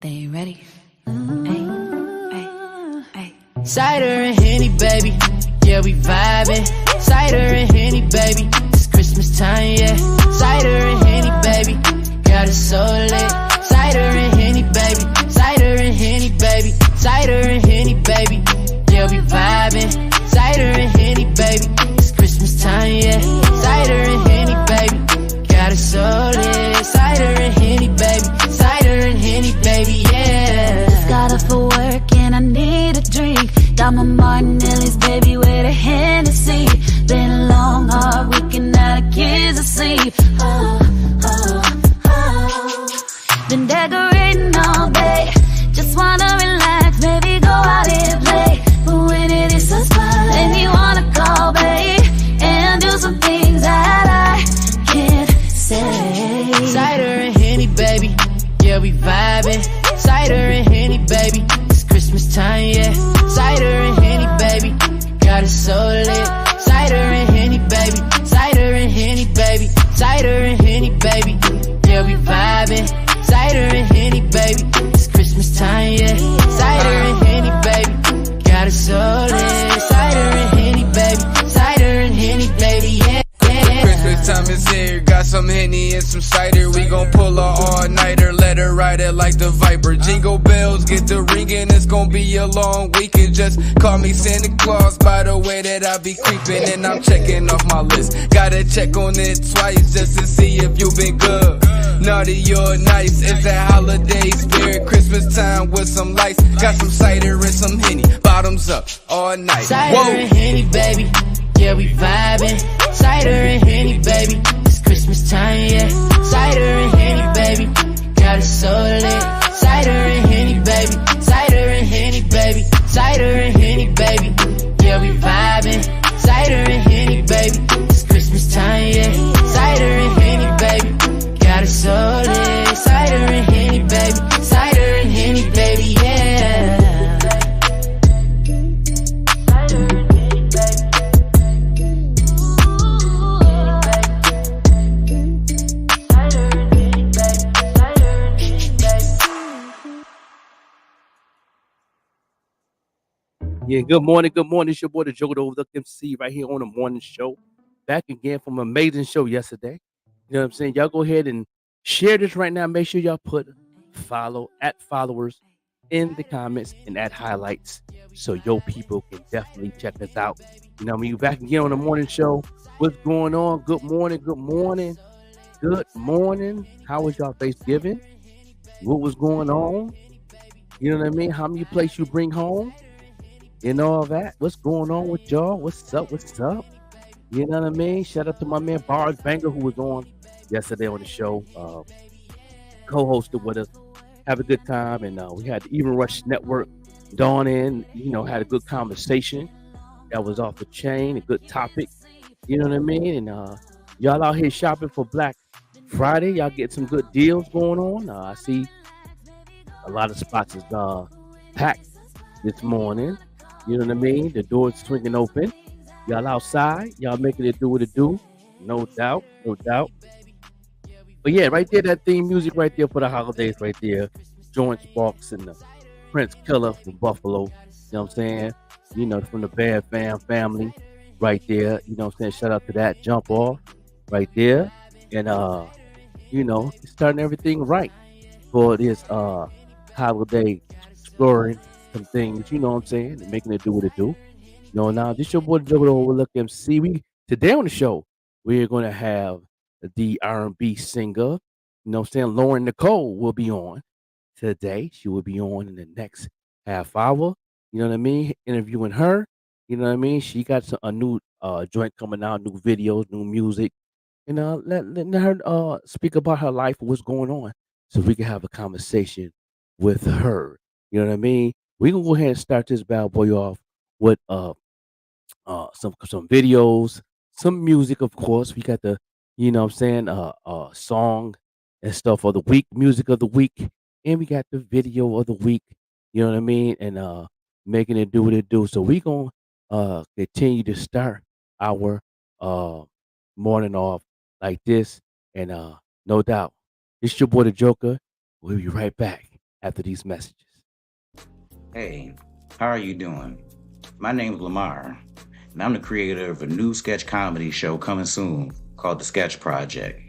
They ready? Ay, ay, ay. Cider and Henny, baby. Yeah, we vibing. Cider and Henny, baby. It's Christmas time, yeah. Cider and Henny, baby. Got it so lit. Cider and Henny, baby. Cider and Henny, baby. Cider and Henny, baby. Yeah, we vibing. Cider and Henny, baby. It's Christmas time, yeah. Cider and Henny, baby. Got it so lit. Cider and Henny, baby. Cider and Henny, baby, yeah. Just got up for work and I need a drink. Got my Martinelli's, baby, with a Hennessy. Been a long, hard weekend, now the kids asleep. Oh, oh, oh. Been decorating all day. Just wanna relax, maybe go out and play. But when it is so fun, then you wanna call, babe, and do some things that I can't say. Cider and Henny, baby. Yeah, we vibing. Cider and Henny, baby. It's Christmas time, yeah. Cider and Henny, baby. Got it so lit. Cider and Henny, baby. Cider and Henny, baby. Cider and Henny, baby. Yeah, we vibing. Cider and Henny, baby. It's Christmas time, yeah. Cider and Henny, baby. Got it so lit. Cider and Henny, baby. Cider and Henny, baby, yeah. Christmas time is here, got some Henny and some cider. We gon' pull a all-nighter, let her ride it like the Viper. Jingle bells get the ringing, it's gon' be a long weekend. Just call me Santa Claus by the way that I be creeping. And I'm checking off my list, gotta check on it twice just to see if you been good, naughty or nice. It's that holiday spirit, Christmas time with some lights. Got some cider and some Henny, bottoms up all night. Cider and Henny, baby. Yeah, we vibing. Cider and Henny, baby. It's Christmas time, yeah. Cider and Henny, baby. Got it so lit. Cider and Henny, baby. Cider and Henny, baby. Cider and Henny, baby. Yeah, we vibing. Cider and Henny, baby. It's Christmas time, yeah. Cider and Henny, baby. Got it so lit. Cider and Henny, baby. Cider and Henny, baby, yeah. Yeah, good morning. Good morning. It's your boy, the Joker, over the MC, right here on the morning show. Back again from an amazing show yesterday. You know what I'm saying? Y'all go ahead and share this right now. Make sure y'all put follow at followers in the comments and add highlights so your people can definitely check us out. You know what I mean? Back again on the morning show. What's going on? Good morning. Good morning. Good morning. How was y'all Thanksgiving? What was going on? You know what I mean? How many plates you bring home? And all that. What's going on with y'all? What's up? What's up? You know what I mean? Shout out to my man Bsinger, who was on yesterday on the show. Co-hosted with us. Have a good time. And we had the Even Rush Network dawn in. You know, had a good conversation. That was off the chain. A good topic. You know what I mean? And y'all out here shopping for Black Friday. Y'all get some good deals going on. I see a lot of spots is packed this morning. You know what I mean? The doors swinging open. Y'all outside. Y'all making it do what it do. No doubt. No doubt. But yeah, right there, that theme music right there for the holidays right there. Joint Sparks and the Prince Killer from Buffalo. You know what I'm saying? You know, from the Bad family right there. You know what I'm saying? Shout out to that. Jump Off right there. And, you know, starting everything right for this holiday exploring some things, you know what I'm saying, and making it do what it do. You know, now this your boy Joker Overlook MC. Today on the show, we're gonna have the R&B singer, you know what I'm saying, Lauryn Nichole will be on today. She will be on in the next half hour. You know what I mean? Interviewing her. You know what I mean? She got a new joint coming out, new videos, new music. And letting her speak about her life and what's going on, so we can have a conversation with her. You know what I mean? We can go ahead and start this bad boy off with some videos, some music, of course. We got the, you know what I'm saying, song and stuff of the week, music of the week, and we got the video of the week, you know what I mean, and making it do what it do. So we gonna continue to start our morning off like this, and no doubt. It's your boy the Joker. We'll be right back after these messages. Hey, how are you doing? My name is Lamar, and I'm the creator of a new sketch comedy show coming soon called The Sketch Project.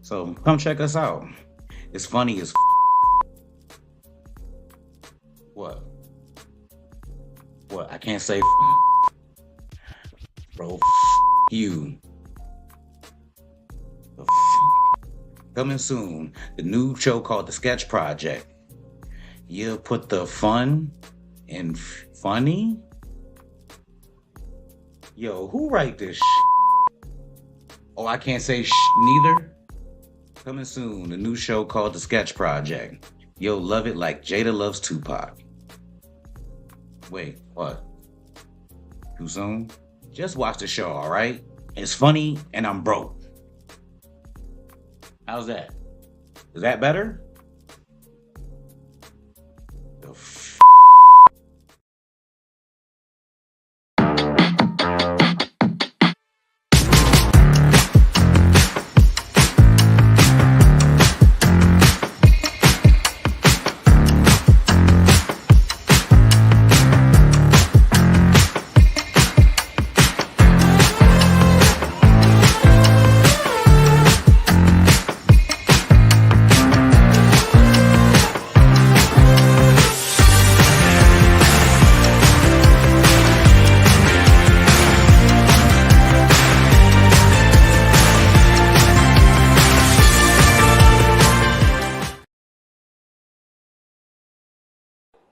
So come check us out. It's funny as What? What? I can't say Bro, you. Coming soon, the new show called The Sketch Project. You put the fun in funny? Yo, who write this Oh, I can't say neither? Coming soon, the new show called The Sketch Project. You'll love it like Jada loves Tupac. Wait, what? Too soon? Just watch the show, alright? It's funny and I'm broke. How's that? Is that better?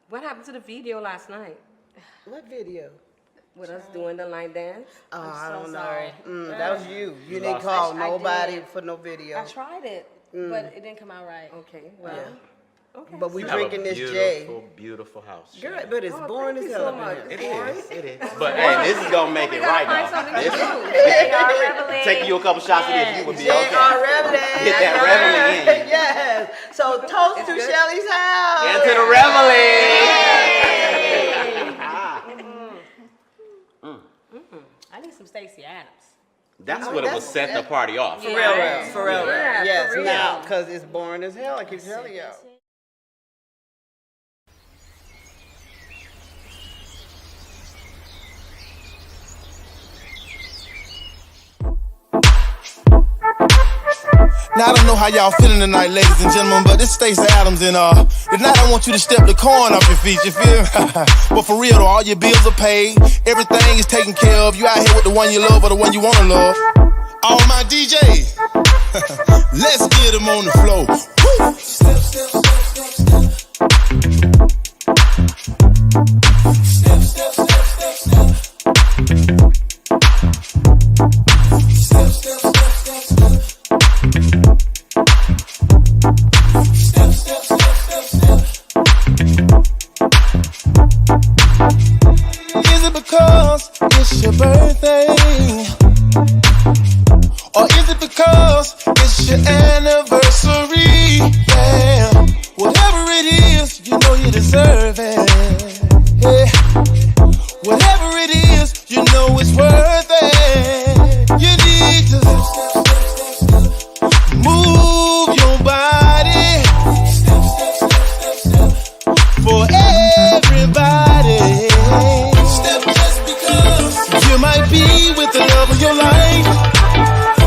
What happened to the video last night? What video? With us doing the line dance? Oh, I don't know. Sorry. That was you. You didn't call nobody for no video. I tried it, but it didn't come out right. Okay, well. Okay. But we You have drinking a this J. beautiful house. Girl, but it's boring as thank you hell so up in much. here. It is. But hey, this is gonna make it right Find now. something to This- do. Taking you a couple shots of this, you would be J.R. okay. Reveille. Get that reveille in. Yes. So toast to Shelly's house. And to the reveille. I need some Stacey Adams. That's what it will set the party off. For real. For real. Yeah, Yes, for real. now, because it's boring as hell. I keep telling y'all. Now I don't know how y'all feeling tonight, ladies and gentlemen, but this Stacey Adams and tonight I want you to step the corn off your feet, you feel me? But for real though, all your bills are paid, everything is taken care of. You out here with the one you love or the one you wanna love. All my DJs, let's get them on the floor. Woo! Step, step, step, step, step. Step, step, step, step, step. Step, step, step, step, step. Step, step, step, step, step. Is it because it's your birthday? Or is it because it's your anniversary? Yeah, whatever it is, you know you deserve it. Yeah, whatever it is, you know it's worth it. You need to move your body for everybody. Step just because you might be with the love of your life.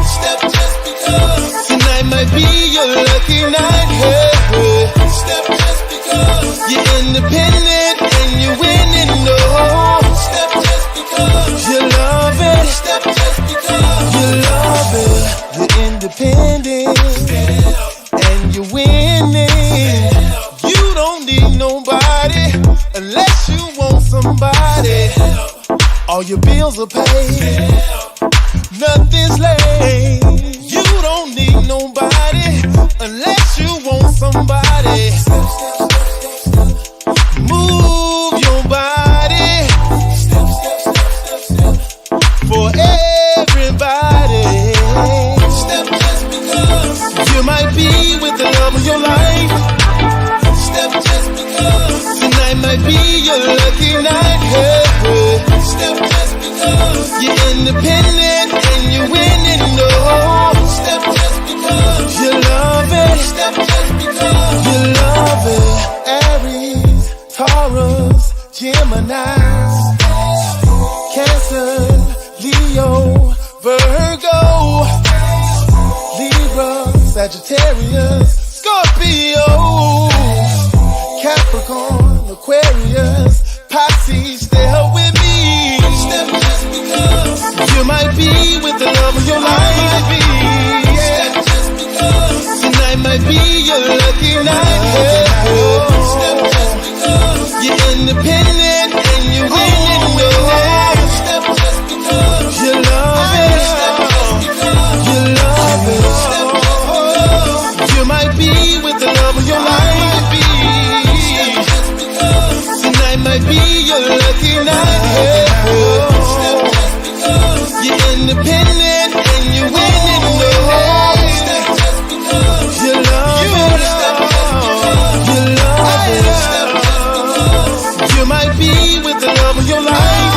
Step just because tonight might be your lucky night. Hey, hey. Step just because you're independent and you're winning. No. Step just because you love it. Step just because you love it. You're independent and you're winning. You don't need nobody unless you want somebody. All your bills are paid, nothing's late. You don't need nobody unless you want somebody. Move your body for everybody. Step just because you might be with the love of your life. Step just because tonight might be your lucky night. Hey, hey. Step just because you're independent and you're winning. No. Step just because you love it. Step just because you love it. Gemini, Cancer, Leo, Virgo, Libra, Sagittarius, Scorpio, Capricorn, Aquarius, Pisces, stay up with me. Step just because you might be with the love of your life. Step just because tonight might be your lucky night. Step just because you're independent and you're winning your life. Step just because you love it. Step just because you love it. Step just because you might be with the love of your life. Tonight might be your lucky night. Step just because you're independent and you're winning your life. Step just because you love it. Step just because you love it. Step just because you might be with the love of your life.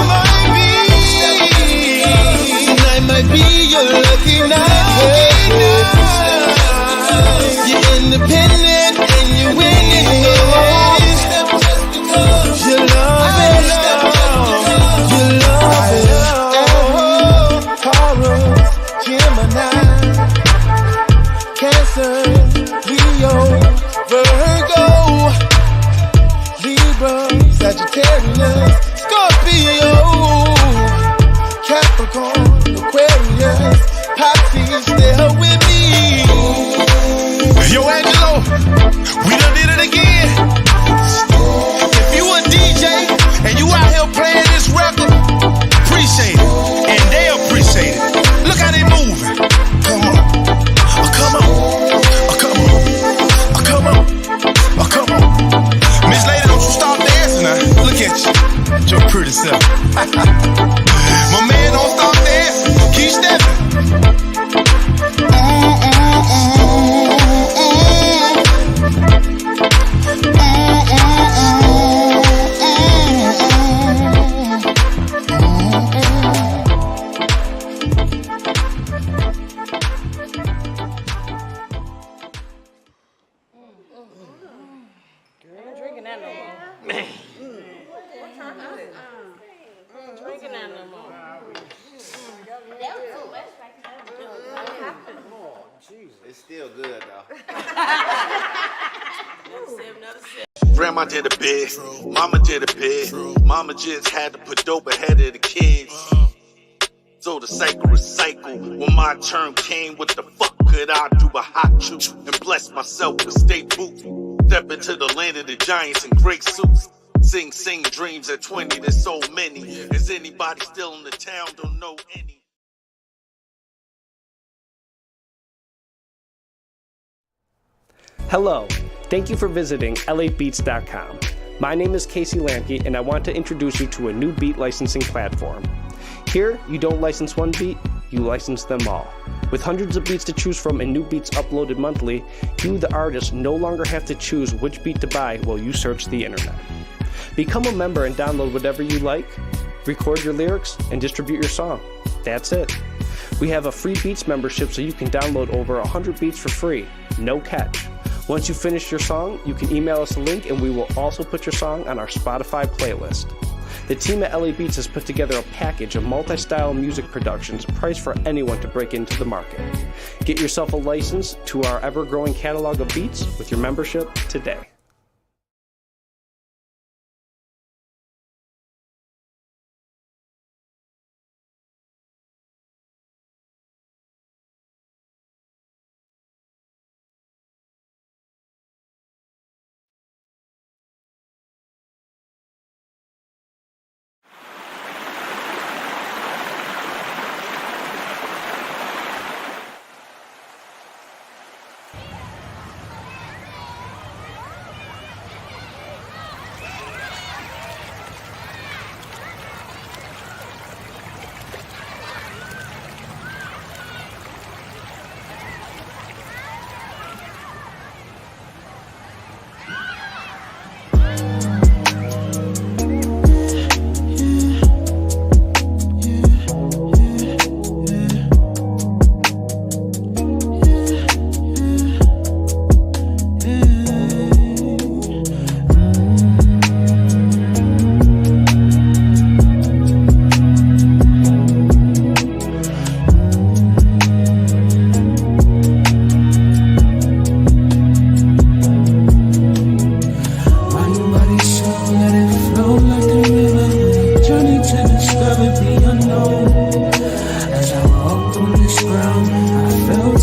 Tonight might be your lucky night. Step just because you're independent and you're winning your life. Step just because you love it. Step just because you love it. Taurus, Gemini, Cancer, Leo, Virgo, Libra, Sagittarius, Scorpio, Capricorn, Aquarius, Pisces, stay up with me. Yo, Angelo, we done did it again. If you a DJ and you out here playing this record, appreciate it, and they appreciate it. Look how they moving. Come on, oh, come on, oh, come on, oh, come on, oh, come on. Miss Lady, don't you stop dancing now. Look at you, your pretty self. My man, don't stop dancing. Keep stepping. It's still good though. Grandma did a bit, mama did a bit. Mama just had to put dope ahead of the kids. So the cycle is cycle. When my turn came, what the fuck could I do but hot chew and bless myself with state boots? Step into the land of the giants in great suits. Sing dreams at 20, there's so many. Is anybody still in the town? Don't know any. Hello, thank you for visiting labeats.com. My name is Casey Lamke and I want to introduce you to a new beat licensing platform. Here, you don't license one beat, you license them all. With hundreds of beats to choose from and new beats uploaded monthly, you, the artist, no longer have to choose which beat to buy while you search the internet. Become a member and download whatever you like, record your lyrics, and distribute your song. That's it. We have a free Beats membership so you can download over 100 beats for free, no catch. Once you finish your song, you can email us a link and we will also put your song on our Spotify playlist. The team at LA Beats has put together a package of multi-style music productions priced for anyone to break into the market. Get yourself a license to our ever-growing catalog of beats with your membership today.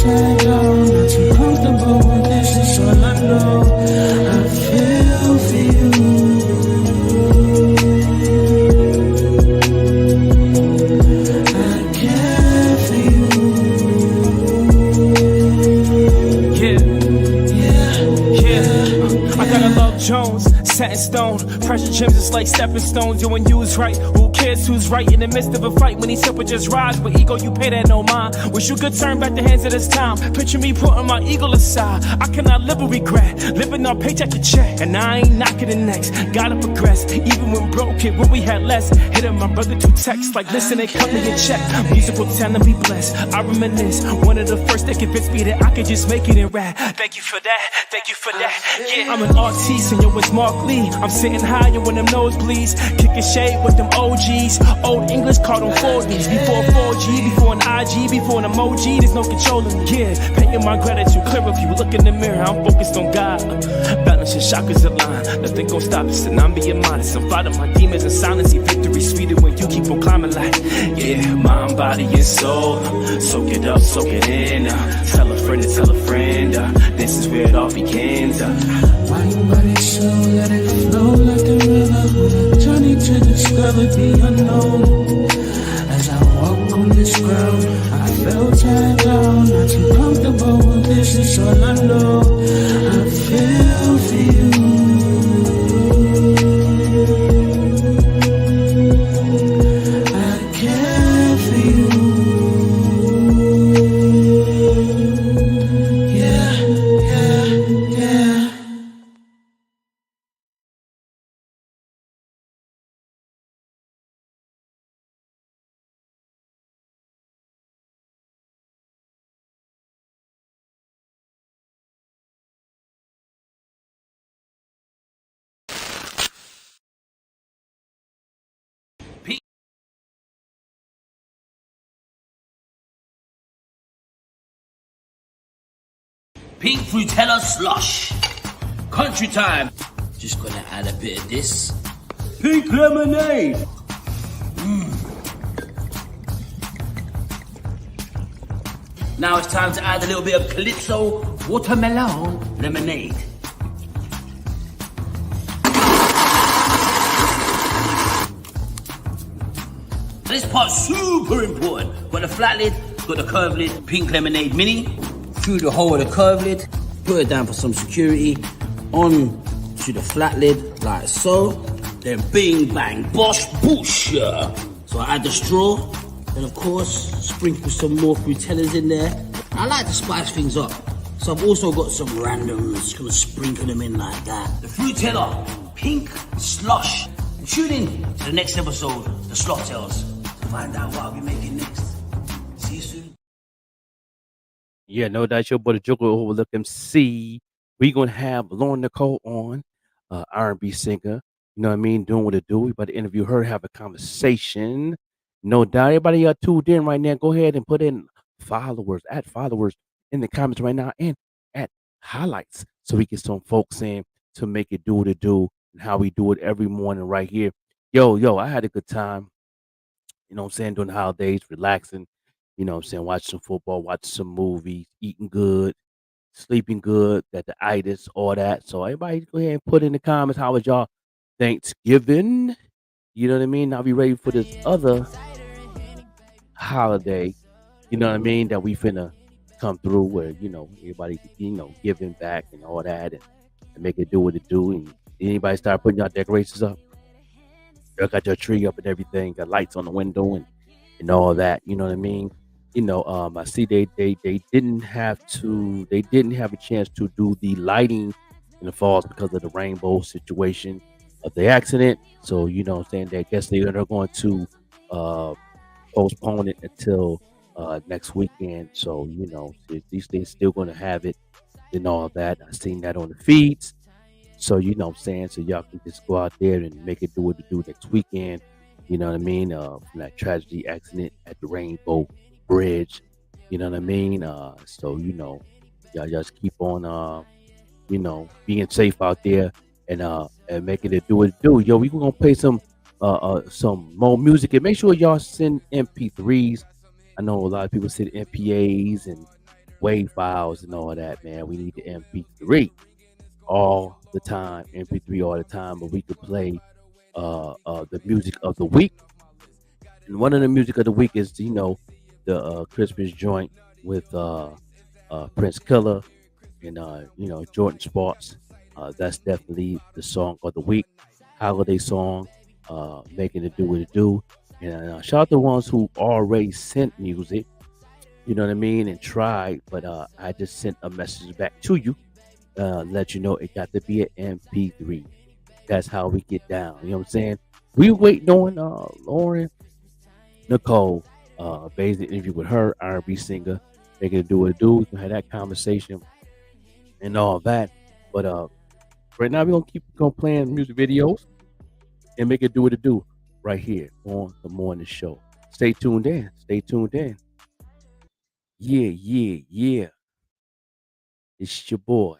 time down, not too comfortable with this is all I know. I feel for you. I care for you. I gotta love Jones, set in stone. Pressure gems is like stepping stones. You and you's right. Who cares who's right in the midst of a fight? When he simple just rise. With ego, you pay that no mind. Wish you could turn back the hands of this time. Picture me putting my ego aside. I cannot live with regret. Living on paycheck to check. And I ain't knocking the next. Gotta progress. Even when broke it, when we had less. Hitting my brother two texts. Like, listen, they cut me a check. Music will tend to be blessed. I reminisce. One of the first that convinced me that I could just make it in rap. Thank you for that. Thank you for that. Yeah, I'm an artiste and yo, it's Mark Lee. I'm sitting higher when them nosebleeds. Kicking shade with them OGs. Old English called them 40s. Before 4G, before an IG, before an emoji, there's no controlling me. Yeah, painting my gratitude clear. If you look in the mirror, I'm focused on God. Balance your chakras align. Nothing gon' stop us, and I'm being modest. I'm fighting my demons in silence. See victory sweeter when you keep on climbing like, yeah, mind, body, and soul. Soak it up, soak it in. Tell a friend to tell a friend. This is where it all begins. Mind, body, soul, let it flow like the river. Journey to discover the unknown. As I walk on this ground, I felt tied down. Not too comfortable with this is all I know. I feel for you. I care for you. Yeah, yeah, yeah. Pink Frutella slush. Country time. Just gonna add a bit of this. Pink lemonade. Now it's time to add a little bit of Calypso watermelon lemonade. This part's super important. Got the flat lid, got the curved lid, pink lemonade mini. Through the hole of the curved lid, put it down for some security. On to the flat lid, like so. Then bing, bang, bosh, boosh. So I add the straw. Then of course, sprinkle some more frutellas in there. I like to spice things up. So I've also got some randoms, just gonna sprinkle them in like that. The Frutella pink slush. And tune in to the next episode, the Slot Tales, to find out what I'll be making next. See you soon. Yeah, no doubt your boy the Joker Overlook MC. We gonna have Lauryn Nichole on, R&B singer. You know what I mean? Doing what it do. We about to interview her, have a conversation. No doubt. Everybody tuned in right now. Go ahead and put in followers in the comments right now and at highlights so we get some folks in to make it do what it do and how we do it every morning right here. Yo, I had a good time. You know what I'm saying? During the holidays, relaxing. You know what I'm saying? Watching some football, watching some movies, eating good, sleeping good, got the itis, all that. So everybody go ahead and put in the comments, how was y'all Thanksgiving? You know what I mean? I'll be ready for this other holiday, you know what I mean, that we finna come through where, you know, everybody, you know, giving back and all that and make it do what it do. And anybody start putting y'all decorations up? Y'all got your tree up and everything, got lights on the window and all that, you know what I mean? You know, I see they didn't have a chance to do the lighting in the falls because of the rainbow situation of the accident. So, you know what I'm saying, I guess they're going to postpone it until next weekend. So, you know, these things still going to have it and all that. I seen that on the feeds. So, you know what I'm saying, so y'all can just go out there and make it do what it do next weekend. You know what I mean? From that tragedy accident at the Rainbow Bridge. You know what I mean? So, you know, y'all just keep on, you know, being safe out there and making it do what it do. Yo, we gonna play some more music and make sure y'all send MP3s. I know a lot of people send MPAs and WAV files and all that, man. We need the MP3 all the time, MP3 all the time. But we could play the music of the week. And one of the music of the week is, the Christmas joint with Prince Killer and Jordan Sparks. That's definitely the song of the week. Holiday song, making it do what it do. And shout out to the ones who already sent music, you know what I mean, and tried. But I just sent a message back to you, let you know it got to be an MP3. That's how we get down. You know what I'm saying? We waiting on Lauryn Nichole, based the interview with her, R&B singer, making it do what it do. We can have that conversation and all that. But right now we're gonna playing music videos and make it do what it do right here on the morning show. Stay tuned in. Stay tuned in. Yeah. It's your boy.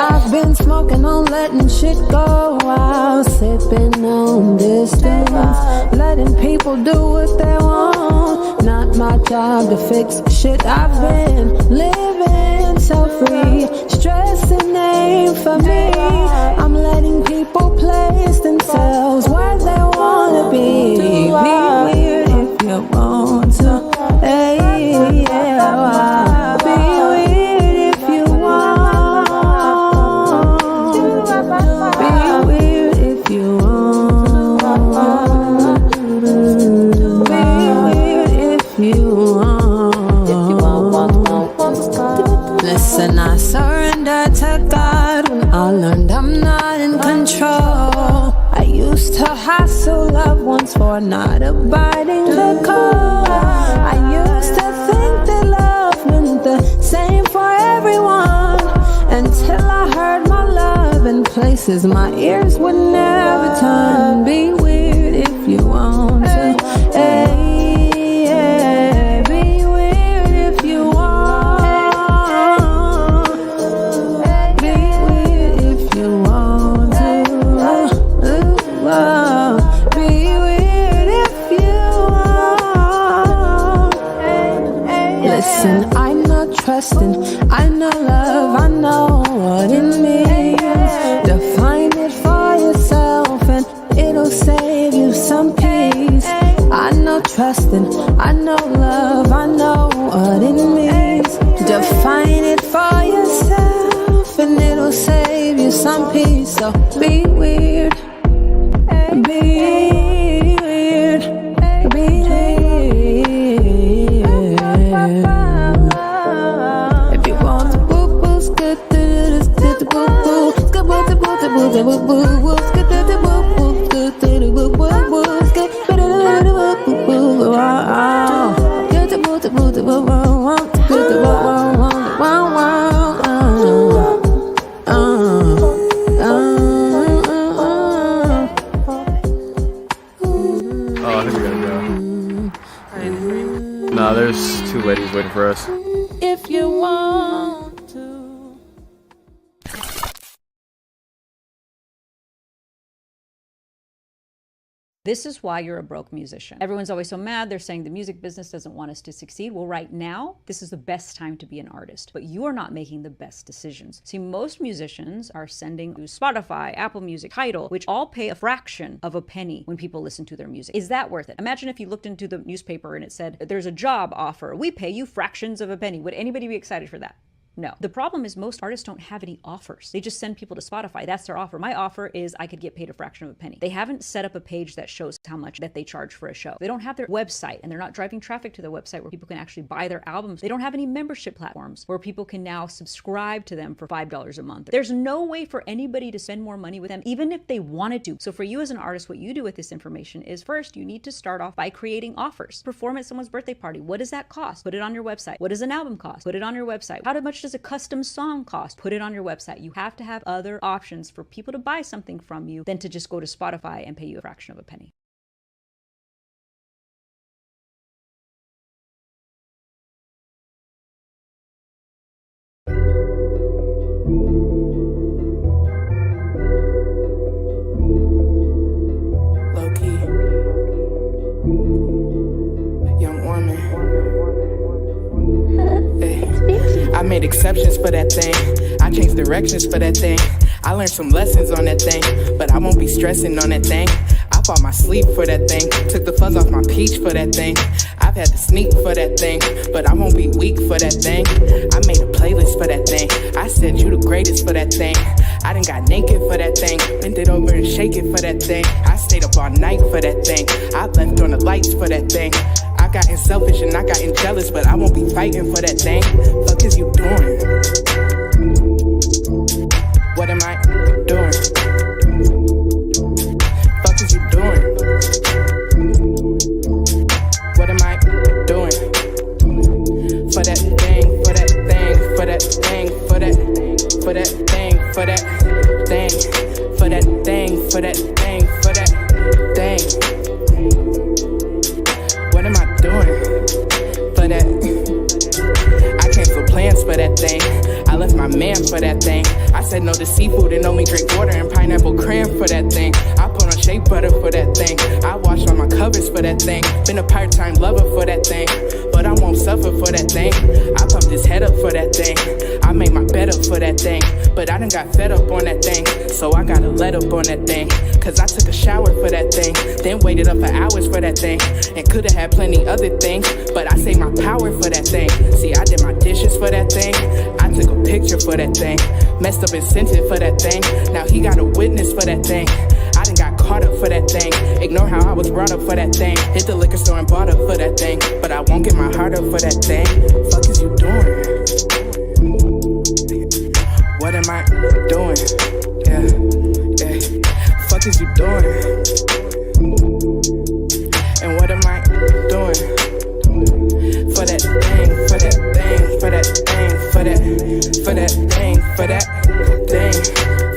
I've been smoking on letting shit go while sipping on distance, letting people do what they want. Not my job to fix shit. I've been living so free. Stressing ain't for me. I'm letting people place themselves where they wanna be. Be weird if you want to. Hey, yeah. Be weird if you want. Be weird if you want. Be weird if you want. Listen, I surrender to God when I learned I'm not in control. I used to hassle loved ones for not abiding the code. I used to think that love meant the same for everyone, until I heard my love in places my ears would never turn. Be weird if you want to. Hey, yeah. Be weird if you want. Be weird if you want to. Be weird if you want. Listen, I'm not trusting. I know love. I know what it means. Define it for yourself and it'll save you some peace. I know trusting. I know love. I know what it means. Define it for yourself and it'll save you some peace. So be weird. Be weird. Be weird. If you want to boo boo, skid the boo boo, skid boo the boo the boo the boo boo, skid the boo boo, skid the boo boo boo, skid the boo boo boo, skid the boo the boo the boo boo, skid the boo Oh, here we gotta go. Nah, there's two ladies waiting for us. if you want to. This is why you're a broke musician. Everyone's always so mad. They're saying the music business doesn't want us to succeed. Well, right now, this is the best time to be an artist, but you are not making the best decisions. See, most musicians are sending to Spotify, Apple Music, Tidal, which all pay a fraction of a penny when people listen to their music. Is that worth it? Imagine if you looked into the newspaper and it said, there's a job offer. We pay you fractions of a penny. Would anybody be excited for that? No. The problem is most artists don't have any offers. They just send people to Spotify. That's their offer. My offer is I could get paid a fraction of a penny. They haven't set up a page that shows how much that they charge for a show. They don't have their website, and they're not driving traffic to their website where people can actually buy their albums. They don't have any membership platforms where people can now subscribe to them for $5 a month. There's no way for anybody to spend more money with them, even if they wanted to. So for you as an artist, what you do with this information is first, you need to start off by creating offers. Perform at someone's birthday party. What does that cost? Put it on your website. What does an album cost? Put it on your website. How much does does a custom song cost? Put it on your website. You have to have other options for people to buy something from you than to just go to Spotify and pay you a fraction of a penny. I made exceptions for that thing. I changed directions for that thing. I learned some lessons on that thing, but I won't be stressing on that thing. I fought my sleep for that thing. Took the fuzz off my peach for that thing. I've had to sneak for that thing, but I won't be weak for that thing. I made a playlist for that thing. I said you the greatest for that thing. I done got naked for that thing. Bent it over and shake it for that thing. I stayed up all night for that thing. I left on the lights for that thing. I got selfish and I got jealous, but I won't be fighting for that thing. Fuck is you doing? What am I doing? Fuck is you doing? What am I doing? For that thing, for that thing, for that thing, for that, for that thing, for that thing, for that thing, for that thing, for that thing. What am I doing for that? I canceled plans for that thing. I left my man for that thing. I said no to seafood and only drink water and pineapple cran for that thing. I put on shea butter for that thing. I washed all my covers for that thing. Been a part-time lover for that thing, but I won't suffer for that thing. I pumped his head up for that thing. I made my bed up for that thing, but I done got fed up on that thing. So I gotta let up on that thing, cause I took a shower for that thing, then waited up for hours for that thing, and could've had plenty other things, but I saved my power for that thing. See, I did my dishes for that thing. I took a picture for that thing. Messed up and sent it for that thing. Now he got a witness for that thing. I done got caught up for that thing. Ignore how I was brought up for that thing. Hit the liquor store and bought up for that thing, but I won't get my heart up for that thing. Fuck is you doing? What am I doing? Yeah, yeah. Fuck is you doing? And what am I doing? For that thing, for that thing, for that thing, for that, for that thing, for that thing,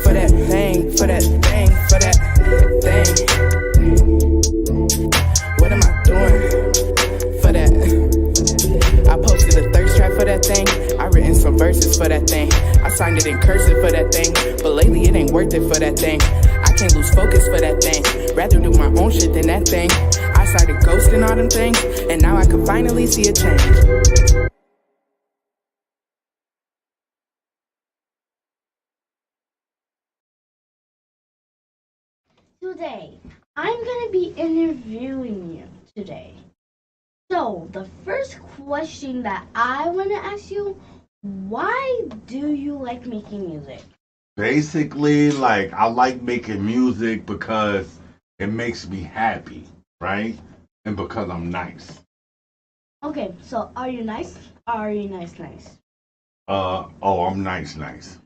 for that thing, for that thing, for that thing. What am I doing for that? I posted a thirst trap for that thing. I written some verses for that thing. I signed it in cursive for that thing, but lately it ain't worth it for that thing. I can't lose focus for that thing. Rather do my own shit than that thing. I started ghosting all them things, and now I can finally see a change. Today, I'm gonna be interviewing you today. So, the first question that I wanna ask you, why do you like making music? Basically, like, I like making music because it makes me happy, right? And because I'm nice. Okay, so are you nice or are you nice? I'm nice.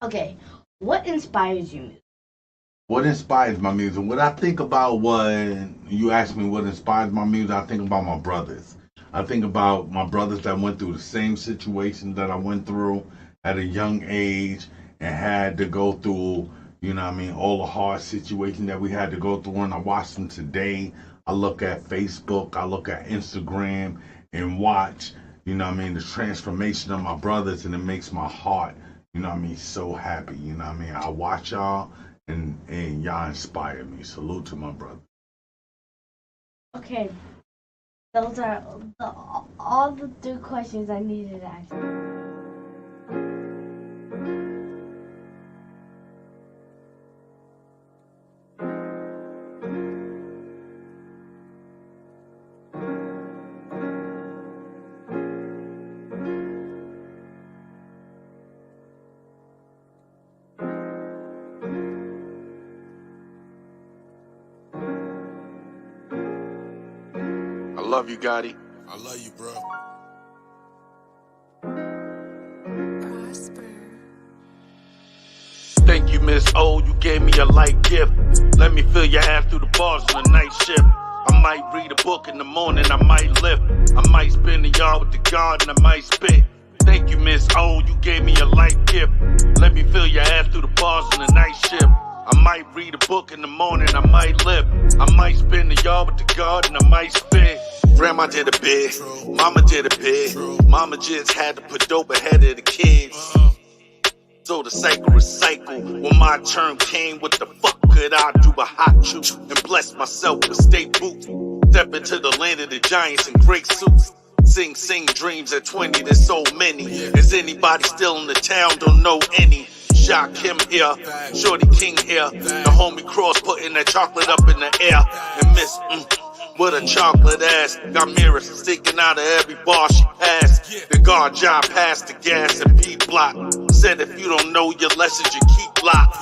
Okay, what inspires you? What inspires my music? What I think about when you ask me what inspires my music, I think about my brothers. I think about my brothers that went through the same situation that I went through at a young age and had to go through, you know what I mean, all the hard situations that we had to go through. And I watch them today. I look at Facebook, I look at Instagram and watch, you know what I mean, the transformation of my brothers, and it makes my heart, you know what I mean, so happy. You know what I mean? I watch y'all and y'all inspire me. Salute to my brother. Okay, those are all the 3 questions I needed to ask. I love you, Gotti. I love you, bro. Thank you, Miss O. You gave me a light gift. Let me fill your ass through the bars on the night shift. I might read a book in the morning, I might lift. I might spend the yard with the garden, I might spit. Thank you, Miss O, you gave me a light gift. Let me fill your ass through the bars on the night shift. I might read a book in the morning, I might live. I might spend the yard with the garden, I might spit. Grandma did a bit, mama did a bit. Mama just had to put dope ahead of the kids. So the cycle recycle. When my turn came, what the fuck could I do but hot juice and bless myself with state boots? Step into the land of the giants in great suits. Sing dreams at 20, there's so many. Is anybody still in the town? Don't know any. Shot Kim here, Shorty King here. The homie Cross putting that chocolate up in the air. And Miss with a chocolate ass. Got mirrors sticking out of every bar she passed. The guard John passed the gas and P block. Said if you don't know your lessons, you keep locked.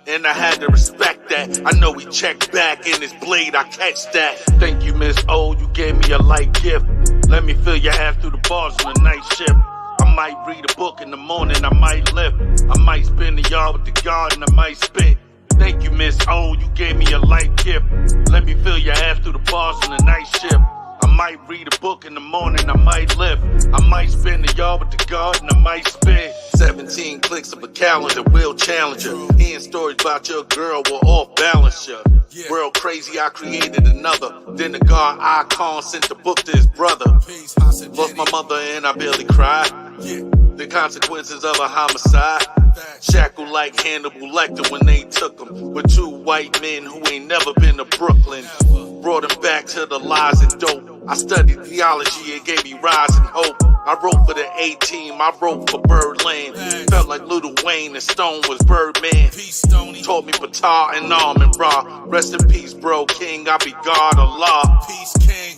And I had to respect that. I know he checked back in his blade, I catch that. Thank you, Miss O, you gave me a light gift. Let me fill your ass through the bars on the night shift. I might read a book in the morning, I might lift. I might spend the yard with the garden, I might spit. Thank you, Miss O, you gave me a light gift. Let me fill your ass through the bars on the night shift. I might read a book in the morning, I might lift. I might spend the yard with the garden, I might spit. 17 clicks of a calendar, will challenge her. Hearing stories about your girl will off balance ya. World crazy, I created another. Then the God icon sent the book to his brother. Lost my mother and I barely cried. The consequences of a homicide. Shackled like Hannibal Lecter when they took him. With two white men who ain't never been to Brooklyn. Brought him back to the lies and dope. I studied theology, it gave me rise and hope. I wrote for the A-Team, I wrote for Birdland. Felt like Lil Wayne and Stone was Birdman. Taught me Batar and Almond Ra. Rest in peace, bro, King, I be God Allah. Peace, King.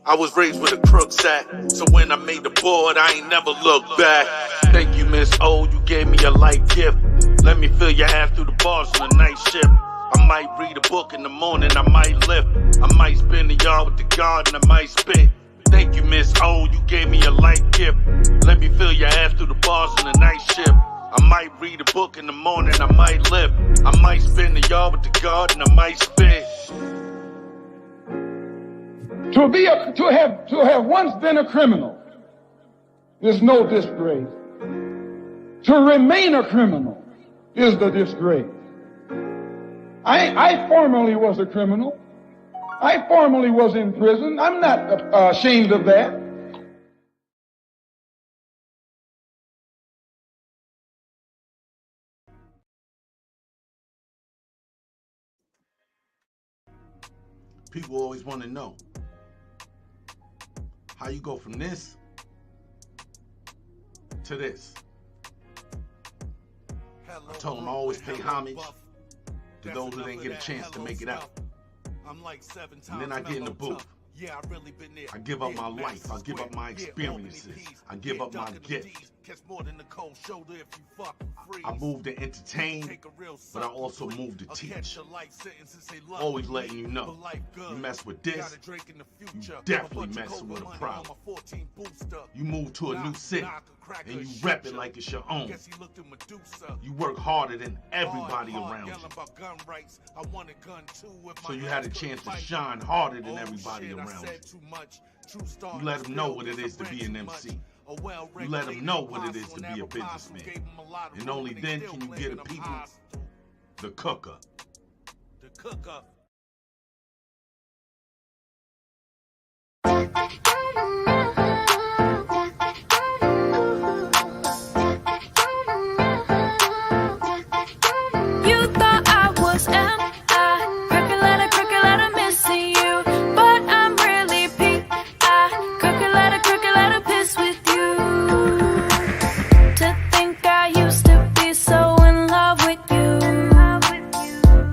I was raised with a crook's at, so when I made the board, I ain't never looked back. Thank you, Miss O, you gave me a light gift. Let me fill your ass through the bars on the night shift. I might read a book in the morning, I might lift. I might spend the yard with the garden, I might spit. Thank you, Miss O, you gave me a light gift. Let me fill your ass through the bars on the night shift. I might read a book in the morning, I might live. I might spend the yard with the garden, I might spit. To have once been a criminal is no disgrace. To remain a criminal is the disgrace. I formerly was a criminal. I formerly was in prison. I'm not ashamed of that. People always want to know how you go from this to this. I told them I always pay homage to those who didn't get a chance to make it out. And then I get in the booth. I give up my life. I give up my experiences. I give up my gifts. I move to entertain, but I also move to teach. Always letting you know, you mess with this, you definitely messing with a problem. You move to a new city, and you rep it like it's your own. You work harder than everybody around you. So you had a chance to shine harder than everybody around you. You let them know what it is to be an MC. You let them know what it is to be a businessman. And only then can you get a people the cook up. You thought I was M.I. Crooked letter, missing you. But I'm really P.I. Crooked letter, piss with you. To think I used to be so in love with you.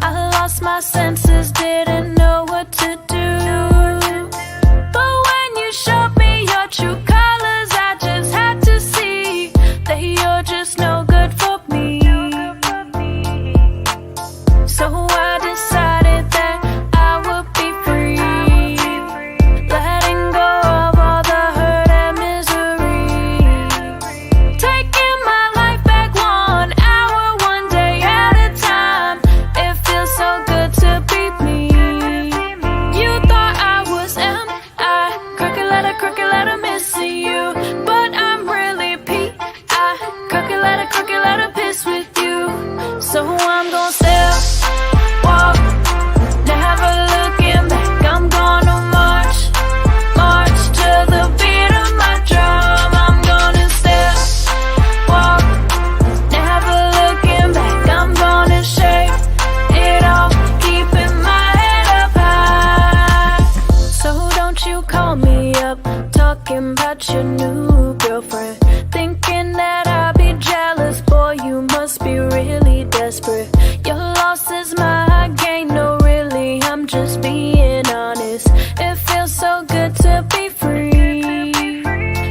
I lost my senses, didn't know what to do. But when you showed me must be really desperate. Your loss is my gain, no really, I'm just being honest. It feels so good to be free,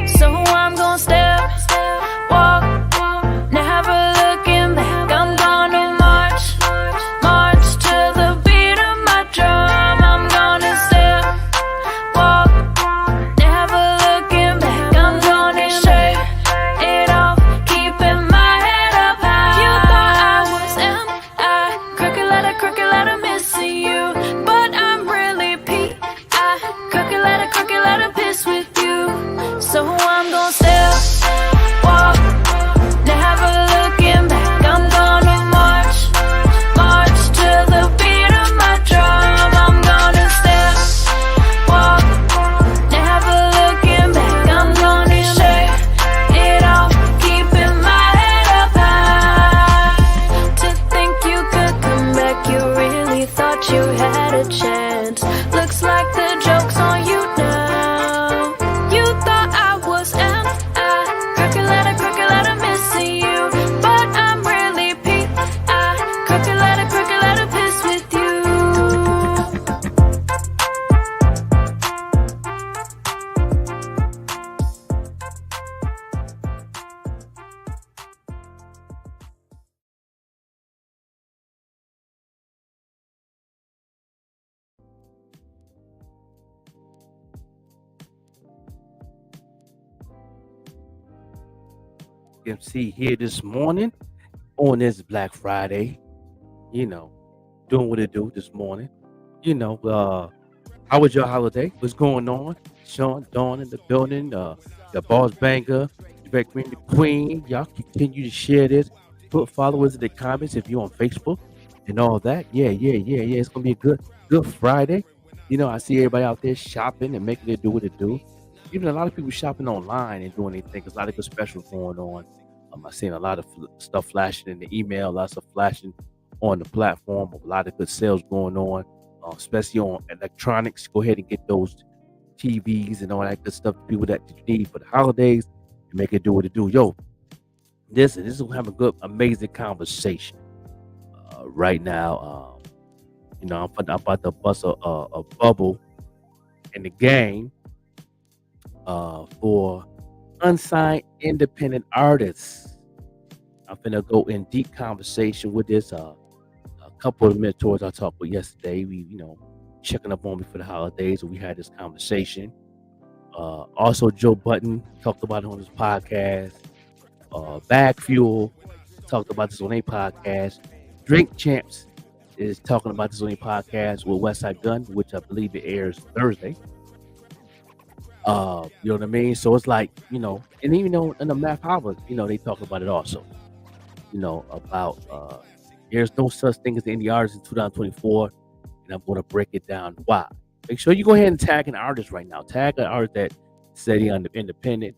so I'm gonna step, walk, never looking back. I'm gonna march to the beat of my drum. I'm gonna step, walk, never looking back. I'm gonna shake it off, keeping my head up high. You thought I was M.I. Crooked letter, missing you, but I'm really P.I. Crooked letter, piss with you. So I'm gonna step, walk, never looking back. I'm gonna march to the beat of my drum. I'm gonna step, walk, never looking back. I'm gonna shake it off, keeping my head up high. To think you could come back, you really thought you had a chance. Looks like the joke's on you now. You thought I was M.I. Crooked letter, missing you, but I'm really P.I. Crooked letter, piss with you. MC here this morning on this Black Friday, you know, doing what it do this morning. You know, how was your holiday? What's going on? Sean, Dawn in the building, the boss banger, Red Green the Queen. Y'all continue to share this. Put followers in the comments if you're on Facebook and all that. Yeah. It's gonna be a good Friday. You know, I see everybody out there shopping and making it do what it do. Even a lot of people shopping online and doing anything. There's a lot of good specials going on. I've seen a lot of stuff flashing in the email, lots of flashing on the platform. A lot of good sales going on, especially on electronics. Go ahead and get those TVs and all that good stuff. People that you need for the holidays and make it do what it do. Yo, this is gonna have a good, amazing conversation right now. You know, I'm about to bust a bubble in the game for unsigned independent artists. I'm finna go in deep conversation with this. A couple of mentors I talked with yesterday. We, checking up on me for the holidays, and we had this conversation. Also, Joe Button talked about it on his podcast. Bag Fuel talked about this on a podcast. Drink Champs is talking about this on a podcast with Westside Gun, which I believe it airs Thursday. You know what I mean? So it's like, and even though in the Math Harvard, they talk about it also. About there's no such thing as the indie artist in 2024, and I'm going to break it down why. Make sure you go ahead and tag an artist right now. Tag an artist that said he's independent.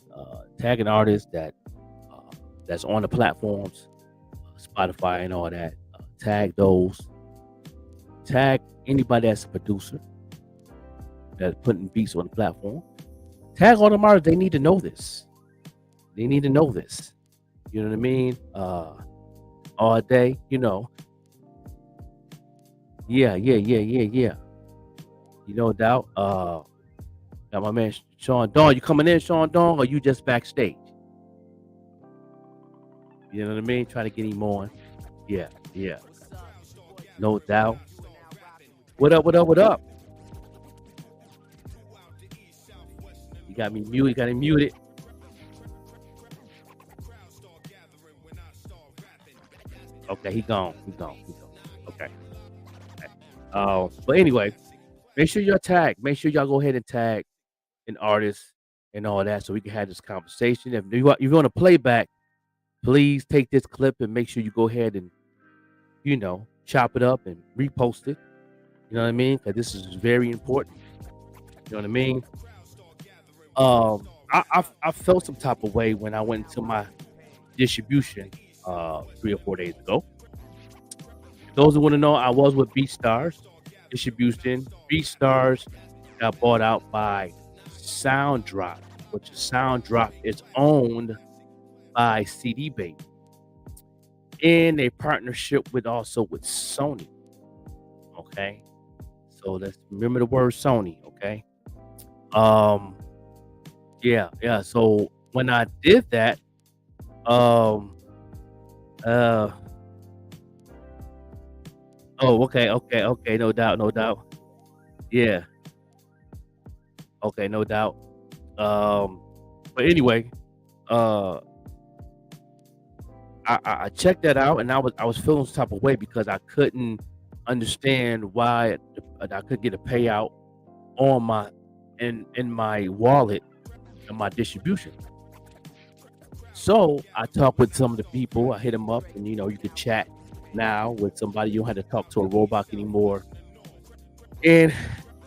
Tag an artist that's on the platforms, Spotify and all that. Tag those. Tag anybody that's a producer that's putting beats on the platform. Tag all them artists. They need to know this. They need to know this. You know what I mean? All day, Yeah. No doubt. Got my man Sean Dawn. You coming in, Sean Dawn, or you just backstage? You know what I mean? Try to get him on. Yeah. No doubt. What up? You got me muted. You got him muted. Okay, he gone. Okay. But anyway, make sure y'all tag. Make sure y'all go ahead and tag an artist and all that, so we can have this conversation. If you want to play back, please take this clip and make sure you go ahead and, chop it up and repost it. You know what I mean? Because this is very important. You know what I mean? I felt some type of way when I went into my distribution 3 or 4 days ago. Those who want to know, I was with BeatStars Distribution. BeatStars got bought out by SoundDrop, which SoundDrop is owned by CD Baby. in a partnership with Sony. Okay, so let's remember the word Sony. Okay, yeah. So when I did that, okay, no doubt. Yeah, okay, no doubt. But anyway, uh, I checked that out, and I was feeling some type of way because I couldn't understand why I could get a payout on my in my wallet and my distribution. So I talked with some of the people. I hit them up, and you could chat now with somebody. You don't have to talk to a robot anymore. And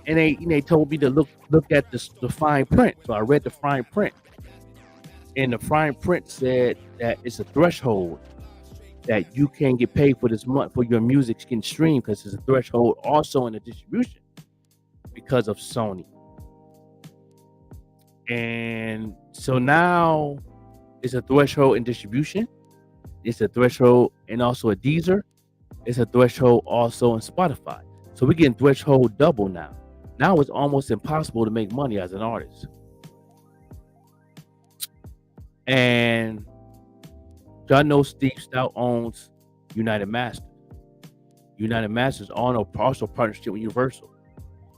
they told me to look at the fine print. So I read the fine print, and the fine print said that it's a threshold that you can get paid for this month for your music can stream, because there's a threshold also in the distribution because of Sony. And so now it's a threshold in distribution. It's a threshold and also a Deezer. It's a threshold also in Spotify. So we're getting threshold double now. Now it's almost impossible to make money as an artist. And y'all know Steve Stout owns United Masters. United Masters also partnership with Universal.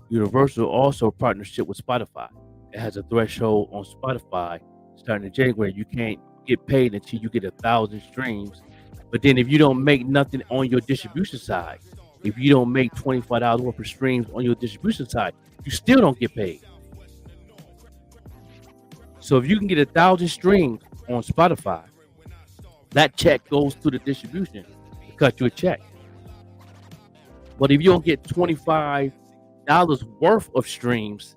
Universal also partnership with Spotify. It has a threshold on Spotify starting in January. You can't get paid until you get 1,000 streams. But then if you don't make nothing on your distribution side, if you don't make $25 worth of streams on your distribution side, you still don't get paid. So if you can get 1,000 streams on Spotify, that check goes to the distribution to cut you a check. But if you don't get $25 worth of streams,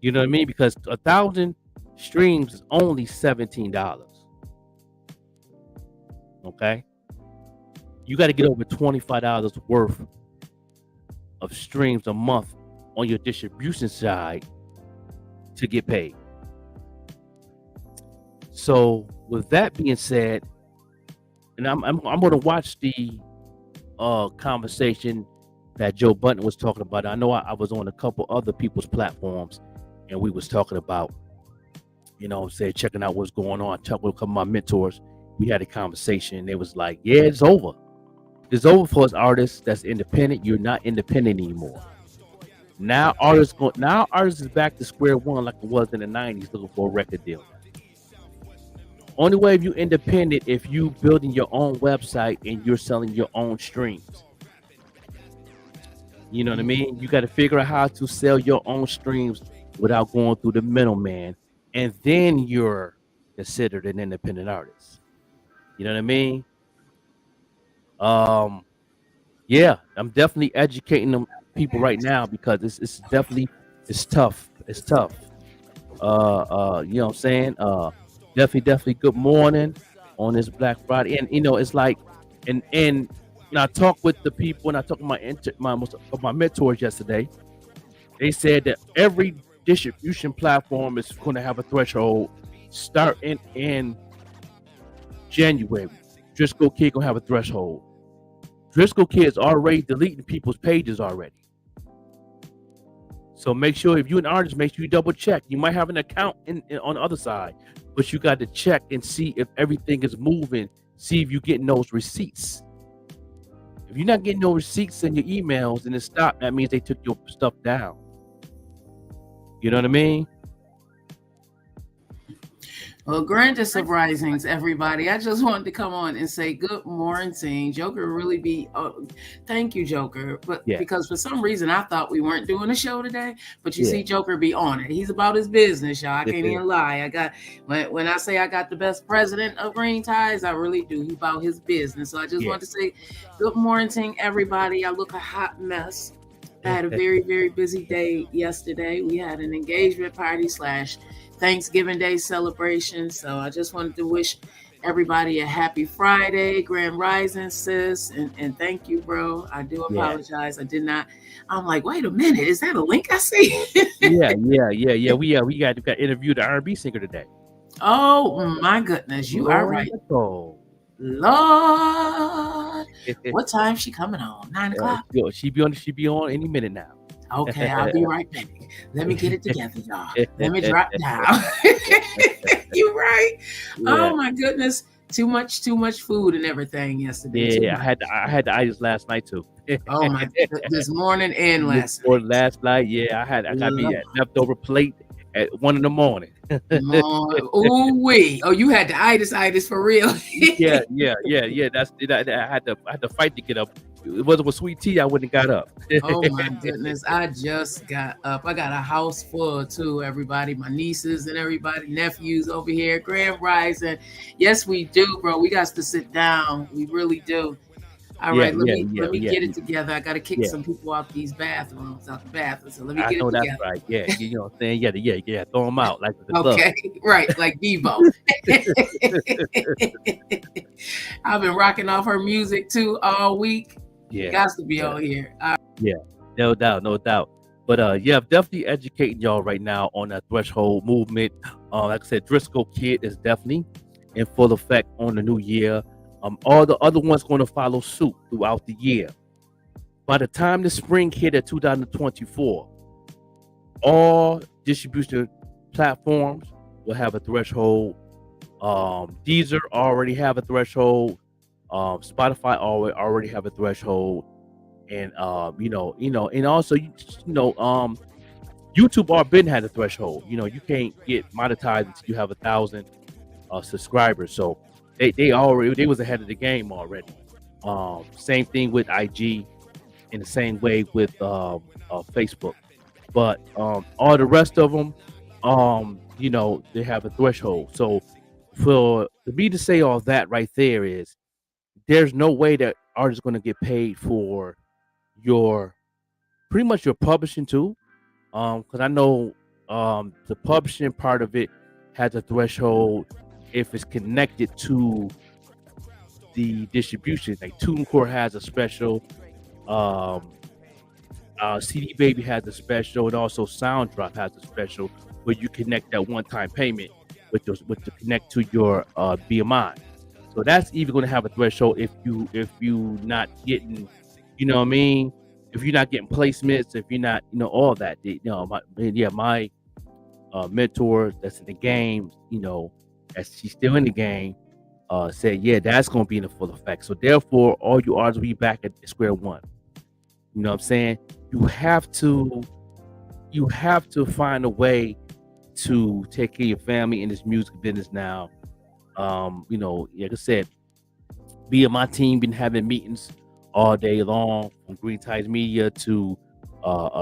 you know what I mean? Because 1,000 streams is only $17. Okay? You got to get over $25 worth of streams a month on your distribution side to get paid. So with that being said, and I'm going to watch the conversation that Joe Budden was talking about. I know I was on a couple other people's platforms, and we was talking about, checking out what's going on. Talking with a couple of my mentors. We had a conversation. They was like, yeah, it's over. It's over for us artists that's independent. You're not independent anymore. Now artists is back to square one like it was in the 90s looking for a record deal. Only way if you're independent if you building your own website and you're selling your own streams. You know what I mean? You got to figure out how to sell your own streams without going through the middleman, and then you're considered an independent artist. You know what I mean? Yeah, I'm definitely educating them people right now because it's tough. It's tough. You know what I'm saying? Definitely good morning on this Black Friday. And it's like and I talked with the people and I talked with my mentors yesterday. They said that every distribution platform is going to have a threshold starting in January. Driscoll Kid gonna have a threshold. Driscoll Kid's already deleting people's pages already. So make sure if you're an artist, make sure you double check. You might have an account on the other side, but you got to check and see if everything is moving. See if you're getting those receipts. If you're not getting no receipts in your emails and it stopped, that means they took your stuff down. You know what I mean? Well, grandest of risings, everybody. I just wanted to come on and say good morning. Joker really be, thank you, Joker. But because for some reason I thought we weren't doing a show today, but you see Joker be on it. He's about his business, y'all. I can't even lie. I got, when I say I got the best president of Green Ties, I really do. He's about his business. So I just want to say good morning, everybody. I look a hot mess. I had a very, very busy day yesterday. We had an engagement party / Thanksgiving Day celebration. So I just wanted to wish everybody a happy Friday, Grand Rising, sis. And thank you, bro. I do apologize. I did not. I'm like, wait a minute. Is that a link I see? Yeah. We got interviewed the R&B singer today. Oh my goodness. You are right. Nichole. Lord, what time she coming on? 9 o'clock? She be on any minute now. Okay, I'll be right back. Let me get it together, y'all. Let me drop down. You're right. Yeah. Oh my goodness. Too much food and everything yesterday. Yeah, I had the itis last night too. Oh my, this morning and last night. Last night, yeah, I got me a leftover plate at 1 a.m. Oh wait! Oh, you had the itis for real? yeah. That's I had to fight to get up. It wasn't with sweet tea, I wouldn't have got up. Oh my goodness! I just got up. I got a house full too. Everybody, my nieces and everybody, nephews over here. Grand rising. Yes, we do, bro. We got to sit down. We really do. All right, let me get it together. I got to kick some people out these bathrooms, So let me get it together. That's right. Yeah, you know what I'm saying? Yeah. Throw them out like the okay, right, like Devo. I've been rocking off her music too all week. Yeah, got to be on here. Yeah, no doubt. But yeah, I'm definitely educating y'all right now on that threshold movement. Like I said, Driscoll Kid is definitely in full effect on the new year. All the other ones going to follow suit throughout the year. By the time the spring hit at 2024, all distribution platforms will have a threshold. Deezer already have a threshold. Spotify already have a threshold, and and also YouTube already had a threshold. You can't get monetized until you have 1,000 subscribers. So they was ahead of the game already. Same thing with IG, in the same way with Facebook. But all the rest of them, they have a threshold. So for me to say all that right there is, there's no way that artists going to get paid for pretty much your publishing too. Because I know the publishing part of it has a threshold if it's connected to the distribution. Like TuneCore has a special, CD Baby has a special, and also SoundDrop has a special where you connect that one-time payment with to connect to your BMI. So that's even going to have a threshold if you not getting, you know what I mean? If you're not getting placements, if you're not, all that. My mentor that's in the game, as she's still in the game, said, that's going to be in the full effect. So therefore, all you artists will be back at square one. You know what I'm saying? You have to find a way to take care of your family in this music business now. Like I said, me and my team been having meetings all day long, from Green Tides Media to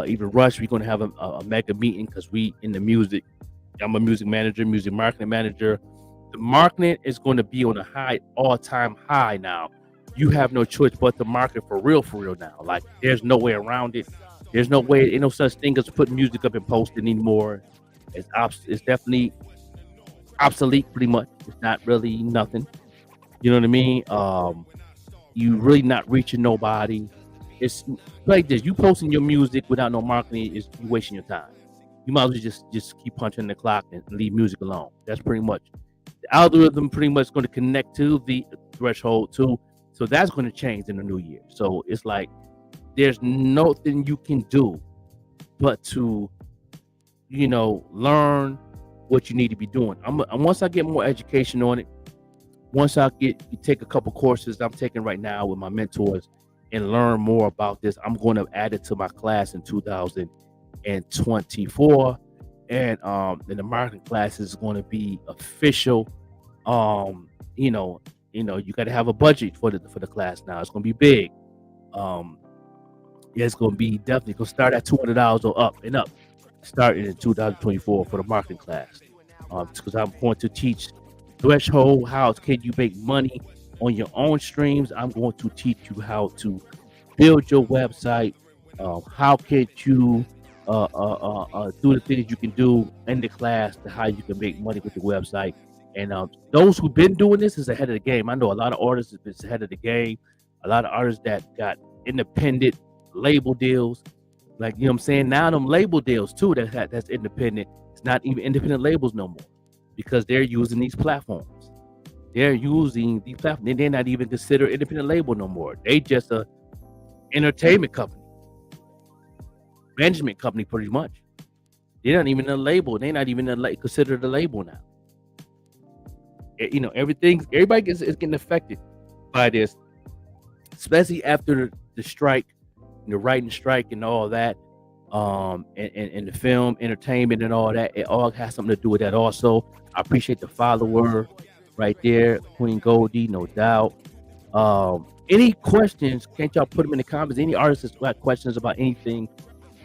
even Rush. We're going to have a mega meeting because we in the music. I'm a music manager, music marketing manager. The marketing is going to be on a all-time high now. You have no choice but to market for real now. Like, there's no way around it. There's no way, ain't no such thing as putting music up and posting anymore. It's definitely obsolete, pretty much. It's not really nothing. You know what I mean? You really not reaching nobody. It's like this. You posting your music without no marketing is you wasting your time. You might as well just keep punching the clock and leave music alone. That's pretty much. The algorithm pretty much going to connect to the threshold too. So that's going to change in the new year. So it's like there's nothing you can do but to, learn what you need to be doing. Once I get more education on it, once I take a couple courses I'm taking right now with my mentors and learn more about this, I'm going to add it to my class in 2024. And the marketing class is going to be official. You got to have a budget for the class now. It's going to be big. It's going to be definitely going to start at $200 or up and up, starting in 2024 for the marketing class. Because I'm going to teach threshold, how can you make money on your own streams. I'm going to teach you how to build your website. How can you do the things you can do in the class, to how you can make money with the website. And those who've been doing this is ahead of the game. I know a lot of artists is ahead of the game. A lot of artists that got independent label deals, like, you know what I'm saying? Now them label deals too, that's independent. It's not even independent labels no more, because they're using these platforms. they're using the platform. They're not even considered independent label no more. They just a entertainment company, management company, pretty much. They're not even a label. They're not even considered a label now. Everybody is getting affected by this, especially after the strike, the writing strike, and all that. And the film, entertainment, and all that. It all has something to do with that. Also, I appreciate the follower right there, Queen Goldie, no doubt. Any questions? Can't y'all put them in the comments? Any artists that's got questions about anything,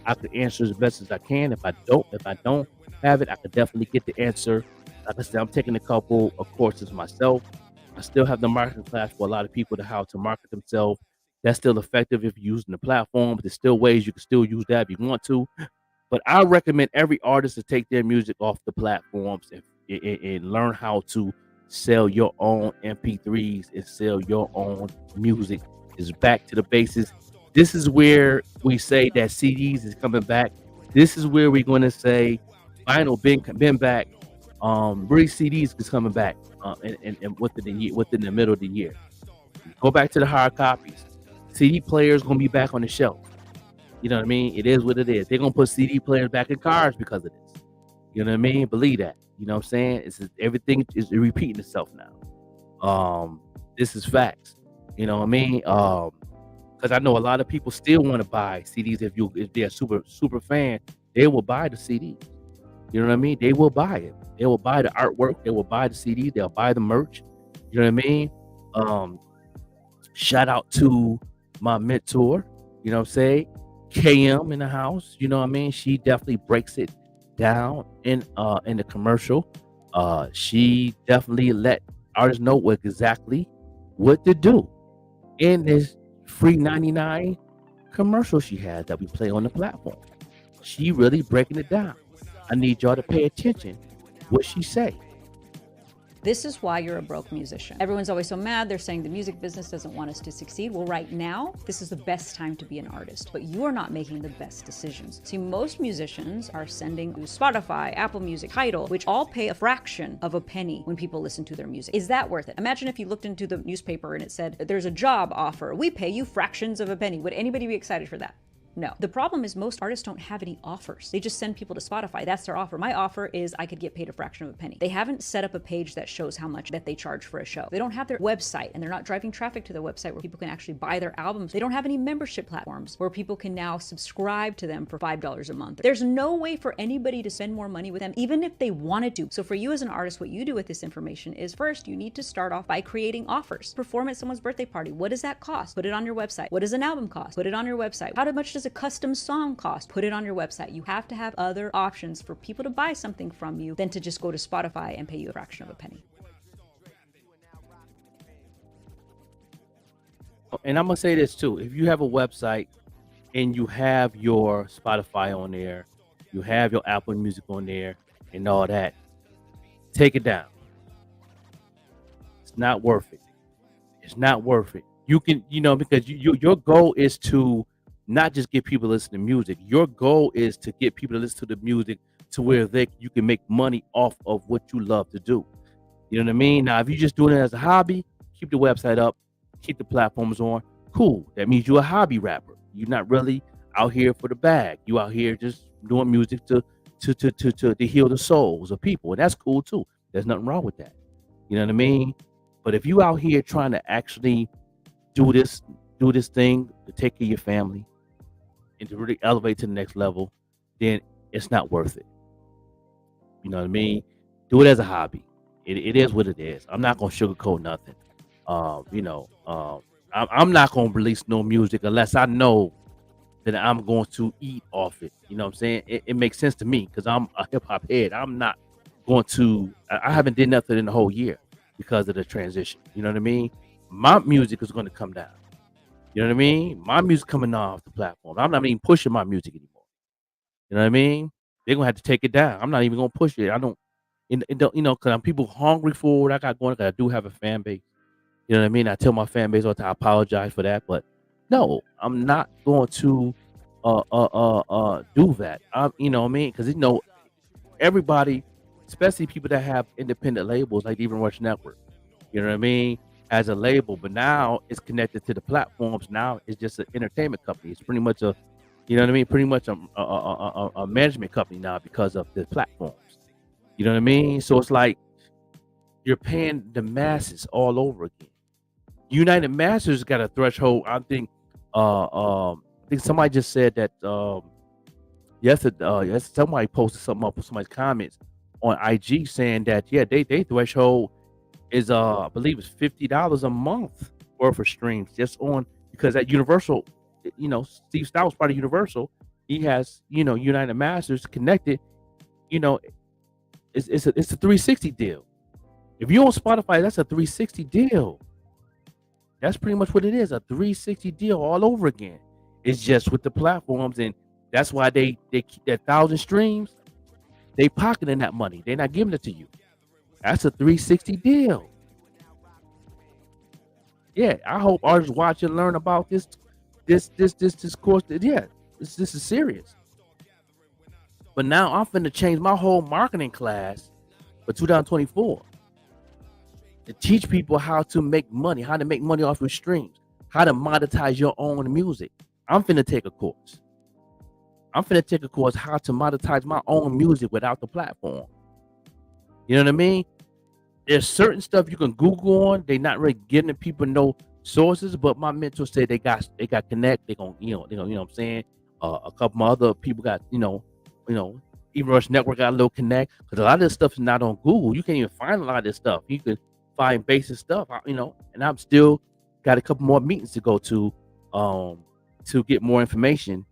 I could answer as best as I can. If I don't have it, I could definitely get the answer. Like I said, I'm taking a couple of courses myself. I still have the marketing class for a lot of people to how to market themselves. That's still effective if you're using the platform. There's still ways you can still use that if you want to. But I recommend every artist to take their music off the platforms and learn how to sell your own MP3s and sell your own music. It's back to the basics. This is where we say that CDs is coming back. This is where we're going to say vinyl been back. Really CDs is coming back and within the middle of the year. Go back to the hard copies. CD players going to be back on the shelf. You know what I mean? It is what it is. They're going to put CD players back in cars because of this. You know what I mean? Believe that. You know what I'm saying? Everything is repeating itself now. This is facts. You know what I mean? Because I know a lot of people still want to buy CDs. If they're a super fan, they will buy the CD. You know what I mean? They will buy it. They will buy the artwork. They will buy the CD. They'll buy the merch. You know what I mean? Shout out to my mentor. You know what I'm saying? KM in the house. You know what I mean? She definitely breaks it down in the commercial. She definitely let artists know exactly what to do in this free 99 commercial she has that we play on the platform. She really breaking it down. I need y'all to pay attention what she say. This is why you're a broke musician. Everyone's always so mad. They're saying the music business doesn't want us to succeed. Well, right now, this is the best time to be an artist, but you are not making the best decisions. See, most musicians are sending to Spotify, Apple Music, Tidal, which all pay a fraction of a penny when people listen to their music. Is that worth it? Imagine if you looked into the newspaper and it said, there's a job offer. We pay you fractions of a penny. Would anybody be excited for that? No. The problem is most artists don't have any offers. They just send people to Spotify. That's their offer. My offer is I could get paid a fraction of a penny. They haven't set up a page that shows how much that they charge for a show. They don't have their website, and they're not driving traffic to their website where people can actually buy their albums. They don't have any membership platforms where people can now subscribe to them for $5 a month. There's no way for anybody to spend more money with them, even if they wanted to. So for you as an artist, what you do with this information is first, you need to start off by creating offers. Perform at someone's birthday party. What does that cost? Put it on your website. What does an album cost? Put it on your website. How much does a custom song cost? Put it on your website. You have to have other options for people to buy something from you than to just go to Spotify and pay you a fraction of a penny. And I'm gonna say this too. If you have a website and you have your Spotify on there, you have your Apple Music on there and all that, take it down. It's not worth it. It's not worth it. You can, because your goal is to not just get people to listen to music. Your goal is to get people to listen to the music to where you can make money off of what you love to do. You know what I mean? Now, if you're just doing it as a hobby, keep the website up, keep the platforms on. Cool. That means you're a hobby rapper. You're not really out here for the bag. You out here just doing music to heal the souls of people. And that's cool too. There's nothing wrong with that. You know what I mean? But if you out here trying to actually do this thing to take care of your family, and to really elevate to the next level, then it's not worth it. You know what I mean? Do it as a hobby. It is what it is. I'm not gonna sugarcoat nothing. I'm not gonna release no music unless I know that I'm going to eat off it. You know what I'm saying? It makes sense to me because I'm a hip hop head. I'm not going to. I haven't did nothing in the whole year because of the transition. You know what I mean? My music is going to come down. You know what I mean? My music coming off the platform. I'm not even pushing my music anymore. You know what I mean? They're gonna have to take it down. I'm not even gonna push it. I don't, because I'm people hungry for what I got going. Cause I do have a fan base. You know what I mean? I tell my fan base all the time, I apologize for that, but no, I'm not going to do that. You know what I mean? Because everybody, especially people that have independent labels like even Rush Network, You know what I mean? As a label, but now it's connected to the platforms. Now it's just an entertainment company. It's pretty much a, you know what I mean? Pretty much a management company now because of the platforms. You know what I mean? So it's like you're paying the masses all over again. United Masters got a threshold. I think somebody just said that yesterday. Somebody posted something up with somebody's comments on IG saying that they threshold is I believe it's $50 a month worth of streams just on, because at Universal, you know, Steve Styles part of Universal, he has, you know, United Masters connected. You know, it's a 360 deal. If you're on Spotify, that's a 360 deal. That's pretty much what it is, a 360 deal all over again. It's just with the platforms, and that's why they keep that 1,000 streams. They pocketing that money. They're not giving it to you. That's a 360 deal. Yeah, I hope artists watch and learn about this course. Yeah, this is serious. But now I'm finna change my whole marketing class for 2024 to teach people how to make money off your streams, how to monetize your own music. I'm finna take a course. how to monetize my own music without the platform. You know what I mean? There's certain stuff you can Google on. They're not really giving people no sources, but my mentor said they got connect. They gonna, you know what I'm saying? A couple of other people got, even Rush Network got a little connect, because a lot of this stuff is not on Google. You can't even find a lot of this stuff. You can find basic stuff, and I'm still got a couple more meetings to go to get more information.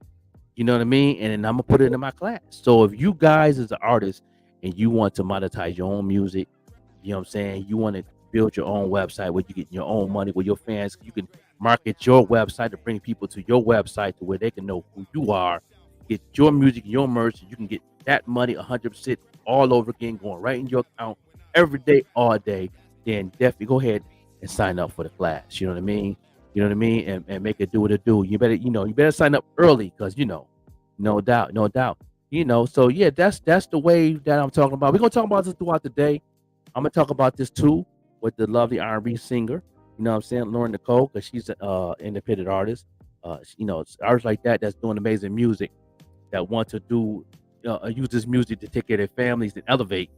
You know what I mean? And then I'm gonna put it in my class. So if you guys as an artist and you want to monetize your own music, you know what I'm saying? You want to build your own website where you get your own money with your fans. You can market your website to bring people to your website to where they can know who you are, get your music, your merch. You can get that money 100% all over again, going right in your account every day, all day. Then definitely go ahead and sign up for the class. You know what I mean? And make it do what it do. You better sign up early, because no doubt. So yeah, that's the way that I'm talking about. We're gonna talk about this throughout the day. I'm gonna talk about this too with the lovely R&B singer, you know what I'm saying, Lauryn Nichole, because she's an independent artist. Artists like that that's doing amazing music, that want to do use this music to take care of their families and elevate.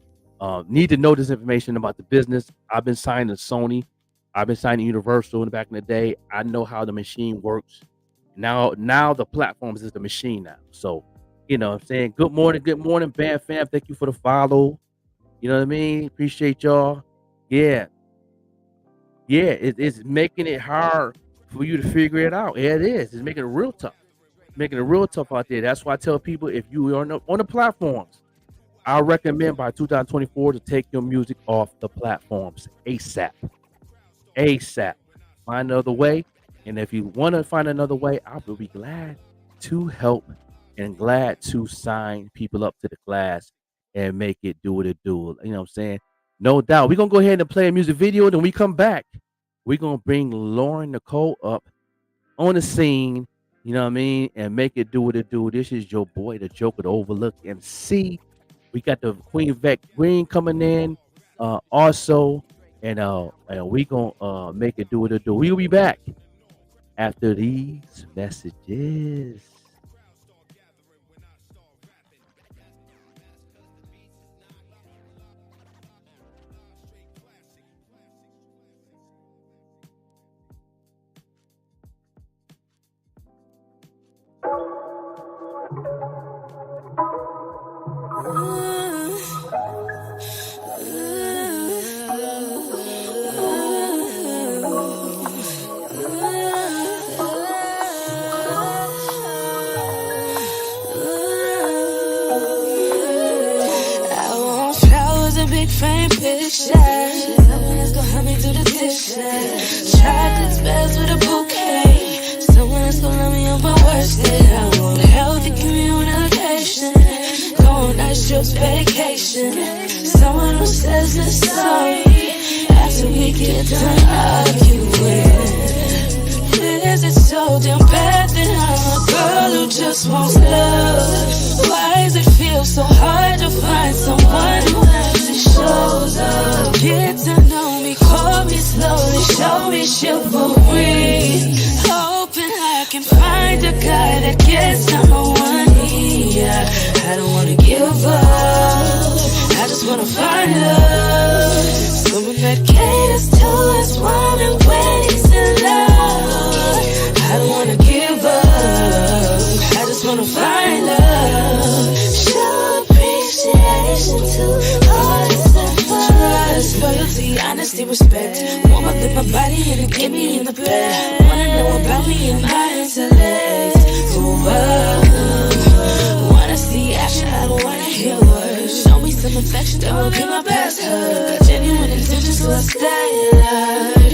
Need to know this information about the business. I've been signed to Sony. I've been signed to Universal back in the day. I know how the machine works. Now the platforms is the machine now. So, you know what I'm saying? Good morning, Bam Fam. Thank you for the follow. You know what I mean? Appreciate y'all. Yeah, it's making it hard for you to figure it out. Yeah, it is. It's making it real tough. Out there. That's why I tell people, if you are on the platforms, I recommend by 2024 to take your music off the platforms ASAP. Find another way. And if you want to find another way, I will be glad to help and glad to sign people up to the class and make it do what it do. You know what I'm saying? No doubt. We're going to go ahead and play a music video. Then we come back. We're going to bring Lauryn Nichole up on the scene, you know what I mean, and make it do what it do. This is your boy, the Joker, the Overlooked MC. We got the Queen Vec Green coming in also. And we gonna make it do what it do. We'll be back after these messages. Frame picture. Someone that's gonna help me do the dishes. Chocolate's best with a bouquet. Someone that's gonna love me on my worst day. I want healthy communication. Go on nice trips, vacation. Someone who says they're sorry after we get done arguing. Is it so damn bad that I'm a girl who just wants love? Why does it feel so hard to find someone who actually shows up? Get to know me, call call me slowly, show me chivalry. Hoping I can find a guy that gets on one knee. Yeah, I don't wanna give up, I just wanna find love. Someone that caters to us, woman, when he's in love. I don't wanna give up, I just wanna find love. Show appreciation to all this effort. Trust, loyalty, honesty, respect. Warm up in my body and it get me in the bed. Wanna know about me and my intellect. Wanna see action, I don't wanna hear words. Show me some affection, that will be my best hug. Got genuine intentions, so I stay alert.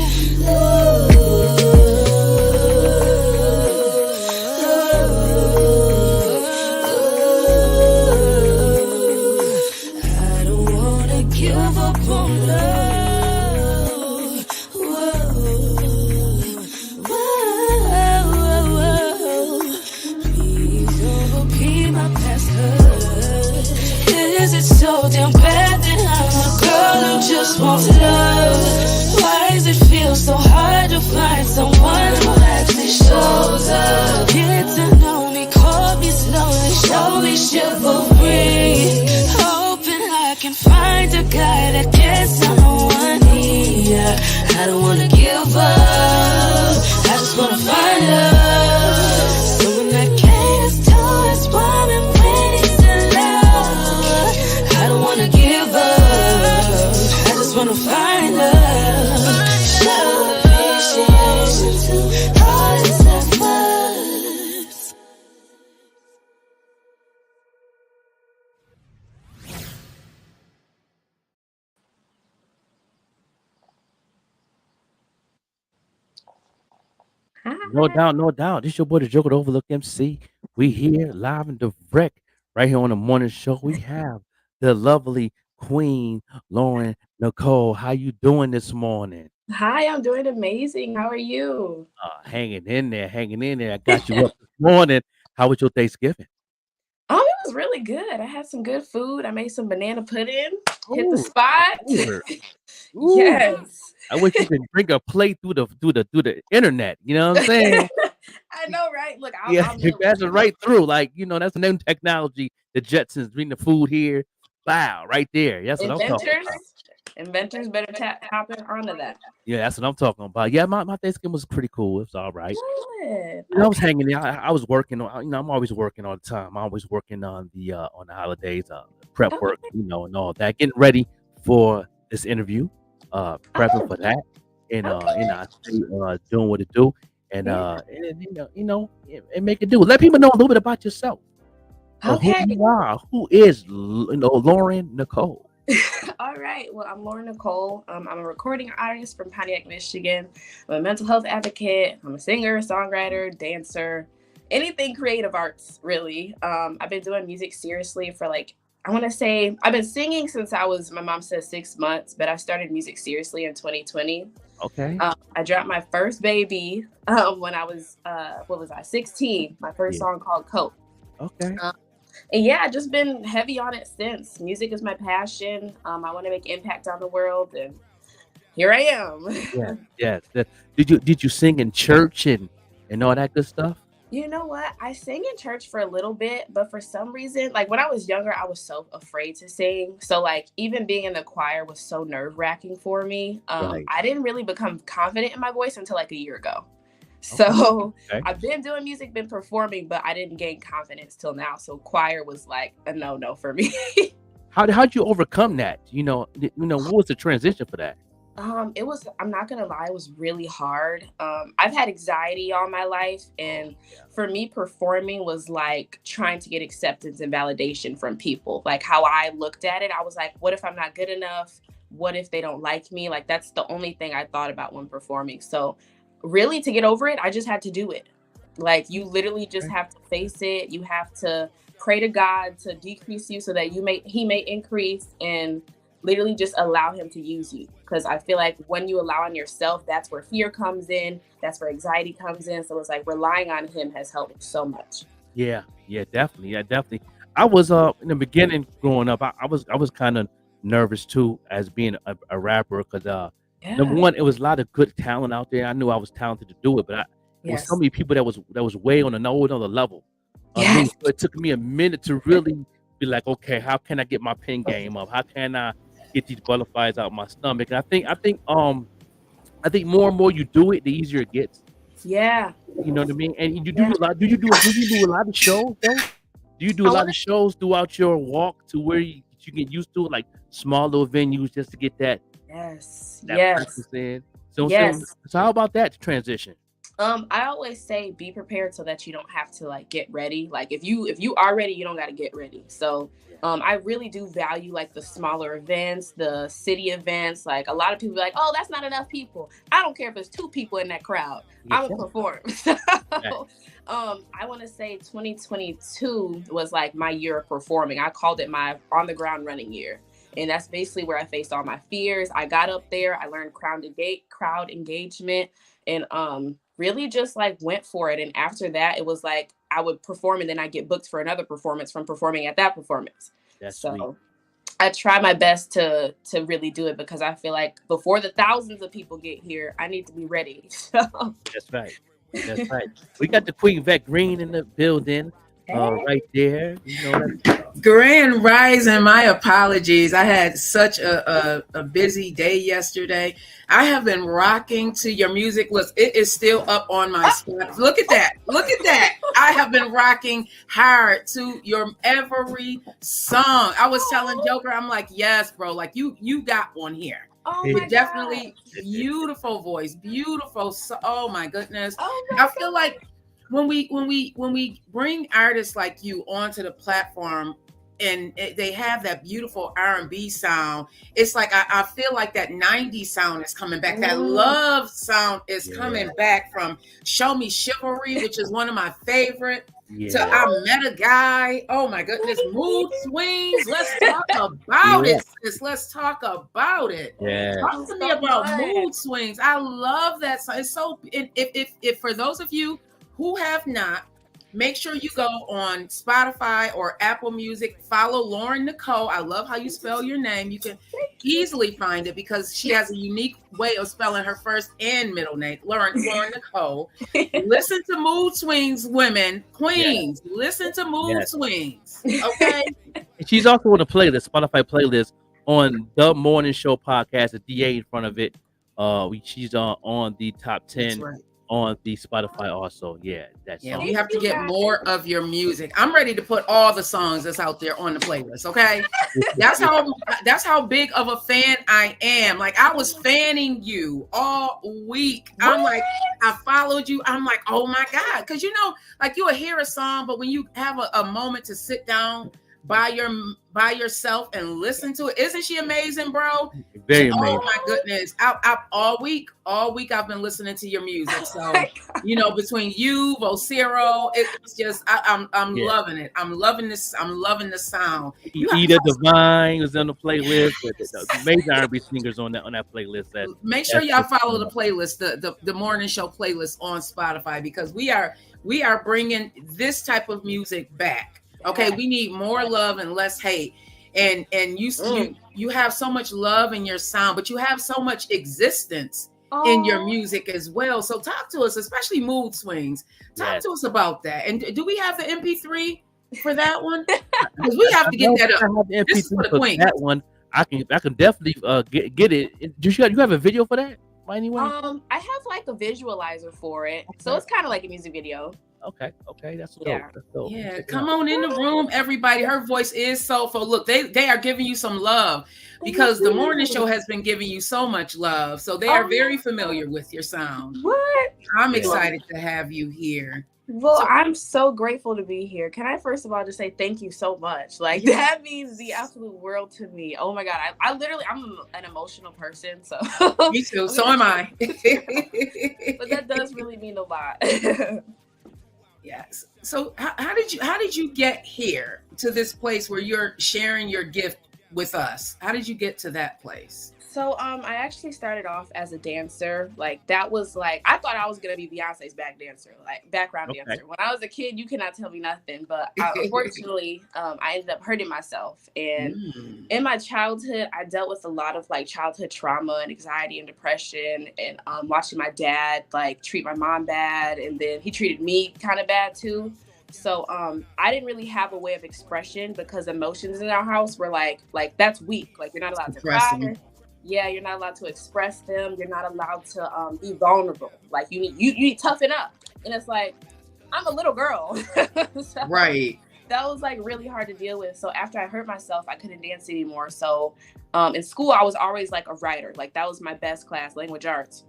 I don't wanna give up on love. Please don't repeat my past hurt. Is it so damn bad that I'm a girl who just wants love? Why does it feel so hard to find someone who actually shows up? Get to know me, call me slowly, show me chivalry. Hoping I can find a guy that gets on one knee. Yeah, I don't wanna give up, I just wanna find love. Someone that caters to us, woman, when he's in love. I don't wanna give up, I just wanna find love. Show appreciation to all his efforts. No doubt, no doubt. This your boy, the Joker, the Overlook MC. We here live and direct right here on the morning show. We have the lovely Queen Lauryn Nichole. How you doing this morning? Hi, I'm doing amazing. How are you? Hanging in there, hanging in there. I got you up this morning. How was your Thanksgiving? Oh, it was really good. I had some good food. I made some banana pudding. Hit the Ooh, spot. Lord. Ooh. Yes. I wish you could bring a plate through the internet. You know what I'm saying? I know, right? Look, I'll, Yeah, I'll do that's it right through. Like, that's the new technology. The Jetsons bring the food here. Wow, right there. That's what I'm talking inventors. about. Inventors better tap in onto that. Yeah, that's what I'm talking about. Yeah, my Thanksgiving was pretty cool. It was all right. Good. I was hanging there. I was working on. I'm always working all the time. I'm always working on the holidays, prep work, and all that. Getting ready for this interview, prepping for that, and I stay doing what it do, and and make it do. Let people know a little bit about yourself. Okay. Who you are? Who is Lauryn Nichole? All right. Well, I'm Lauryn Nichole. I'm a recording artist from Pontiac, Michigan. I'm a mental health advocate. I'm a singer, songwriter, dancer, anything creative arts, really. I've been doing music seriously for I want to say I've been singing since my mom said 6 months, but I started music seriously in 2020. Okay. I dropped my first baby when I was 16. My first song called Cope. Okay. And yeah, I've just been heavy on it since. Music is my passion. I want to make impact on the world, and here I am. Yeah. Did you sing in church and all that good stuff? You know what? I sang in church for a little bit, but for some reason, when I was younger, I was so afraid to sing. So even being in the choir was so nerve-wracking for me. Right. I didn't really become confident in my voice until a year ago. So Okay. I've been doing music, been performing, but I didn't gain confidence till now. So choir was a no for me. How'd you overcome that? What was the transition for that? I'm not gonna lie, it was really hard. I've had anxiety all my life, and for me, performing was like trying to get acceptance and validation from people. Like how I looked at it, I was like, what if I'm not good enough? What if they don't like me? That's the only thing I thought about when performing. So really, to get over it, I just had to do it. You literally just have to face it. You have to pray to God to decrease you so that he may increase, and literally just allow him to use you. Because I feel like when you allow on yourself, that's where fear comes in. That's where anxiety comes in. So it's relying on him has helped so much. Yeah, definitely. I was in the beginning growing up. I was kind of nervous too as being a rapper because Number one, it was a lot of good talent out there. I knew I was talented to do it, but there was so many people that was way on another level. So it took me a minute to really be like, okay, how can I get my pen game up? How can I get these butterflies out my stomach? And I think more and more you do it, the easier it gets. Yeah. You know what I mean? And you do a lot. Do you do a lot of shows though? Do you do a lot of shows throughout your walk to where you get used to it, like small little venues just to get that? Yes. Practice in? So how about that transition? I always say be prepared so that you don't have to like get ready. Like if you are ready, you don't got to get ready. So I really do value like the smaller events, the city events. Like a lot of people be like, oh, that's not enough people. I don't care if there's 2 people in that crowd. I'm gonna perform. So, I want to say 2022 was like my year of performing. I called it my on the ground running year. And that's basically where I faced all my fears. I got up there, I learned crowd engagement, and really just like went for it. And after that, it was like I would perform and then I get booked for another performance from performing at that performance. That's so sweet. I try my best to really do it because I feel like before the thousands of people get here, I need to be ready. So. That's right. That's right. We got the Queen Vet Green in the building. Right there. You know, Grand Rising, my apologies. I had such a busy day yesterday. I have been rocking to your music list. It is still up on my spot. Look at that. Look at that. I have been rocking hard to your every song. I was telling Joker, I'm like, yes, bro, like you got one here. Oh my definitely beautiful voice, beautiful. Oh my goodness. I feel like when we bring artists like you onto the platform and they have that beautiful R&B sound, it's like I feel like that 90s sound is coming back. That love sound is coming back from Show Me Chivalry, which is one of my favorite, to I Met a Guy. Oh my goodness. Mood Swings. Let's talk about it, sis. Let's talk about it. Talk to me about Mood Swings. I love that song. It's so, if for those of you who have not, make sure you go on Spotify or Apple Music. Follow Lauryn Nichole. I love how you spell your name. You can easily find it because she has a unique way of spelling her first and middle name, Lauryn Nichole. Listen to Mood Swings, women, queens. Listen to Mood Swings. Okay. And she's also on the playlist, Spotify playlist on the Morning Show podcast, a DA in front of it. She's on the top 10. On the Spotify also. We have to get more of your music. I'm ready to put all the songs that's out there on the playlist. Okay. That's how big of a fan I am. Like I was fanning you all week. I'm like, I followed you. I'm like, oh my God. Cause you know, like you'll hear a song, but when you have a moment to sit down by yourself and listen to it, isn't she amazing, bro? Very amazing. Oh my goodness! I all week I've been listening to your music. So you know, between you, Vocero, it's just I'm loving it. I'm loving this. I'm loving the sound. Eda Divine was on the playlist. Amazing R&B singers on that playlist. Make sure y'all follow the playlist, the Morning Show playlist on Spotify, because we are bringing this type of music back. Okay, we need more love and less hate. And you have so much love in your sound, but you have so much existence in your music as well. So talk to us, especially Mood Swings. Talk to us about that. And do we have the MP3 for that one? Because we have to get that up. This is for the queen. That one, I can definitely get it. Do you have a video for that by any way? I have like a visualizer for it, so it's kind of like a music video. Okay, that's dope. That's dope. Yeah, come on in the room, everybody. Her voice is soulful. Look, they are giving you some love because the Morning Show has been giving you so much love. So they are very familiar with your sound. What? I'm excited to have you here. Well, I'm so grateful to be here. Can I first of all just say thank you so much? Like that means the absolute world to me. Oh my God. I'm an emotional person. So me too. So am I. But that does really mean a lot. Yes. So how did you get here to this place where you're sharing your gift with us? How did you get to that place? So I actually started off as a dancer. Like that was like I thought I was gonna be Beyonce's background dancer. When I was a kid, you cannot tell me nothing. But unfortunately, I ended up hurting myself. And in my childhood, I dealt with a lot of like childhood trauma and anxiety and depression, and watching my dad like treat my mom bad, and then he treated me kind of bad too. So I didn't really have a way of expression because emotions in our house were like that's weak. Like you're not allowed to cry. Yeah, you're not allowed to express them. You're not allowed to be vulnerable. Like you need to toughen up. And it's like, I'm a little girl. So right. That was like really hard to deal with. So after I hurt myself, I couldn't dance anymore. So in school, I was always like a writer. Like that was my best class, language arts.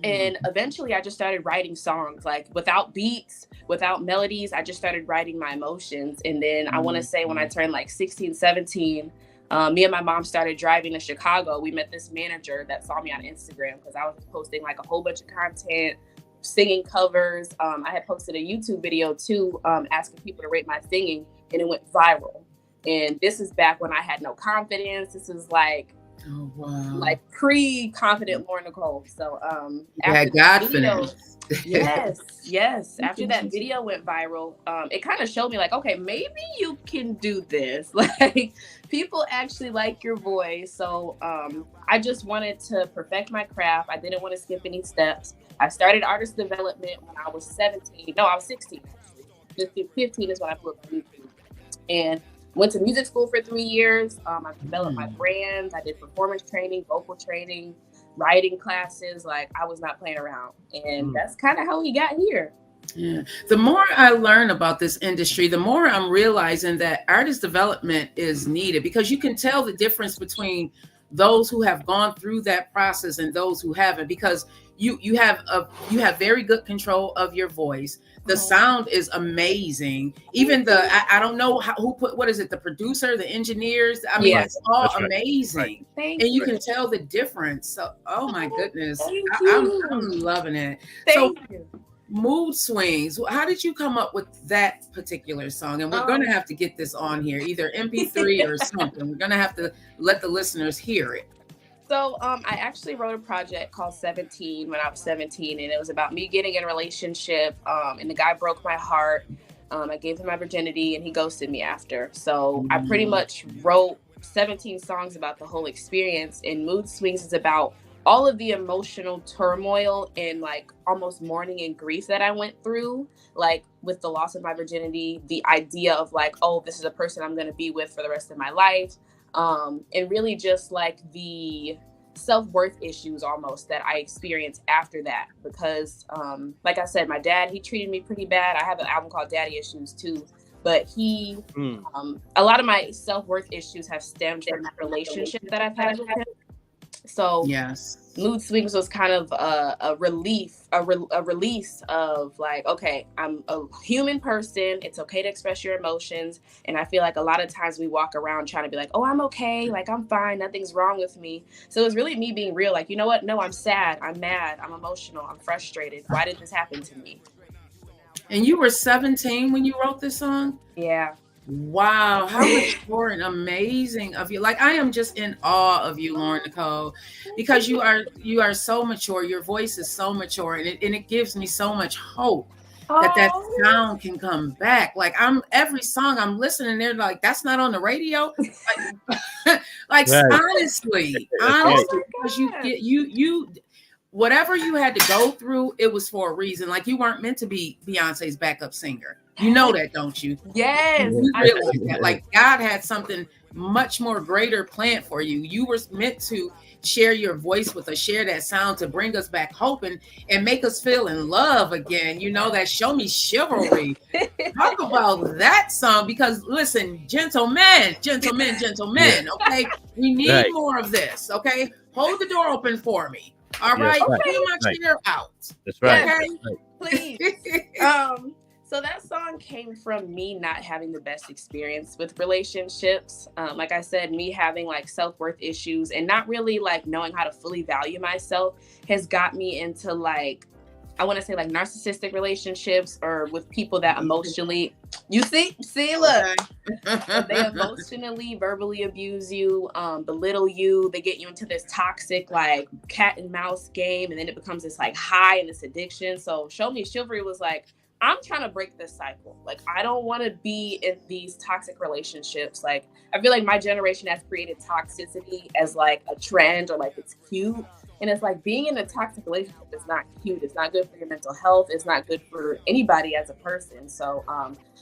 And eventually I just started writing songs, like without beats, without melodies. I just started writing my emotions. And then I want to say when I turned like 16, 17, me and my mom started driving to Chicago. We met this manager that saw me on Instagram because I was posting like a whole bunch of content, singing covers. I had posted a YouTube video too, asking people to rate my singing, and it went viral. And this is back when I had no confidence. This is like, like pre-confident Lauryn Nichole. So after that video, yes. After that video went viral, it kind of showed me like, okay, maybe you can do this. Like people actually like your voice. So I just wanted to perfect my craft. I didn't want to skip any steps. I started artist development when I was 17. No, I was 16 actually. 15 is when I blew up on YouTube. And went to music school for 3 years. I developed my brand. I did performance training, vocal training, writing classes. Like I was not playing around. And that's kind of how we got here. Yeah. The more I learn about this industry, the more I'm realizing that artist development is needed, because you can tell the difference between those who have gone through that process and those who haven't, because you have very good control of your voice. The sound is amazing. Even I don't know who put, what is it? The producer, the engineers. I mean, it's all amazing. Right. And you can tell the difference. So, oh my goodness, I'm loving it. Thank you. Mood Swings. How did you come up with that particular song? And we're going to have to get this on here, either MP3 or something. We're going to have to let the listeners hear it. So I actually wrote a project called 17 when I was 17, and it was about me getting in a relationship, and the guy broke my heart. I gave him my virginity, and he ghosted me after. So I pretty much wrote 17 songs about the whole experience, and Mood Swings is about all of the emotional turmoil and like almost mourning and grief that I went through, like with the loss of my virginity, the idea of like, oh, this is a person I'm going to be with for the rest of my life. And really just like the self-worth issues almost that I experienced after that, because like I said, my dad, he treated me pretty bad. I have an album called Daddy Issues too, but he a lot of my self-worth issues have stemmed from that relationship that I've had with him. So Mood Swings was kind of a release of like, okay, I'm a human person. It's okay to express your emotions. And I feel like a lot of times we walk around trying to be like, oh, I'm okay. Like, I'm fine. Nothing's wrong with me. So it was really me being real. Like, you know what? No, I'm sad. I'm mad. I'm emotional. I'm frustrated. Why did this happen to me? And you were 17 when you wrote this song? Yeah. Wow, how mature and amazing of you. Like, I am just in awe of you, Lauryn Nichole, because you are so mature. Your voice is so mature, and it gives me so much hope that sound can come back. Like, every song I'm listening, they're like, that's not on the radio. Like Right. honestly, because you whatever you had to go through, it was for a reason. Like, you weren't meant to be Beyonce's backup singer. You know that, don't you? Yes. You realize that. Like, God had something much more greater planned for you. You were meant to share your voice with us, share that sound to bring us back hope and make us feel in love again. You know, that Show Me Chivalry. Talk about that song, because listen, gentlemen, okay? We need more of this, okay? Hold the door open for me. All right? Pull my chair out. That's right. Okay? Please. So that song came from me not having the best experience with relationships. Like I said, me having like self-worth issues and not really like knowing how to fully value myself has got me into like, I want to say like narcissistic relationships, or with people that emotionally You see, look. They emotionally, verbally abuse you, belittle you. They get you into this toxic, like, cat and mouse game, and then it becomes this, like, high and this addiction. So Show Me Chivalry was like, I'm trying to break this cycle. Like, I don't want to be in these toxic relationships. Like, I feel like my generation has created toxicity as, like, a trend, or like it's cute. And it's like, being in a toxic relationship is not cute. It's not good for your mental health. It's not good for anybody as a person. So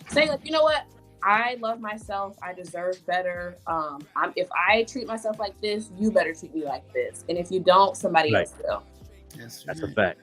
saying, like, you know what? I love myself. I deserve better. If I treat myself like this, you better treat me like this. And if you don't, somebody else will. That's a fact.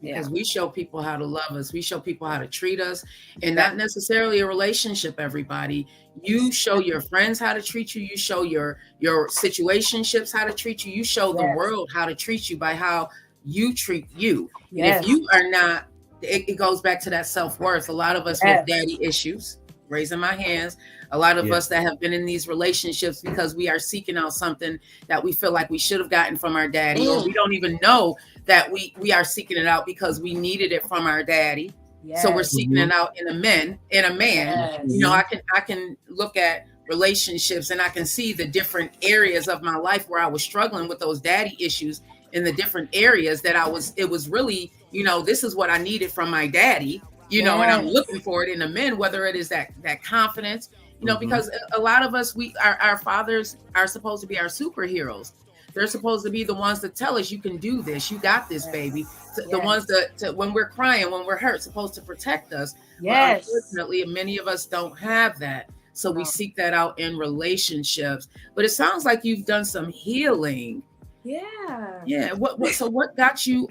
Because we show people how to love us. We show people how to treat us. And not necessarily a relationship, everybody. You show your friends how to treat you. You show your situationships how to treat you. You show the world how to treat you by how you treat you. And if you are not, it goes back to that self-worth. A lot of us with daddy issues, raising my hands. A lot of us that have been in these relationships because we are seeking out something that we feel like we should have gotten from our daddy, or we don't even know that we are seeking it out because we needed it from our daddy. So we're seeking it out in a man. You know, I can look at relationships and I can see the different areas of my life where I was struggling with those daddy issues, in the different areas that it was really, you know, this is what I needed from my daddy, you know, and I'm looking for it in the men, whether it is that confidence, you know, because a lot of us, our fathers are supposed to be our superheroes. They're supposed to be the ones that tell us, you can do this, you got this, baby. The ones that when we're crying, when we're hurt, supposed to protect us. But unfortunately, many of us don't have that. So we seek that out in relationships. But it sounds like you've done some healing. Yeah. What got you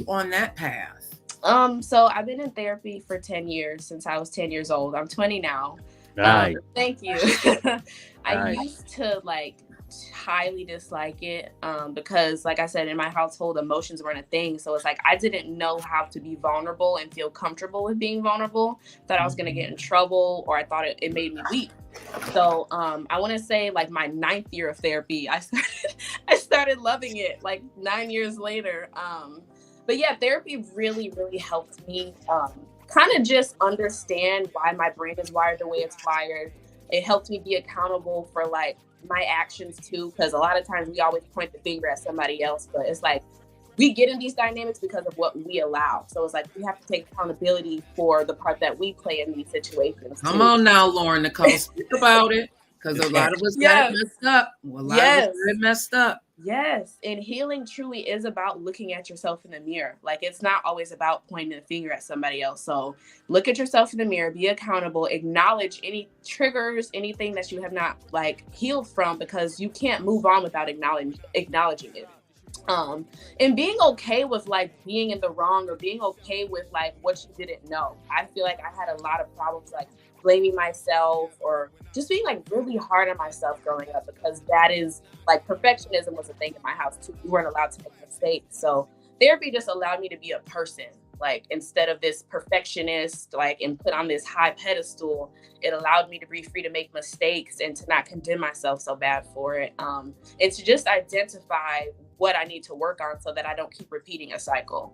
on that path? So I've been in therapy for 10 years, since I was 10 years old. I'm 20 now. Nice. Thank you. I used to highly dislike it because, like I said, in my household, emotions weren't a thing. So it's like, I didn't know how to be vulnerable and feel comfortable with being vulnerable. Thought I was going to get in trouble, or I thought it made me weak. So I want to say, like, my 9th year of therapy, I started loving it, like 9 years later. But yeah, therapy really, really helped me kind of just understand why my brain is wired the way it's wired. It helped me be accountable for, like, my actions too, because a lot of times we always point the finger at somebody else, but it's like, we get in these dynamics because of what we allow. So it's like, we have to take accountability for the part that we play in these situations. Come on now, Lauryn Nichole, speak about it, because a lot of us got it messed up. Well, a lot of us got it messed up. Yes. And healing truly is about looking at yourself in the mirror. Like, it's not always about pointing the finger at somebody else. So look at yourself in the mirror, be accountable, acknowledge any triggers, anything that you have not, like, healed from, because you can't move on without acknowledging it. And being okay with, like, being in the wrong, or being okay with, like, what you didn't know. I feel like I had a lot of problems, like, blaming myself, or just being, like, really hard on myself growing up, because that is, like, perfectionism was a thing in my house too. We weren't allowed to make mistakes. So therapy just allowed me to be a person, like, instead of this perfectionist, like, and put on this high pedestal. It allowed me to be free to make mistakes and to not condemn myself so bad for it. And to just identify what I need to work on so that I don't keep repeating a cycle.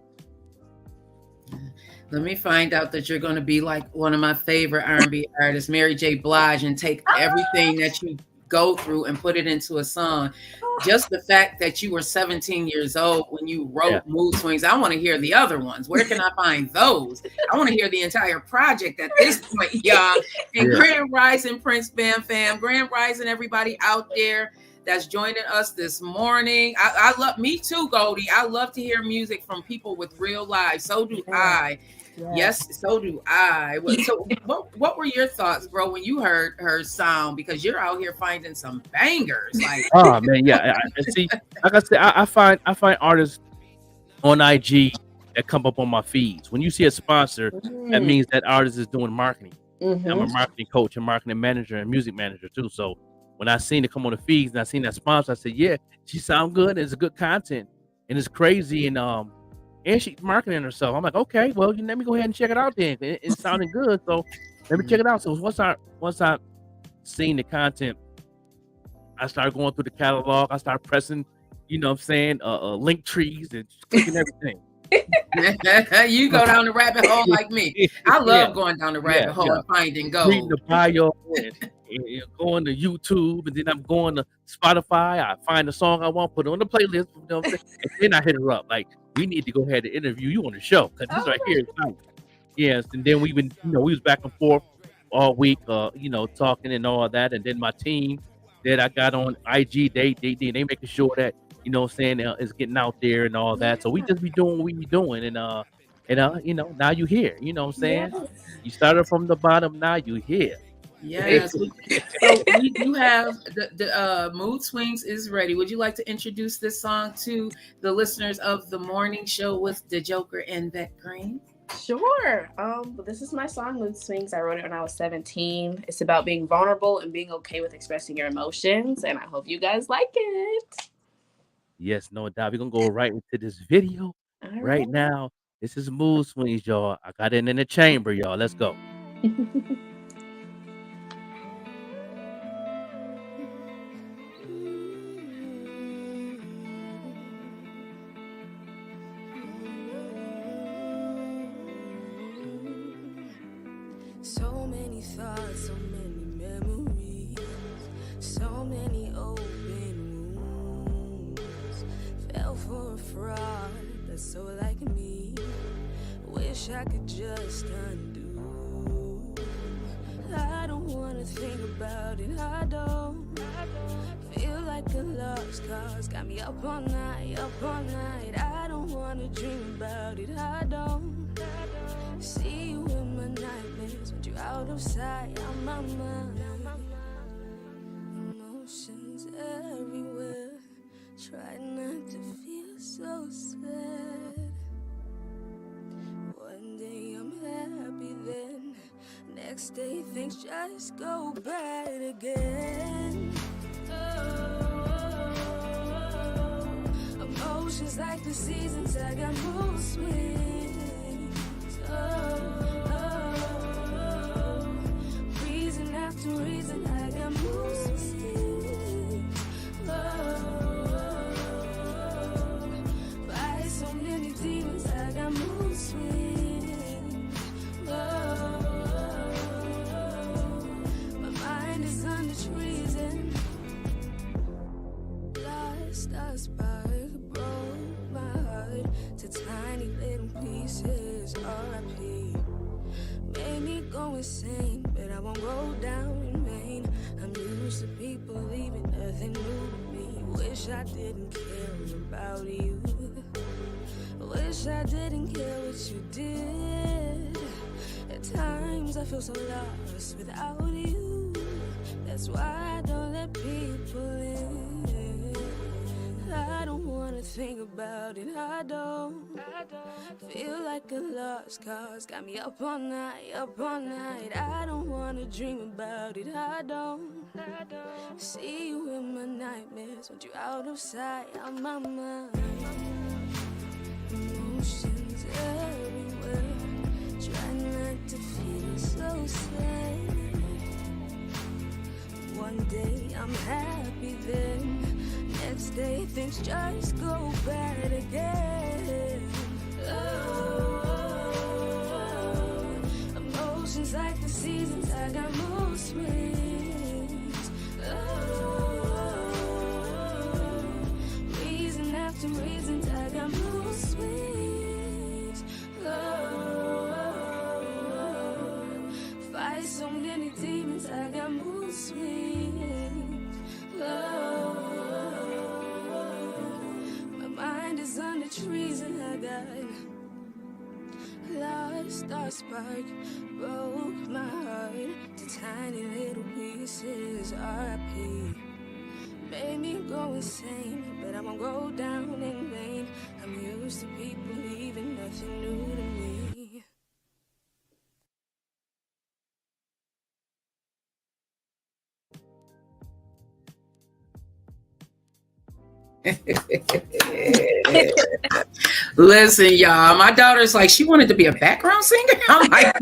Let me find out that you're going to be like one of my favorite R&B artists, Mary J. Blige, and take everything that you go through and put it into a song. Just the fact that you were 17 years old when you wrote Mood Swings, I want to hear the other ones. Where can I find those? I want to hear the entire project at this point, y'all. And Grand Rising, Prince Bam Fam, Grand Rising, everybody out there that's joining us this morning. I love, me too, Goldie. I love to hear music from people with real lives. So do I. Yes, so do I. So what were your thoughts, bro, when you heard her sound? Because you're out here finding some bangers. Like, oh man, yeah. See, like I said, I find artists on IG that come up on my feeds. When you see a sponsor, that means that artist is doing marketing. I'm a marketing coach and marketing manager and music manager too. So when I seen it come on the feeds and I seen that sponsor, I said, yeah, she sound good. It's a good content and it's crazy. And she's marketing herself. I'm like, okay, well, let me go ahead and check it out then. It's sounding good. So let me check it out. So once I seen the content, I started going through the catalog. I started pressing, you know what I'm saying, link trees and clicking everything. You go down the rabbit hole like me. I love going down the rabbit hole and finding Reading gold. the bio and going to YouTube, and then I'm going to Spotify. I find the song I want, put it on the playlist, you know what I'm saying? And then I hit her up like, we need to go ahead and interview you on the show because this right here is nice. Yes, and then we was back and forth all week, talking and all that, and then my team that I got on IG, they making sure that is getting out there and all that. So we just be doing what we be doing, and now you here. You know what I'm saying? Yes. You started from the bottom, now you here. Yes. So we do have the Mood Swings is ready. Would you like to introduce this song to the listeners of the morning show with the Joker and Vet Green? Sure. This is my song, Mood Swings. I wrote it when I was 17. It's about being vulnerable and being okay with expressing your emotions, and I hope you guys like it. Yes, no doubt. We're gonna go right into this video right now. This is Mood Swings, y'all. I got it in the chamber, y'all. Let's go. So many thoughts, so many memories, so many open wounds. Fell for a fraud that's so like me. Wish I could just undo. I don't wanna think about it, I don't. Feel like a lost cause, got me up all night, I don't wanna dream about it, I don't. See you in my nightmares, want you out of sight, on my mind. Emotions everywhere, try not to feel so sad. One day I'm happy, then next day things just go bad again. Emotions like the seasons, I got mood swings. Reason after reason, I got mood swings. By so many demons, I got mood swings. My mind is under treason. Lost a spark, broke my heart to tiny little pieces. R.I.P. Made me go insane, but I won't go down in vain. I'm used to people leaving, nothing new to me. Wish I didn't care about you. Wish I didn't care what you did. At times I feel so lost without you. That's why I don't let people in. I don't wanna think about it, I don't. Feel like a lost cause, got me up all night, I don't wanna dream about it, I don't. See you in my nightmares, want you out of sight, on my mind. Emotions everywhere, try not to feel so sad. One day I'm happy, then next day things just go bad again. Emotions like the seasons, I got mood swings. Reason after reason, I got mood swings. Fight so many demons, I got mood swings. My mind is under treason, I got lost our spark, broke my heart to tiny little pieces. R.I.P. Made me go insane, but I won't go down in vain. I'm used to people leaving, nothing new to me. Listen, y'all, my daughter's like, she wanted to be a background singer. I'm like,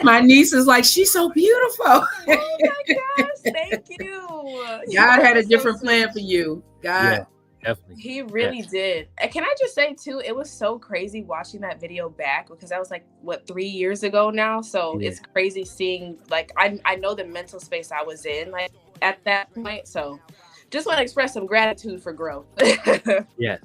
my niece is like, she's so beautiful. Oh my gosh, thank you. God had a different plan for you. God Definitely. He really did. And can I just say too, it was so crazy watching that video back because that was like what 3 years ago now. So Yeah. it's crazy seeing like I know the mental space I was in like at that point. So just want to express some gratitude for growth. Yes.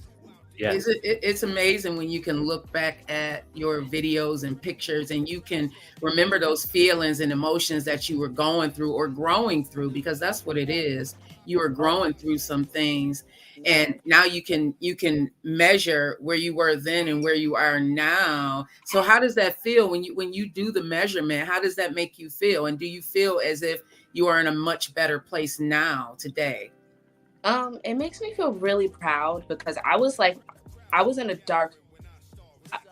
Yes. It's amazing when you can look back at your videos and pictures and you can remember those feelings and emotions that you were going through or growing through, because that's what it is. You were growing through some things, and now you can measure where you were then and where you are now. So how does that feel when you do the measurement? How does that make you feel? And do you feel as if you are in a much better place now today? It makes me feel really proud because I was in a dark.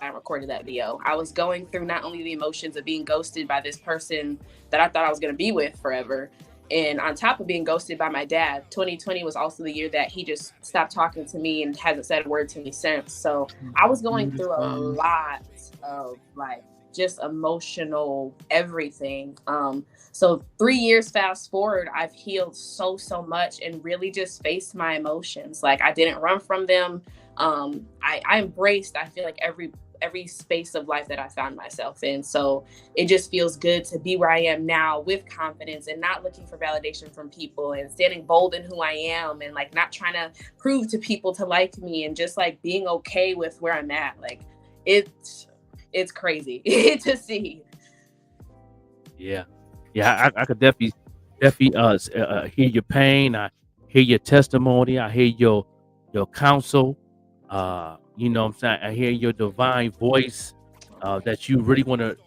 I recorded that video. I was going through not only the emotions of being ghosted by this person that I thought I was going to be with forever, and on top of being ghosted by my dad, 2020 was also the year that he just stopped talking to me and hasn't said a word to me since. So I was going through a lot of like just emotional everything. So 3 years fast forward, I've healed so much and really just faced my emotions. Like I didn't run from them. I embraced, I feel like every space of life that I found myself in. So it just feels good to be where I am now with confidence and not looking for validation from people and standing bold in who I am and like not trying to prove to people to like me and just like being okay with where I'm at. Like it's crazy to see. Yeah. I could definitely hear your pain. I hear your testimony. I hear your counsel. You know what I'm saying? I hear your divine voice that you really want to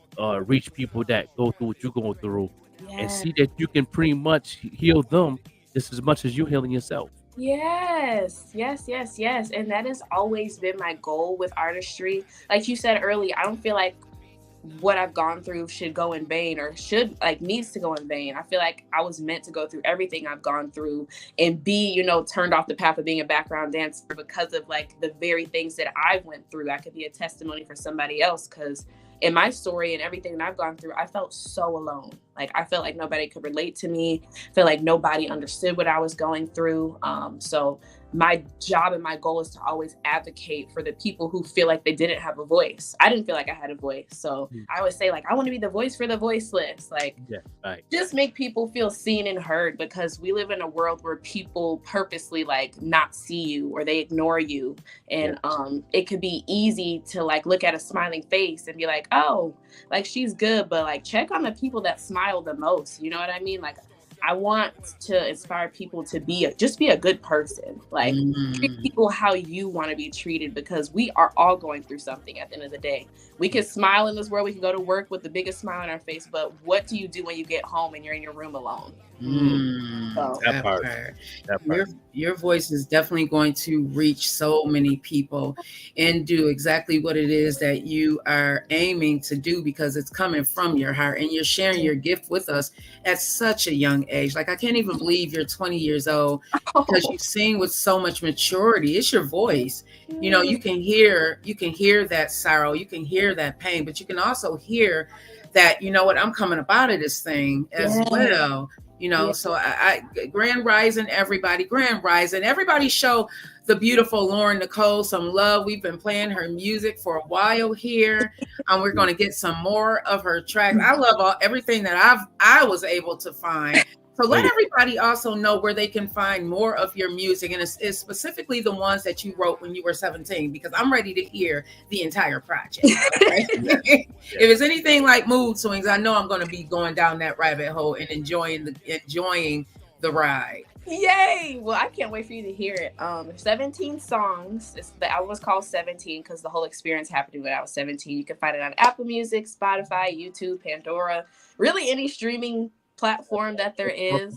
reach people that go through what you're going through and see that you can pretty much heal them just as much as you're healing yourself. Yes. And that has always been my goal with artistry. Like you said earlier, I don't feel like what I've gone through should go in vain or needs to go in vain. I feel like I was meant to go through everything I've gone through and be, turned off the path of being a background dancer because of like the very things that I went through. I could be a testimony for somebody else because in my story and everything that I've gone through, I felt so alone. Like I felt like nobody could relate to me. I feel like nobody understood what I was going through. So my job and my goal is to always advocate for the people who feel like they didn't have a voice. I didn't feel like I had a voice. So I always say like, I want to be the voice for the voiceless. Like just make people feel seen and heard, because we live in a world where people purposely like not see you or they ignore you. And it could be easy to like look at a smiling face and be like, oh, like she's good, but like check on the people that smile the most. You know what I mean? Like I want to inspire people to be a good person. Like treat people how you want to be treated, because we are all going through something at the end of the day. We can smile in this world. We can go to work with the biggest smile on our face, but what do you do when you get home and you're in your room alone? So, That part. Your voice is definitely going to reach so many people and do exactly what it is that you are aiming to do, because it's coming from your heart and you're sharing your gift with us at such a young age. Like I can't even believe you're 20 years old because you sing with so much maturity. It's your voice. You can hear that sorrow, you can hear that pain, but you can also hear that, I'm coming up out of this thing as well. So I Grand Rising, everybody. Grand Rising, everybody show the beautiful Lauryn Nichole some love. We've been playing her music for a while here. We're going to get some more of her tracks. I love everything that I was able to find. So let everybody also know where they can find more of your music, and it's specifically the ones that you wrote when you were 17, because I'm ready to hear the entire project. Right? If it's anything like Mood Swings, I know I'm going to be going down that rabbit hole and enjoying the ride. Yay! Well, I can't wait for you to hear it. 17 songs. The album was called 17 because the whole experience happened when I was 17. You can find it on Apple Music, Spotify, YouTube, Pandora, really any streaming platform that there is.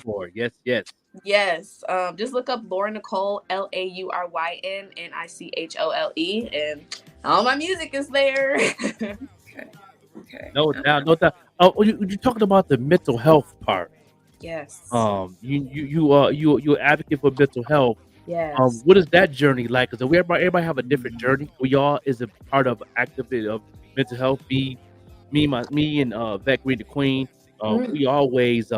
Yes. Just look up Lauryn Nichole, LaurynNichole, and all my music is there. Okay. No doubt. Oh, you talking about the mental health part? Yes. You advocate for mental health. Yes. What is that journey like? Because everybody have a different journey. We all is a part of activity of mental health. Me and Vet Green the Queen. We always in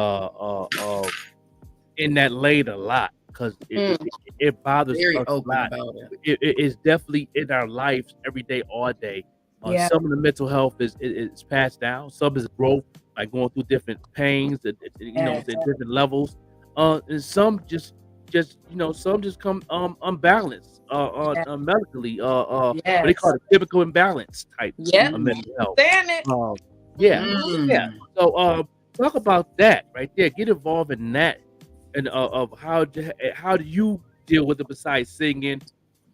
that lane a lot. because it bothers Very us open a lot. about it. It is definitely in our lives every day, all day. Yeah. Some of the mental health is passed down. Some is growth, like going through different pains, at different levels. And some just some just come unbalanced, medically. What they call it, typical imbalance type of mental health. Damn it. Yeah. So talk about that right there. Get involved in that, and of how do you deal with it besides singing,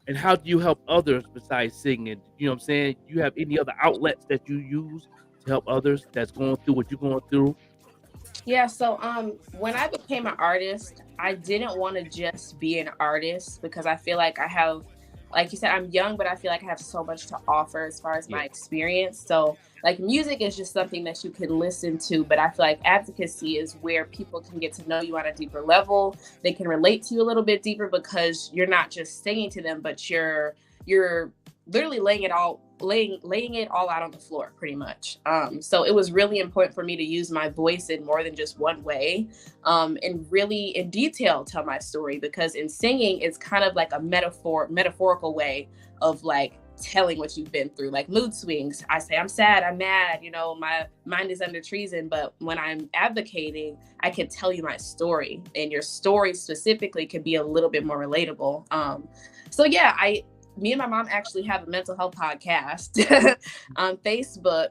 and how do you help others besides singing? You know what I'm saying? You have any other outlets that you use to help others that's going through what you're going through? Yeah, so when I became an artist, I didn't want to just be an artist because I feel like I have, like you said, I'm young, but I feel like I have so much to offer as far as my experience. So like music is just something that you can listen to, but I feel like advocacy is where people can get to know you on a deeper level. They can relate to you a little bit deeper because you're not just singing to them, but you're literally laying it all out on the floor pretty much. So it was really important for me to use my voice in more than just one way, and really in detail tell my story, because in singing it's kind of like a metaphorical way of like telling what you've been through, like mood swings. I say I'm sad, I'm mad, my mind is under treason, but when I'm advocating, I can tell you my story, and your story specifically could be a little bit more relatable. So yeah, me and my mom actually have a mental health podcast on Facebook,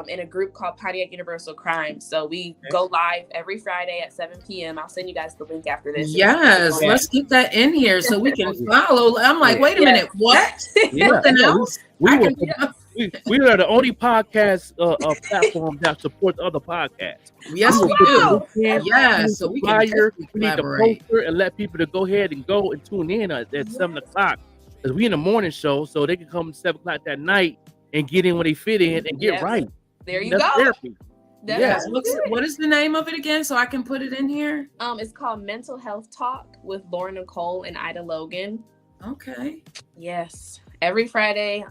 in a group called Pontiac Universal Crime. So we go live every Friday at 7 p.m. I'll send you guys the link after this. Yes, let's get that in here so we can follow. I'm like, wait a minute, what? Something else? We are the only podcast platform that supports other podcasts. Yes, we do. Yes, so we can need the collaborate poster and let people to go ahead and go and tune in at 7 o'clock. Because we in the morning show, so they can come 7 o'clock that night and get in when they fit in and get right. There you That's go. therapy. Yes. What is the name of it again, so I can put it in here? It's called Mental Health Talk with Lauryn Nichole and Ida Logan. Okay. Yes. Every Friday.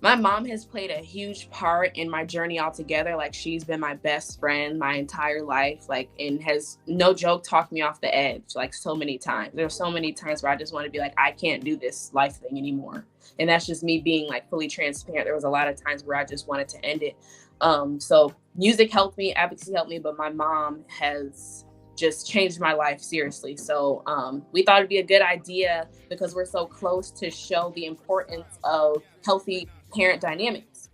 My mom has played a huge part in my journey altogether. Like, she's been my best friend my entire life, like, and has, no joke, talked me off the edge like so many times. There's so many times where I just want to be like, I can't do this life thing anymore. And that's just me being like fully transparent. There was a lot of times where I just wanted to end it. So music helped me, advocacy helped me, but my mom has just changed my life, seriously. So we thought it'd be a good idea, because we're so close, to show the importance of healthy parent dynamics,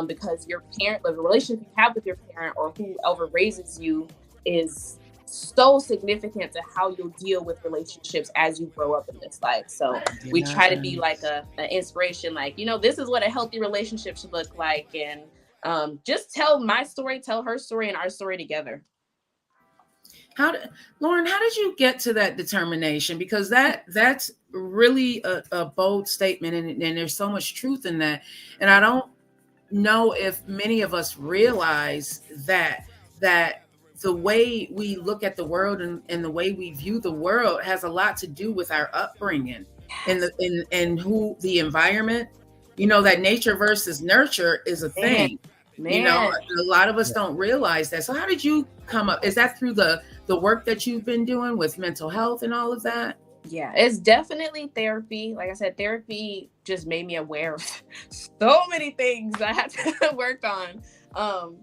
because your parent, the relationship you have with your parent or whoever raises you, is so significant to how you'll deal with relationships as you grow up in this life. So we try to be like an inspiration, like, this is what a healthy relationship should look like, and just tell my story, tell her story, and our story together. Lauryn, how did you get to that determination? Because that's really a bold statement, and there's so much truth in that. And I don't know if many of us realize that the way we look at the world and the way we view the world has a lot to do with our upbringing and who the environment, that nature versus nurture is a thing. Man. A lot of us don't realize that. So how did you come up? Is that through the work that you've been doing with mental health and all of that? Yeah, it's definitely therapy. Like I said, therapy just made me aware of so many things I had to work on.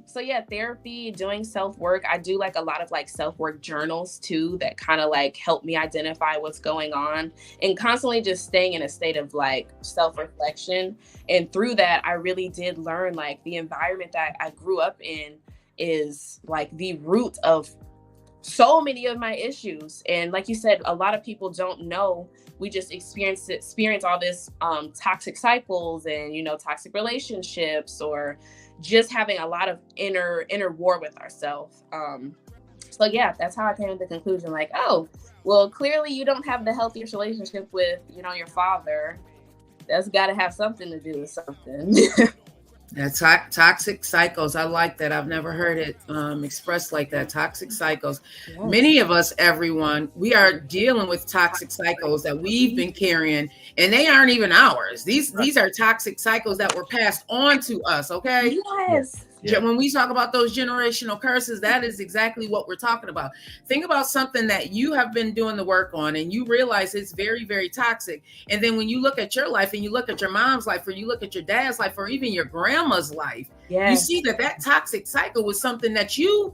So yeah, therapy, doing self-work. I do like a lot of like self-work journals too, that kind of like help me identify what's going on, and constantly just staying in a state of like self-reflection. And through that, I really did learn like the environment that I grew up in is like the root of so many of my issues. And like you said, a lot of people don't know. We just experience all this toxic cycles and toxic relationships, or just having a lot of inner war with ourselves. So yeah, that's how I came to the conclusion, like, oh, well, clearly you don't have the healthiest relationship with your father. That's got to have something to do with something. That's toxic cycles. I like that. I've never heard it expressed like that. Toxic cycles. Yes. Many of us, everyone, we are dealing with toxic cycles that we've been carrying, and they aren't even ours. These are toxic cycles that were passed on to us. Okay. Yes. When we talk about those generational curses, that is exactly what we're talking about. Think about something that you have been doing the work on and you realize it's very, very toxic. And then when you look at your life and you look at your mom's life, or you look at your dad's life, or even your grandma's life, you see that toxic cycle was something that you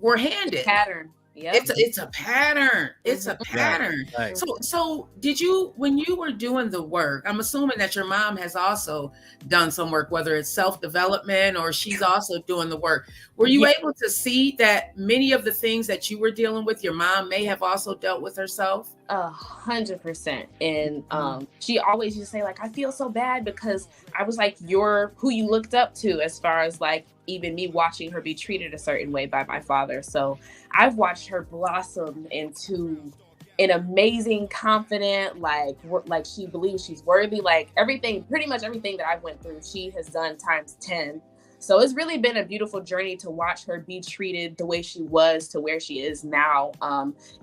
were handed. Pattern. Yep. It's a pattern. It's a pattern. Right. So did you, when you were doing the work, I'm assuming that your mom has also done some work, whether it's self-development or she's also doing the work. Were you able to see that many of the things that you were dealing with, your mom may have also dealt with herself? 100%. And she always used to say, like, I feel so bad because I was like, you're who you looked up to, as far as like even me watching her be treated a certain way by my father. So I've watched her blossom into an amazing, confident, like she believes she's worthy, like everything, pretty much everything that I went through, she has done times 10. So it's really been a beautiful journey to watch her be treated the way she was to where she is now.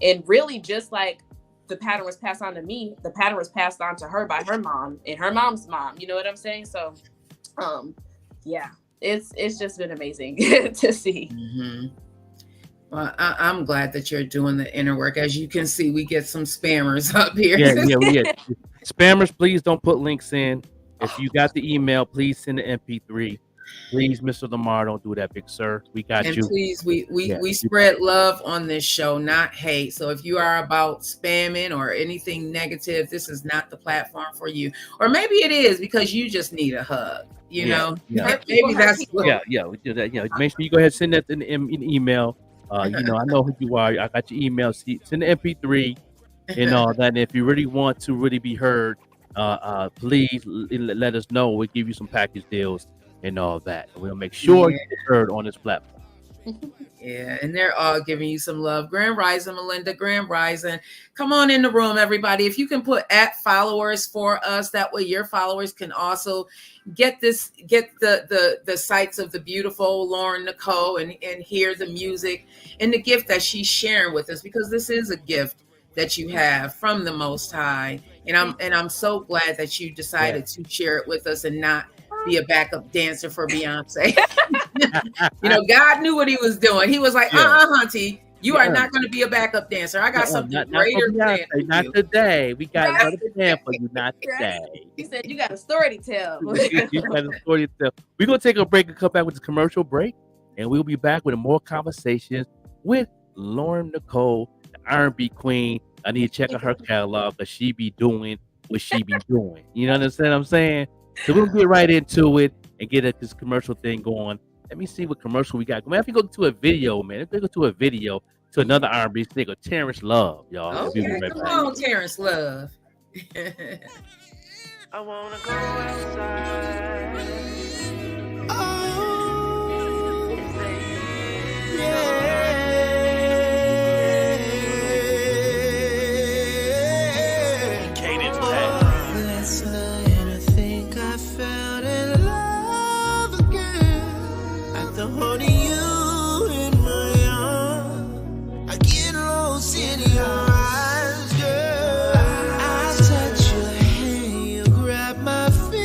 And really just like the pattern was passed on to me, the pattern was passed on to her by her mom and her mom's mom. You know what I'm saying? So, yeah, it's just been amazing to see. Mm-hmm. Well, I'm glad that you're doing the inner work. As you can see, we get some spammers up here. Yeah, we get spammers. Please don't put links in. If you got the email, please send the MP3. Please, Mr. Lamar, don't do that, big sir. We got and you. Please, we spread love on this show, not hate. So if you are about spamming or anything negative, this is not the platform for you. Or maybe it is because you just need a hug. You know, maybe that's we do that. Yeah, make sure you go ahead and send that in an email. I know who you are. I got your email. Send the MP3 and all that. And if you really want to really be heard, please let us know. We'll give you some package deals and all that. We'll make sure you get heard on this platform. Yeah, and they're all giving you some love. Grand Rising, Melinda, Grand Rising. Come on in the room, everybody. If you can put @followers for us, that way your followers can also get the sights of the beautiful Lauryn Nichole and hear the music and the gift that she's sharing with us, because this is a gift that you have from the Most High. And I'm so glad that you decided to share it with us and not be a backup dancer for Beyonce. God knew what he was doing. He was like, Hunty, you are not going to be a backup dancer. I got something greater planned for you. Not today. We got another plan for you. Not today. He said, you got a story to tell. You got a story to tell. We're going to take a break and come back with this commercial break. And we'll be back with more conversations with Lauryn Nichole, the R&B queen. I need to check out her catalog because she be doing what she be doing. You know what I'm saying? So we'll get right into it and get this commercial thing going. Let me see what commercial we got. Man, if we go to a video, man, if we go to a video to another R&B singer, Terrence Love, y'all. Okay, come on, Terrence Love. I wanna go outside. Oh, yeah. Cadence back. Last night I think I fell in love again. After holding you in my arms, I get lost in your eyes, girl. I touch your hand, you grab my finger.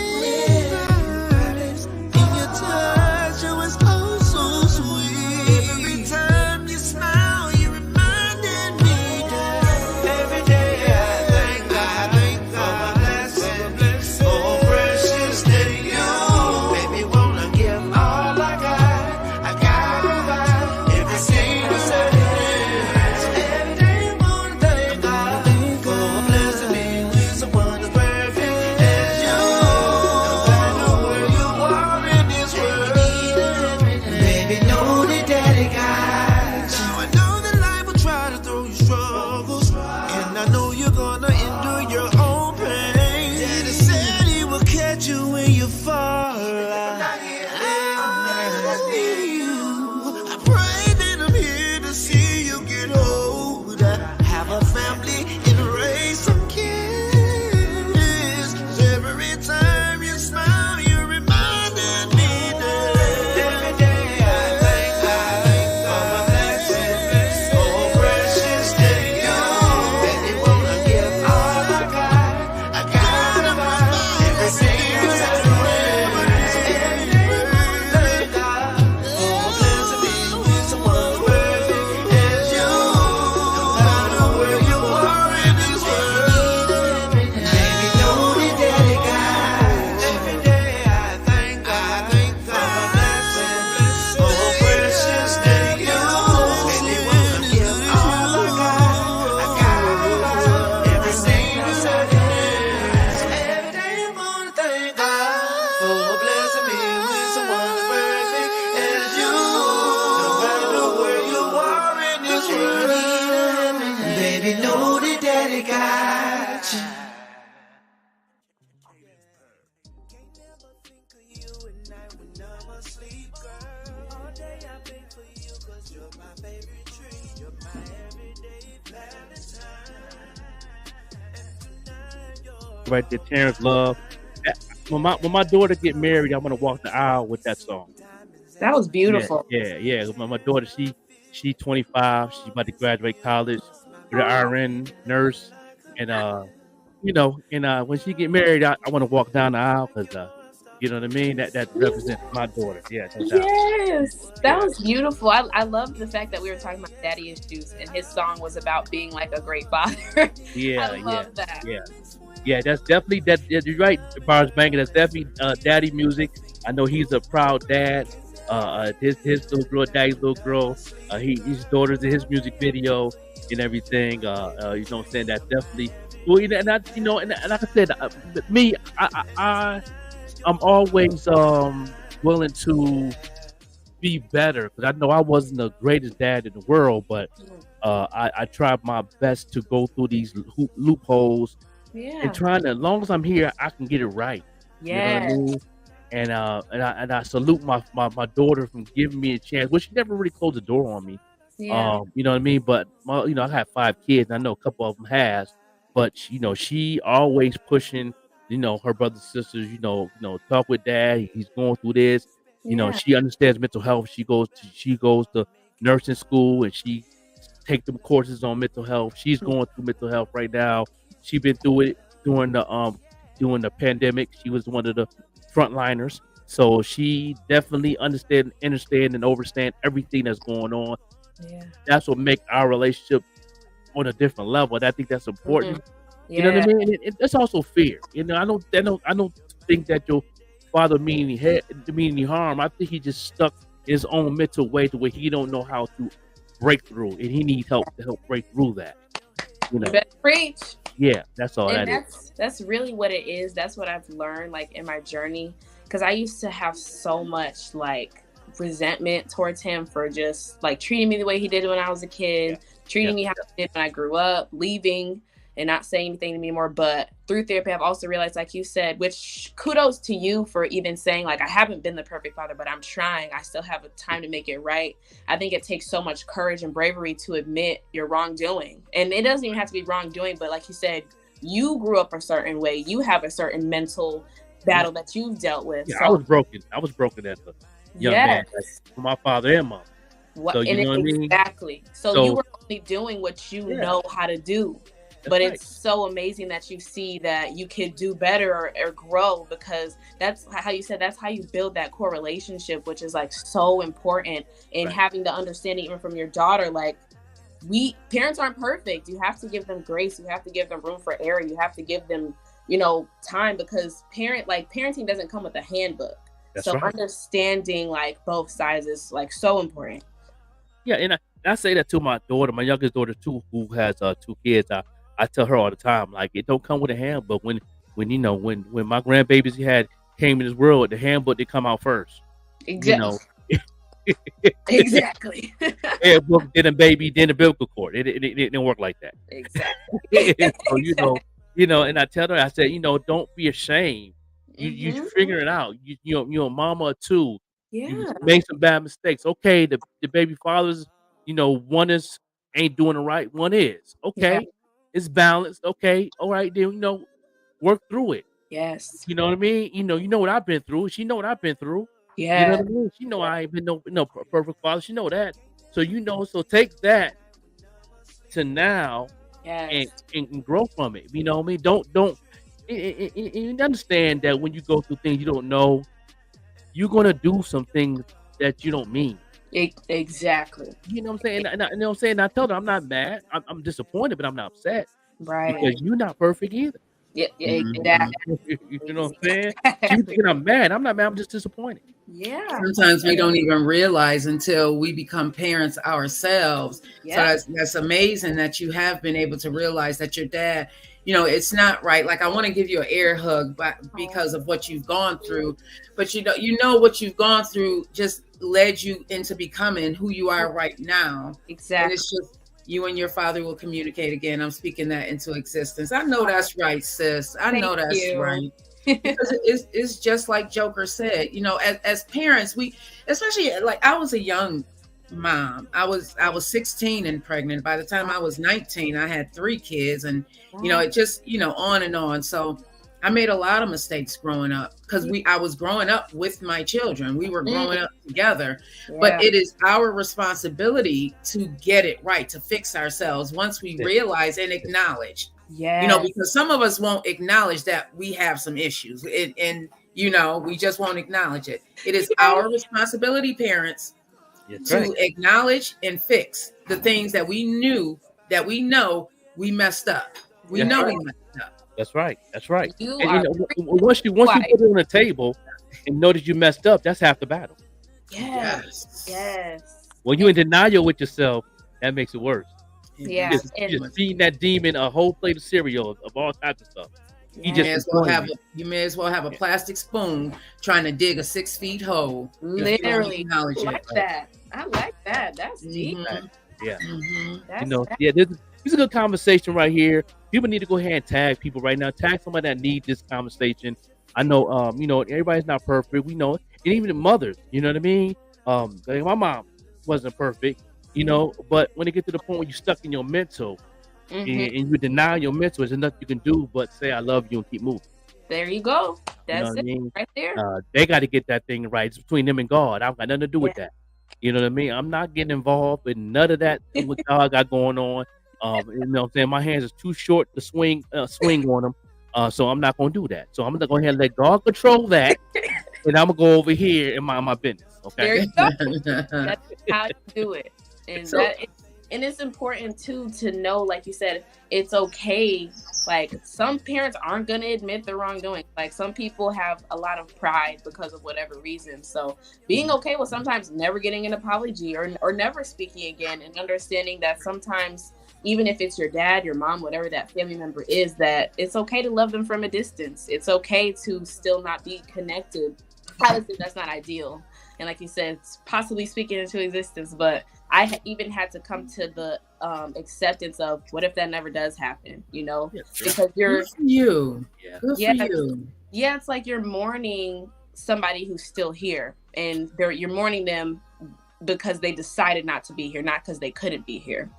Right there, Terrence Love. When my daughter get married, I'm gonna walk the aisle with that song. That was beautiful. Yeah. My daughter, she 25. She's about to graduate college with an RN nurse, and when she get married, I want to walk down the aisle because you know what I mean. That represents my daughter. Yeah, no doubt. Yes, that was beautiful. I love the fact that we were talking about daddy issues, and his song was about being like a great father. Yeah, I love that. Yeah. That's definitely that. You're right, Bsinger. That's definitely daddy music. I know he's a proud dad. His little girl, daddy's little girl. His daughter's in his music video and everything. You know what I'm saying? That's definitely. Well, and like I said, me, I'm always willing to be better because I know I wasn't the greatest dad in the world, but I tried my best to go through these loopholes and trying to. As long as I'm here, I can get it right. Yeah. You know what I mean? And I salute my daughter from giving me a chance. Well, she never really closed the door on me. Yeah. You know what I mean? But I have 5 kids, and I know a couple of them has. But she always pushing. Her brothers and sisters. Talk with dad. He's going through this. She understands mental health. She goes to nursing school, and she take them courses on mental health. She's going through mental health right now. She been through it during the pandemic. She was one of the frontliners, so she definitely understand and understand everything that's going on. That's what make our relationship on a different level, and I think that's important. You know what I mean? And that's also fear. I don't think that your father mean any harm. I think he just stuck in his own mental way to where he don't know how to break through, and he needs help to help break through that. You better preach. Yeah, that's all And that is. that's really what it is. That's what I've learned, like, in my journey, because I used to have so much like resentment towards him for just like treating me the way he did when I was a kid, treating me how he did when I grew up, leaving and not saying anything to me more. But through therapy, I've also realized, like you said, which kudos to you for even saying, like, I haven't been the perfect father, but I'm trying. I still have a time to make it right. I think it takes so much courage and bravery to admit your wrongdoing. And it doesn't even have to be wrongdoing, but like you said, you grew up a certain way. You have a certain mental battle that you've dealt with. Yeah, so, I was broken. I was broken as a young man, like, for my father and mom. So you know what I mean? Exactly. So you were only doing what you know how to do. But it's so amazing that you see that you could do better or grow, because that's how you said, that's how you build that core relationship, which is like so important in having the understanding even from your daughter. Like, parents aren't perfect. You have to give them grace. You have to give them room for error. You have to give them, time, because parenting doesn't come with a handbook. That's right. Understanding like both sides is like so important. Yeah, and I say that to my daughter, my youngest daughter too, who has 2 kids. I tell her all the time, like, it don't come with a handbook. When my grandbabies came in this world, the handbook did come out first. Exactly. Exactly. Handbook, then a baby, then a biblical court. It didn't work like that. Exactly. So and I tell her, I said, don't be ashamed. You figure it out. You're a mama or 2. Yeah. You make some bad mistakes. Okay, the baby fathers, one ain't doing it right. One is. Okay. Yeah. It's balanced. Okay. All right. Then, work through it. Yes. You know what I mean? You know what I've been through. She know what I've been through. Yeah. You know what I mean? She know I ain't been no perfect father. She know that. So, so take that to now and grow from it. You know what I mean? Don't and understand that when you go through things you don't know, you're going to do some things that you don't mean. Exactly. You know what I'm saying? You know what I'm saying? I told her I'm not mad. I'm disappointed, but I'm not upset. Right. Because you're not perfect either. Yeah, exactly. You know what I'm saying? She's thinking I'm mad. I'm not mad. I'm just disappointed. Yeah. Sometimes we don't even realize until we become parents ourselves. Yeah. So that's amazing that you have been able to realize that your dad, it's not right. Like, I want to give you an air hug because of what you've gone through, but what you've gone through just led you into becoming who you are right now. Exactly. And it's just you and your father will communicate again. I'm speaking that into existence. I know that's right, sis. I know that's right. Because it's just like Joker said, as parents, we, especially like I was a young mom. I was 16 and pregnant. By the time I was 19, I had 3 kids, and it just on and on. So I made a lot of mistakes growing up because I was growing up with my children. We were growing up together, but it is our responsibility to get it right, to fix ourselves once we realize and acknowledge. Because some of us won't acknowledge that we have some issues, and we just won't acknowledge it. It is our responsibility, parents, to acknowledge and fix the things that we know we messed up. We know we messed up. That's right. And, once you put it on the table and know that you messed up, that's half the battle. Yes. When you're in denial with yourself, that makes it worse. Yeah. Just feeding that demon a whole plate of cereal of all types of stuff. You may as well have a plastic spoon trying to dig a 6 feet hole. Literally. I like that. That's deep. Yeah. This is a good conversation right here. People need to go ahead and tag people right now. Tag somebody that needs this conversation. I know, everybody's not perfect. We know it. And even the mothers, you know what I mean? Like my mom wasn't perfect, but when it gets to the point where you're stuck in your mental and you deny your mental, there's nothing you can do but say, I love you and keep moving. There you go. That's right there. They got to get that thing right. It's between them and God. I've got nothing to do with that. You know what I mean? I'm not getting involved in none of that what God got going on. You know what I'm saying? My hands is too short to swing on them. So I'm not going to do that. So I'm going to go ahead and let God control that. And I'm going to go over here and mind my business. Okay. There you go. That's how you do it. And it's important too to know, like you said, it's okay. Like some parents aren't going to admit the wrongdoing. Like some people have a lot of pride because of whatever reason. So being okay with sometimes never getting an apology or never speaking again, and understanding that sometimes, even if it's your dad, your mom, whatever that family member is, that it's okay to love them from a distance. It's okay to still not be connected. Obviously, that's not ideal. And like you said, it's possibly speaking into existence, but I even had to come to the acceptance of what if that never does happen, because you're good for you. Good for you. Yeah, it's like you're mourning somebody who's still here, and you're mourning them because they decided not to be here, not because they couldn't be here.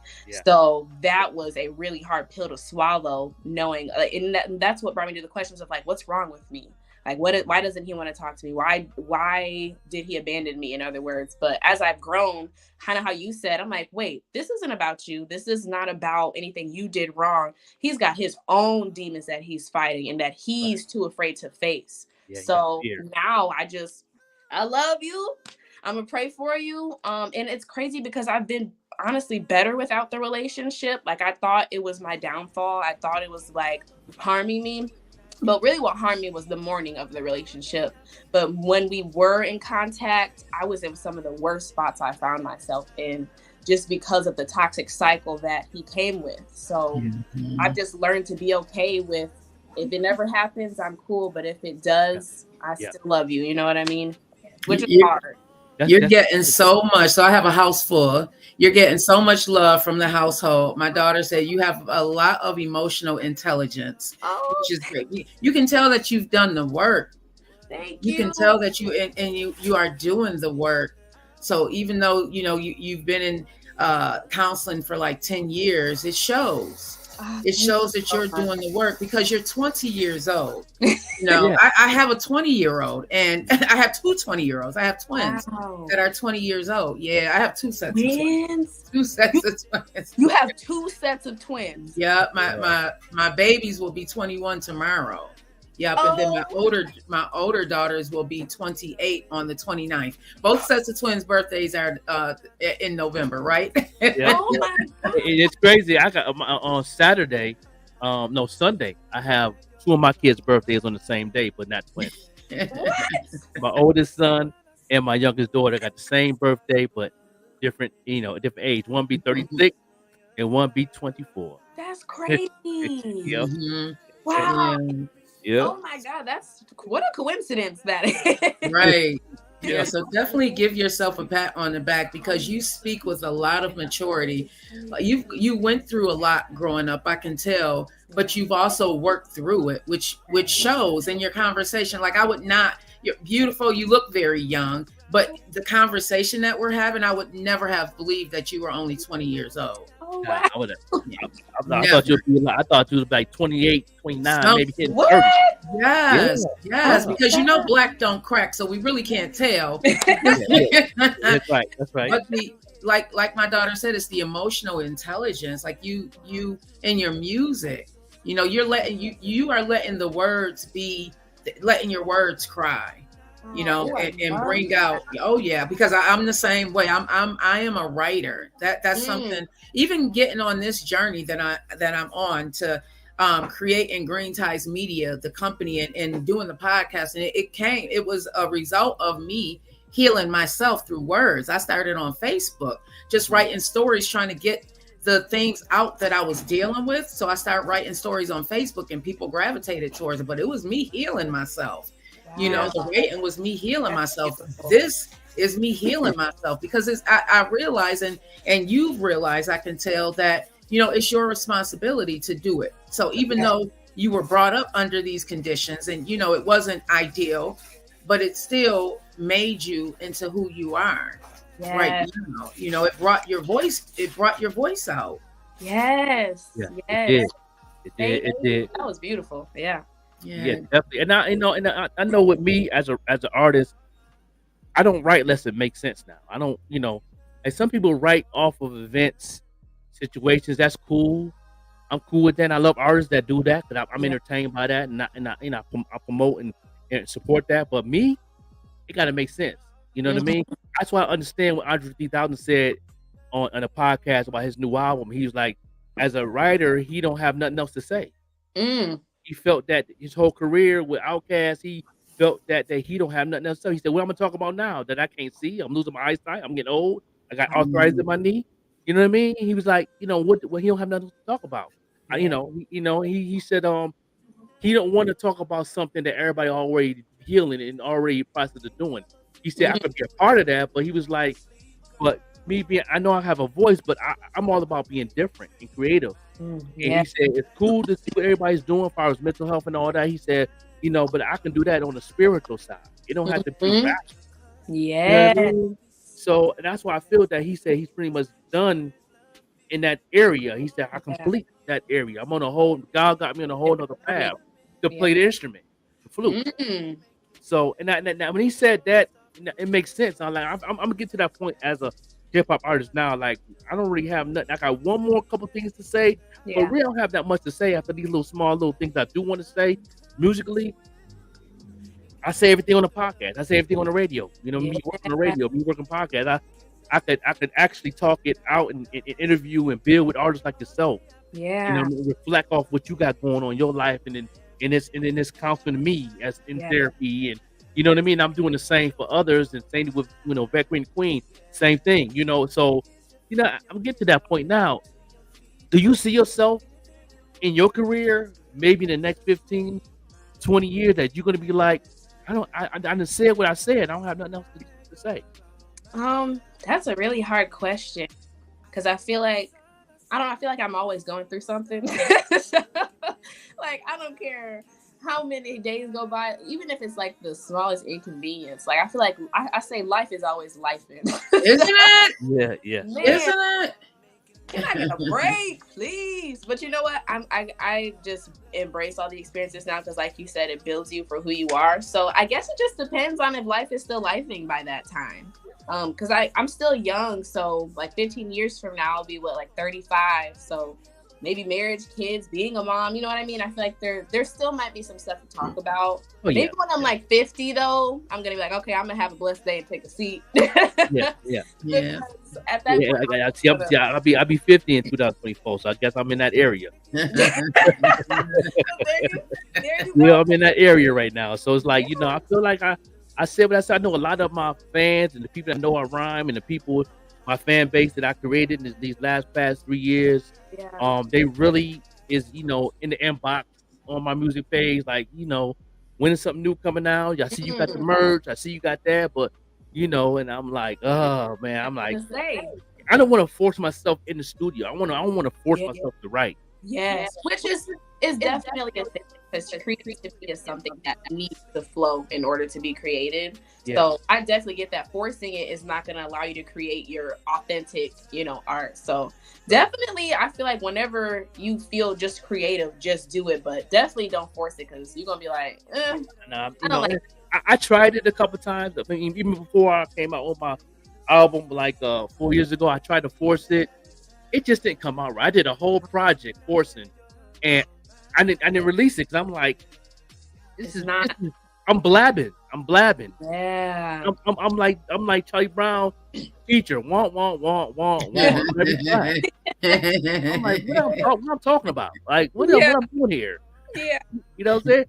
So that was a really hard pill to swallow, knowing, and that's what brought me to the questions of like, what's wrong with me? Like, why doesn't he want to talk to me? Why did he abandon me, in other words? But as I've grown, kind of how you said, I'm like, wait, this isn't about you. This is not about anything you did wrong. He's got his own demons that he's fighting and that he's too afraid to face. So now I love you. I'm gonna pray for you. And it's crazy because I've been honestly better without the relationship. Like I thought it was my downfall. I thought it was like harming me. But really what harmed me was the mourning of the relationship. But when we were in contact, I was in some of the worst spots I found myself in, just because of the toxic cycle that he came with. So I've just learned to be okay with, if it never happens, I'm cool. But if it does, I still love you. You know what I mean? Which is hard. You're getting so much. So I have a house full. You're getting so much love from the household. My daughter said you have a lot of emotional intelligence, which is great. You can tell that you've done the work. Thank you. You can tell that you are doing the work. So even though you've been in counseling for like 10 years, it shows. It shows that you're doing the work because you're 20 years old. I have a 20-year-old and I have two 20-year-olds. I have twins that are 20 years old. Yeah, I have two sets of twins. 2 sets of twins. You have 2 sets of twins. Yeah, my babies will be 21 tomorrow. Yeah, but then my older daughters will be 28 on the 29th. Both sets of twins' birthdays are in November, right? Yeah. Oh my God. It's crazy. I got on Saturday, Sunday. I have 2 of my kids' birthdays on the same day, but not twins. My oldest son and my youngest daughter got the same birthday, but different age. One be 36 and one be 24. That's crazy. Yep. Wow. Yeah. Oh my God, what a coincidence that is. Right. Yeah, so definitely give yourself a pat on the back because you speak with a lot of maturity. You went through a lot growing up, I can tell, but you've also worked through it, which shows in your conversation. Like you're beautiful, you look very young, But the conversation that we're having, I would never have believed that you were only 20 years old. Oh, Nah, wow. I would have. I thought you would be like, I thought you was like 28, 29, No, maybe hitting what? 30. Yes, Yeah. because you know black don't crack, so we really can't tell. That's right. That's right. But like my daughter said, it's the emotional intelligence. Like you in your music, you know, you are letting the words be, letting your words cry, you know, and bring out. Oh yeah, because I'm the same way. I am a writer. That's something. Even getting on this journey that I'm on to create in Green Ties Media, the company, and doing the podcast, and it was a result of me healing myself through words. I started on Facebook, just writing stories, trying to get the things out that I was dealing with. So I started writing stories on Facebook, and people gravitated towards it. But it was me healing myself. You know, the writing was me healing myself. This is me healing myself because I realize, and you've realized, I can tell that, you know, it's your responsibility to do it. So even though you were brought up under these conditions and, you know, it wasn't ideal, but it still made you into who you are right now. You know, it brought your voice out. Yes. Yeah, Yes. it did. That was beautiful. Yeah. Yeah, definitely. And I know with me as an artist, I don't write unless it makes sense now. I don't, you know, and some people write off of events, situations. That's cool. I'm cool with that. And I love artists that do that because I'm entertained by that, and I promote and support that. But me, it got to make sense. You know what I mean? That's why I understand what Andre 3000 said on a podcast about his new album. He was like, as a writer, he don't have nothing else to say. He felt that his whole career with Outkast, he felt that he don't have nothing else to say. He said, what I'm gonna talk about now that I can't see? I'm losing my eyesight. I'm getting old. I got arthritis in my knee. You know what I mean? He was like, you know, what he don't have nothing to talk about. He said he don't want to talk about something that everybody already healing and already process of doing. He said I could be a part of that, but he was like, but me being, I know I have a voice, but I'm all about being different and creative. And he said it's cool to see what everybody's doing as far as mental health and all that. He said, you know, but I can do that on the spiritual side. It don't have to be fast. Yeah. You know what I mean? So that's why I feel that he said he's pretty much done in that area. He said I complete that area. I'm on a whole. God got me on a whole other path to play the instrument, the flute. So and that when he said that, it makes sense. I'm like, I'm gonna get to that point as a hip hop artist now. Like I don't really have nothing. I got one more couple things to say, but we don't have that much to say after these small little things I do want to say musically. I say everything on the podcast. I say everything on the radio. You know, me working on the radio, me working podcast. I could actually talk it out and interview and build with artists like yourself. Yeah. You know, reflect off what you got going on in your life, and in this counseling me as in therapy, and you know what I mean. I'm doing the same for others, and same with Vet Queen Queen, same thing. You know, so I'm getting to that point now. Do you see yourself in your career, maybe in the next 15, 20 years, that you're gonna be like, I done said what I said. I don't have nothing else to say. That's a really hard question because I feel like I'm always going through something. So, like I don't care how many days go by, even if it's like the smallest inconvenience. Like I feel like I say life is always lifing. Isn't it? Yeah. Man, isn't it? Can I get a break, please? But you know what? I just embrace all the experiences now because, like you said, it builds you for who you are. So I guess it just depends on if life is still lifing by that time. Because I'm still young, so like 15 years from now, I'll be 35. So maybe marriage, kids, being a mom. You know what I mean? I feel like there still might be some stuff to talk about. Maybe when I'm like 50, though, I'm gonna be like, okay, I'm gonna have a blessed day and take a seat. Yeah. At that point, I'll be 50 in 2024, so I guess I'm in that area. I'm in that area right now, so it's like I feel like I said what I said. I know a lot of my fans and the people that know I rhyme and the people, my fan base that I created in these past 3 years. They really is in the inbox on my music page, like when is something new coming out? I see you got the merch, I see you got that, but and I'm like, oh man, I'm like, I don't want to force myself in the studio. I don't want to force myself to write. Yes, which is definitely a thing, because creativity is something that needs to flow in order to be created. Yeah. So I definitely get that. Forcing it is not going to allow you to create your authentic, art. So definitely, I feel like whenever you feel just creative, just do it, but definitely don't force it, because you're gonna be like, Nah, I don't like. I tried it a couple times. I mean, even before I came out with my album, like 4 years ago, I tried to force it. It just didn't come out right. I did a whole project forcing, and I didn't release it because I'm like, this is not. I'm blabbing. Yeah. I'm like Charlie Brown feature. Want. Every time. I'm like, what I'm talking about? Like, what I'm doing here? Yeah. You know what I'm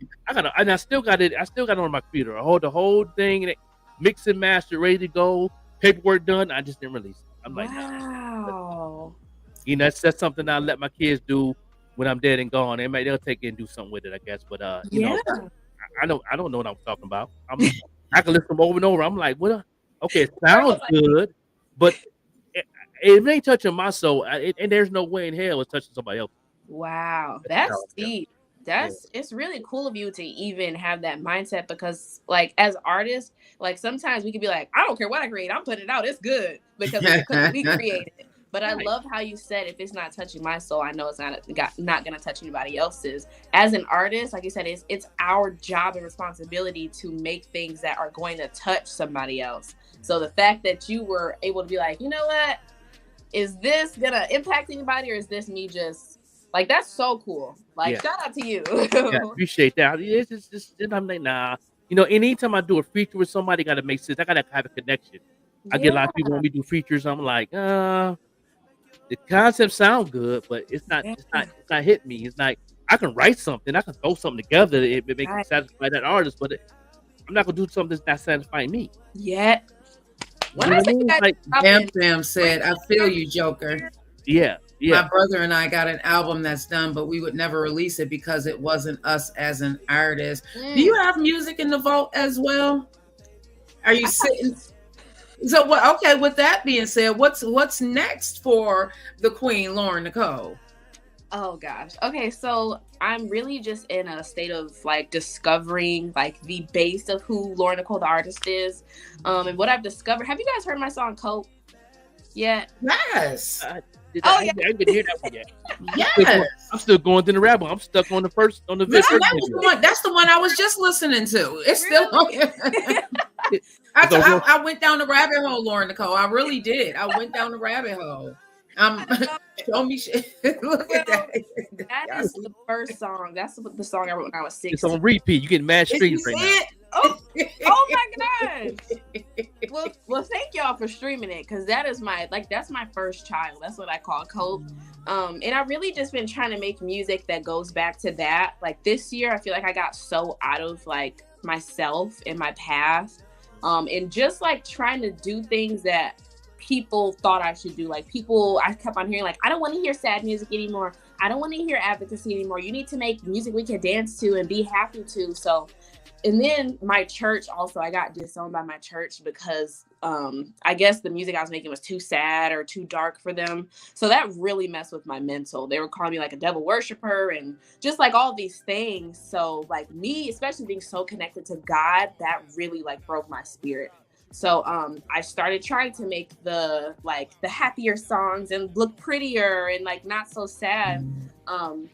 saying? I still got it. I still got it on my computer. I hold the whole thing and mix and master, ready to go. Paperwork done. I just didn't release it. I'm like, wow. That's something I let my kids do when I'm dead and gone. They'll take it and do something with it, I guess. But you know, I don't know what I'm talking about. I can listen to them over and over. I'm like, what? Okay, it sounds good, but it ain't touching my soul, and there's no way in hell it's touching somebody else. Wow, that's deep. It's really cool of you to even have that mindset, because like as artists, like sometimes we could be like, I don't care what I create, I'm putting it out, it's good because we created it. But I love how you said, if it's not touching my soul, I know it's not gonna touch anybody else's. As an artist, like you said, it's our job and responsibility to make things that are going to touch somebody else. So the fact that you were able to be like, you know what, is this gonna impact anybody, or is this me just like, that's so cool. Like, shout out to you. Yeah, appreciate that. It's just I'm like, nah. Anytime I do a feature with somebody, gotta make sense. I gotta have a connection. I get a lot of people when we do features. I'm like, the concept sound good, but it's not hitting me. It's like, I can write something, I can throw something together, it makes me satisfy that artist, but I'm not gonna do something that's not satisfying me. Yeah. When I say like Bam said, I feel you, Joker. Yeah. My brother and I got an album that's done, but we would never release it because it wasn't us as an artist. Do you have music in the vault as well? Are you sitting? So what? Okay. With that being said, what's next for the Queen, Lauryn Nichole? Oh gosh. Okay, so I'm really just in a state of like discovering like the base of who Lauryn Nichole the artist is, and what I've discovered. Have you guys heard my song "Cope" yet? Yes. I didn't hear that one yet. Yes. I'm still going through the rabbit. I'm stuck on the first video. That's the one I was just listening to. It's still I went down the rabbit hole, Lauryn Nichole. I really did. I went down the rabbit hole. Show me shit. Look at that. That is the first song. That's the song I wrote when I was 16. It's on repeat. You get mad streams right now. Oh my gosh. Well, thank y'all for streaming it, because that's my first child. That's what I call Cope. And I really just been trying to make music that goes back to that. Like this year, I feel like I got so out of like myself and my path, and just like trying to do things that people thought I should do. Like I kept on hearing like, I don't want to hear sad music anymore. I don't want to hear advocacy anymore. You need to make music we can dance to and be happy to. So, and then my church also, I got disowned by my church because I guess the music I was making was too sad or too dark for them. So that really messed with my mental. They were calling me like a devil worshiper and just like all these things. So like me, especially being so connected to God, that really like broke my spirit. So I started trying to make the happier songs and look prettier and like not so sad.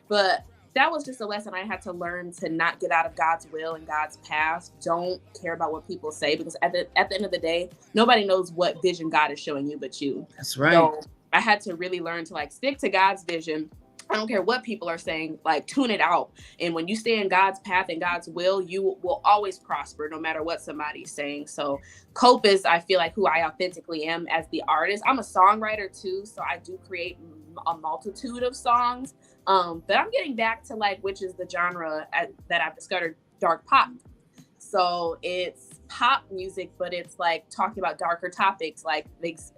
But that was just a lesson I had to learn, to not get out of God's will and God's path. Don't care about what people say, because at the end of the day, nobody knows what vision God is showing you but you. That's right. So I had to really learn to like stick to God's vision. I don't care what people are saying, like tune it out. And when you stay in God's path and God's will, you will always prosper no matter what somebody's saying. So Cope is, I feel like, who I authentically am as the artist. I'm a songwriter too, so I do create a multitude of songs. But I'm getting back to like, which is the genre that I've discovered, dark pop. So it's pop music, but it's like talking about darker topics like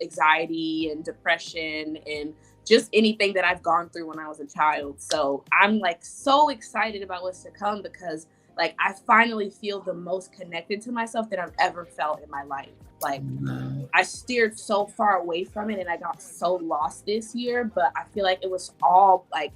anxiety and depression and just anything that I've gone through when I was a child. So I'm like so excited about what's to come, because like I finally feel the most connected to myself that I've ever felt in my life. Like I steered so far away from it and I got so lost this year, but I feel like it was all like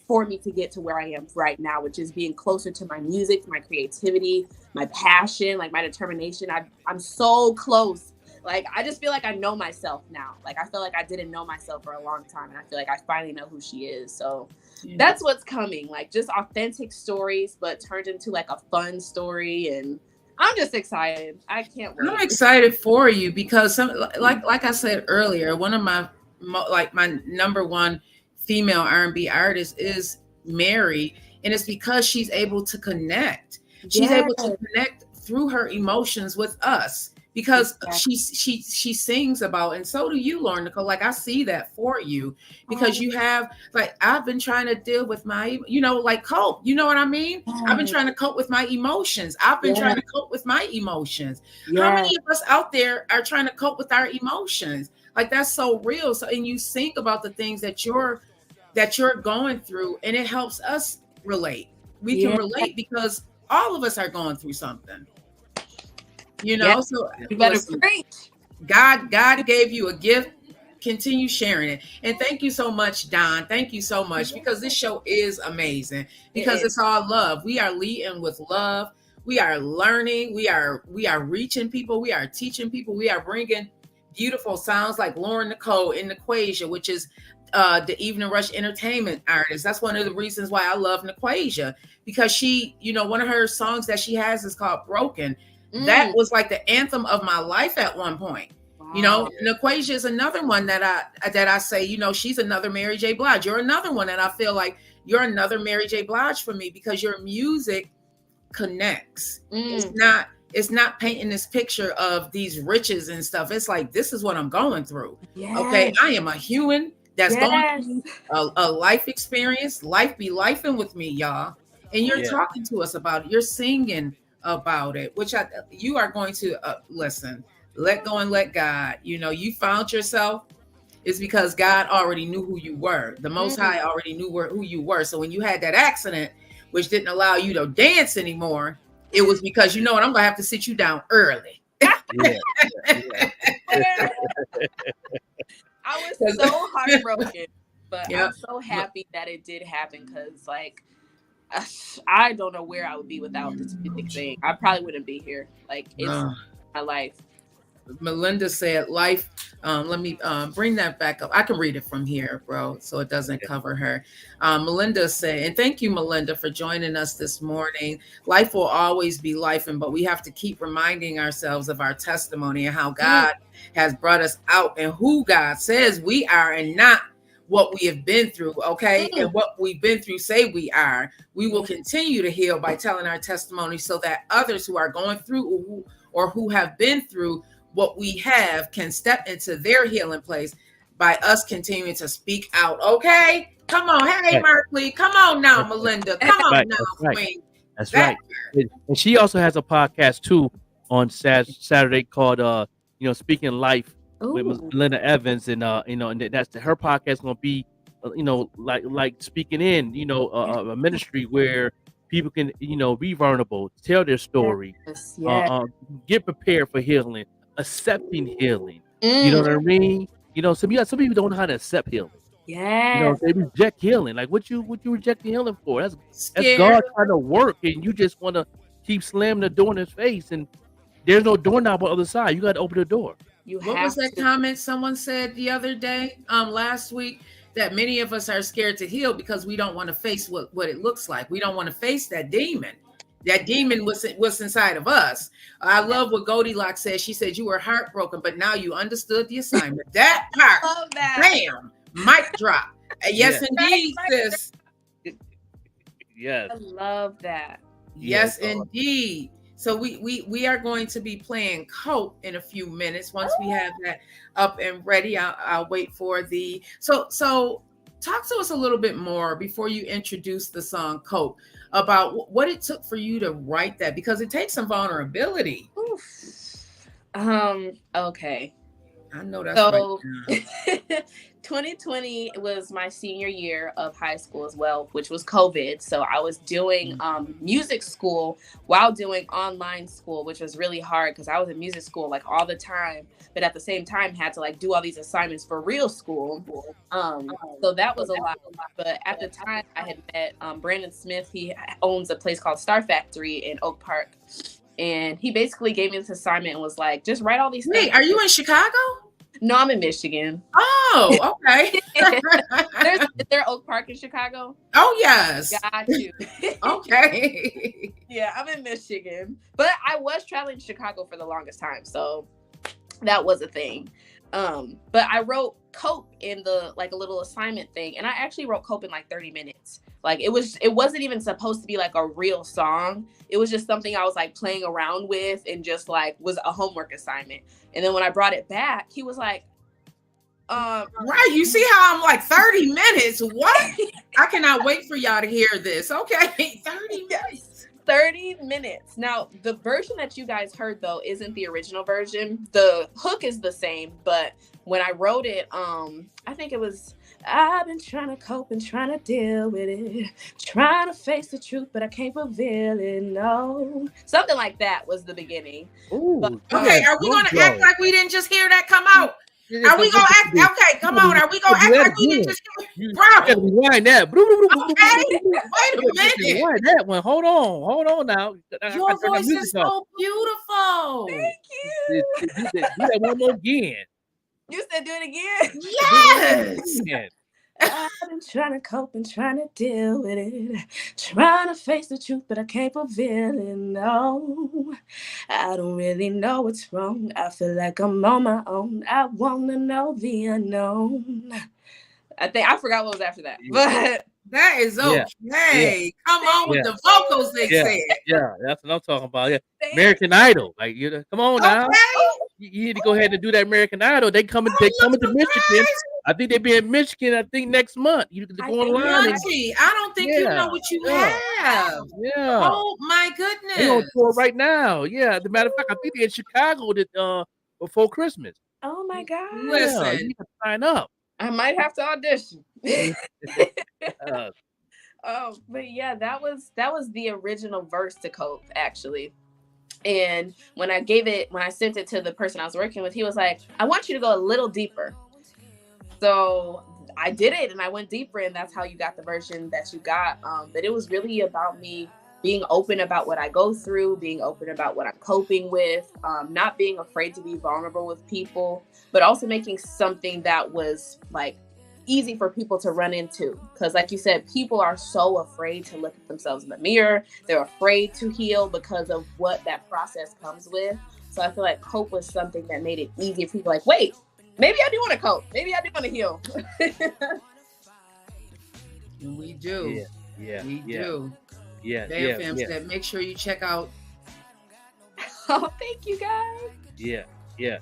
for me to get to where I am right now, which is being closer to my music, my creativity, my passion, like my determination. I'm so close. Like, I just feel like I know myself now. Like, I feel like I didn't know myself for a long time, and I feel like I finally know who she is. So that's what's coming, like just authentic stories, but turned into like a fun story. And I'm just excited. I can't wait. I'm excited for you because like I said earlier, one of my my number one female R&B artist is Mary, and it's because she's able to connect. She's able to connect through her emotions with us because she sings about, and so do you, Lauryn Nichole. Like, I see that for you because you have, like, I've been trying to deal with my, like cope. You know what I mean? I've been trying to cope with my emotions. I've been trying to cope with my emotions. How many of us out there are trying to cope with our emotions? Like, that's so real. So, and you think about the things that you're going through, and it helps us relate. We can relate because all of us are going through something. So you better listen, preach. God gave you a gift. Continue sharing it. And thank you so much, Don. Thank you so much, because this show is amazing, because it's all love. We are leading with love. We are learning. We are reaching people. We are teaching people. We are bringing beautiful sounds like Lauryn Nichole in Naquasia, which is the Evening Rush Entertainment artist. That's one of the reasons why I love Naquasia, because she, one of her songs that she has is called Broken. That was like the anthem of my life at one point. Naquasia is another one that I say, she's another Mary J. Blige. You're another one that I feel like you're another Mary J. Blige for me, because your music connects. It's not painting this picture of these riches and stuff. It's like, this is what I'm going through. Okay, I am a human that's going through a life experience. Life be lifing with me, y'all. And you're talking to us about it. You're singing about it, which you are going to listen. Let go and let God. You found yourself. It's because God already knew who you were. The Most High already knew who you were. So when you had that accident, which didn't allow you to dance anymore, it was because, I'm going to have to sit you down early. I was so heartbroken, but I'm so happy that it did happen, because, like, I don't know where I would be without this music thing. I probably wouldn't be here. Like, it's my life. Melinda said life. Let me bring that back up. I can read it from here, bro, so it doesn't cover her. Melinda said, and thank you, Melinda, for joining us this morning. Life will always be lifing, but we have to keep reminding ourselves of our testimony and how God has brought us out and who God says we are, and not what we have been through, okay? And what we've been through say we are. We will continue to heal by telling our testimony, so that others who are going through or who have been through what we have can step into their healing place by us continuing to speak out, okay? Come on, hey, Merkley, come on now, Melinda, come on now, Queen. That's right. And she also has a podcast too on Saturday called Speaking Life with Melinda Evans, and and that's her podcast going to be like speaking in a ministry where people can be vulnerable, tell their story, get prepared for healing, accepting healing. You know what I mean? Some people don't know how to accept healing. They reject healing. Like, what you rejecting healing for? That's God trying to work, and you just want to keep slamming the door in his face, and there's no doorknob on the other side. You got to open the door. What was that comment someone said the other day, last week, that many of us are scared to heal because we don't want to face what it looks like. We don't want to face that demon. That demon was inside of us. I love what Goldilocks said. She said, you were heartbroken, but now you understood the assignment. That part, love that. Bam, mic drop. Yes, indeed, sis. Yes. I love that. Yes, indeed. So we are going to be playing Cope in a few minutes. Once we have that up and ready, I'll wait for the so talk to us a little bit more before you introduce the song Cope about what it took for you to write that, because it takes some vulnerability. Okay. I know that's right. 2020 was my senior year of high school as well, which was COVID. So I was doing music school while doing online school, which was really hard because I was in music school like all the time, but at the same time had to like do all these assignments for real school. So that was a lot. But at the time I had met Brandon Smith. He owns a place called Star Factory in Oak Park. And he basically gave me this assignment and was like, just write all these things. Wait, are you in Chicago? No, I'm in Michigan. Oh, okay. Is there Oak Park in Chicago? Oh, yes. Got you. Okay. Yeah, I'm in Michigan. But I was traveling to Chicago for the longest time. So that was a thing. But I wrote Cope in the like a little assignment thing. And I actually wrote Cope in like 30 minutes. Like it wasn't even supposed to be like a real song. It was just something I was like playing around with and just like was a homework assignment. And then when I brought it back, he was like, right, you see how I'm like 30 minutes? What? I cannot wait for y'all to hear this. Okay, 30 minutes. 30 minutes. Now, the version that you guys heard though isn't the original version. The hook is the same, but when I wrote it, I think it was, I've been trying to cope and trying to deal with it, trying to face the truth, but I can't reveal it, no. Something like that was the beginning. Ooh, but, okay, are we going to act like we didn't just hear that come out? Are we going to act? Okay, come on. Are we going to act like we didn't just hear it? Bro. Rewind that. Okay, wait a minute. Rewind that one. Hold on now. Your voice is so beautiful. Thank you. Do that one more again. You said do it again? Yes. I've been trying to cope and trying to deal with it, trying to face the truth, but I can't reveal it, no. I don't really know what's wrong. I feel like I'm on my own. I want to know the unknown. I forgot what was after that, but that is okay. Yeah. Come on with the vocals, they said. Yeah, that's what I'm talking about. Yeah, American Idol. Like, come on now. You need to go ahead and do that American Idol. They coming to Michigan. I think they be in Michigan. I think next month. You can go online. I don't think you know what you have. Yeah. Oh my goodness. They're on tour right now. Yeah. As a matter of fact, I think they're in Chicago before Christmas. Oh my God. Listen, you need to sign up. I might have to audition. But yeah, that was the original verse to Cope, actually. And when I sent it to the person I was working with, he was like, I want you to go a little deeper. So I did it and I went deeper, and that's how you got the version that you got. But it was really about me being open about what I go through, being open about what I'm coping with, not being afraid to be vulnerable with people, but also making something that was like easy for people to run into. Because like you said, people are so afraid to look at themselves in the mirror. They're afraid to heal because of what that process comes with. So I feel like Cope was something that made it easy for people like, wait, maybe I do want to cope. Maybe I do want to heal. We do. Yeah. We do. Yeah. Fam said, make sure you check out. Oh, thank you guys. Yeah.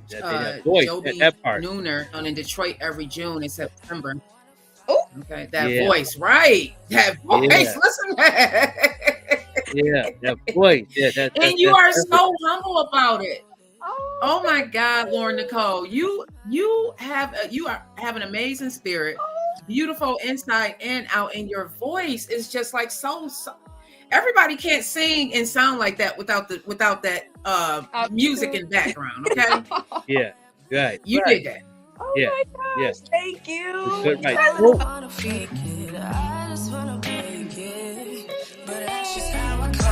Joby that part. Nooner on in Detroit every June and September. Oh, okay, that voice, right? That voice. Listen to that. That voice. And you are so humble about it. Oh my God, Lauryn Nichole, you have an amazing spirit, beautiful inside and out, and your voice is just like so. Everybody can't sing and sound like that without that music in background. Okay. Yeah. Right. You did that. Oh my gosh! Thank you. Good, right. I wanna fake it, I just wanna break it, but that's just how I cope.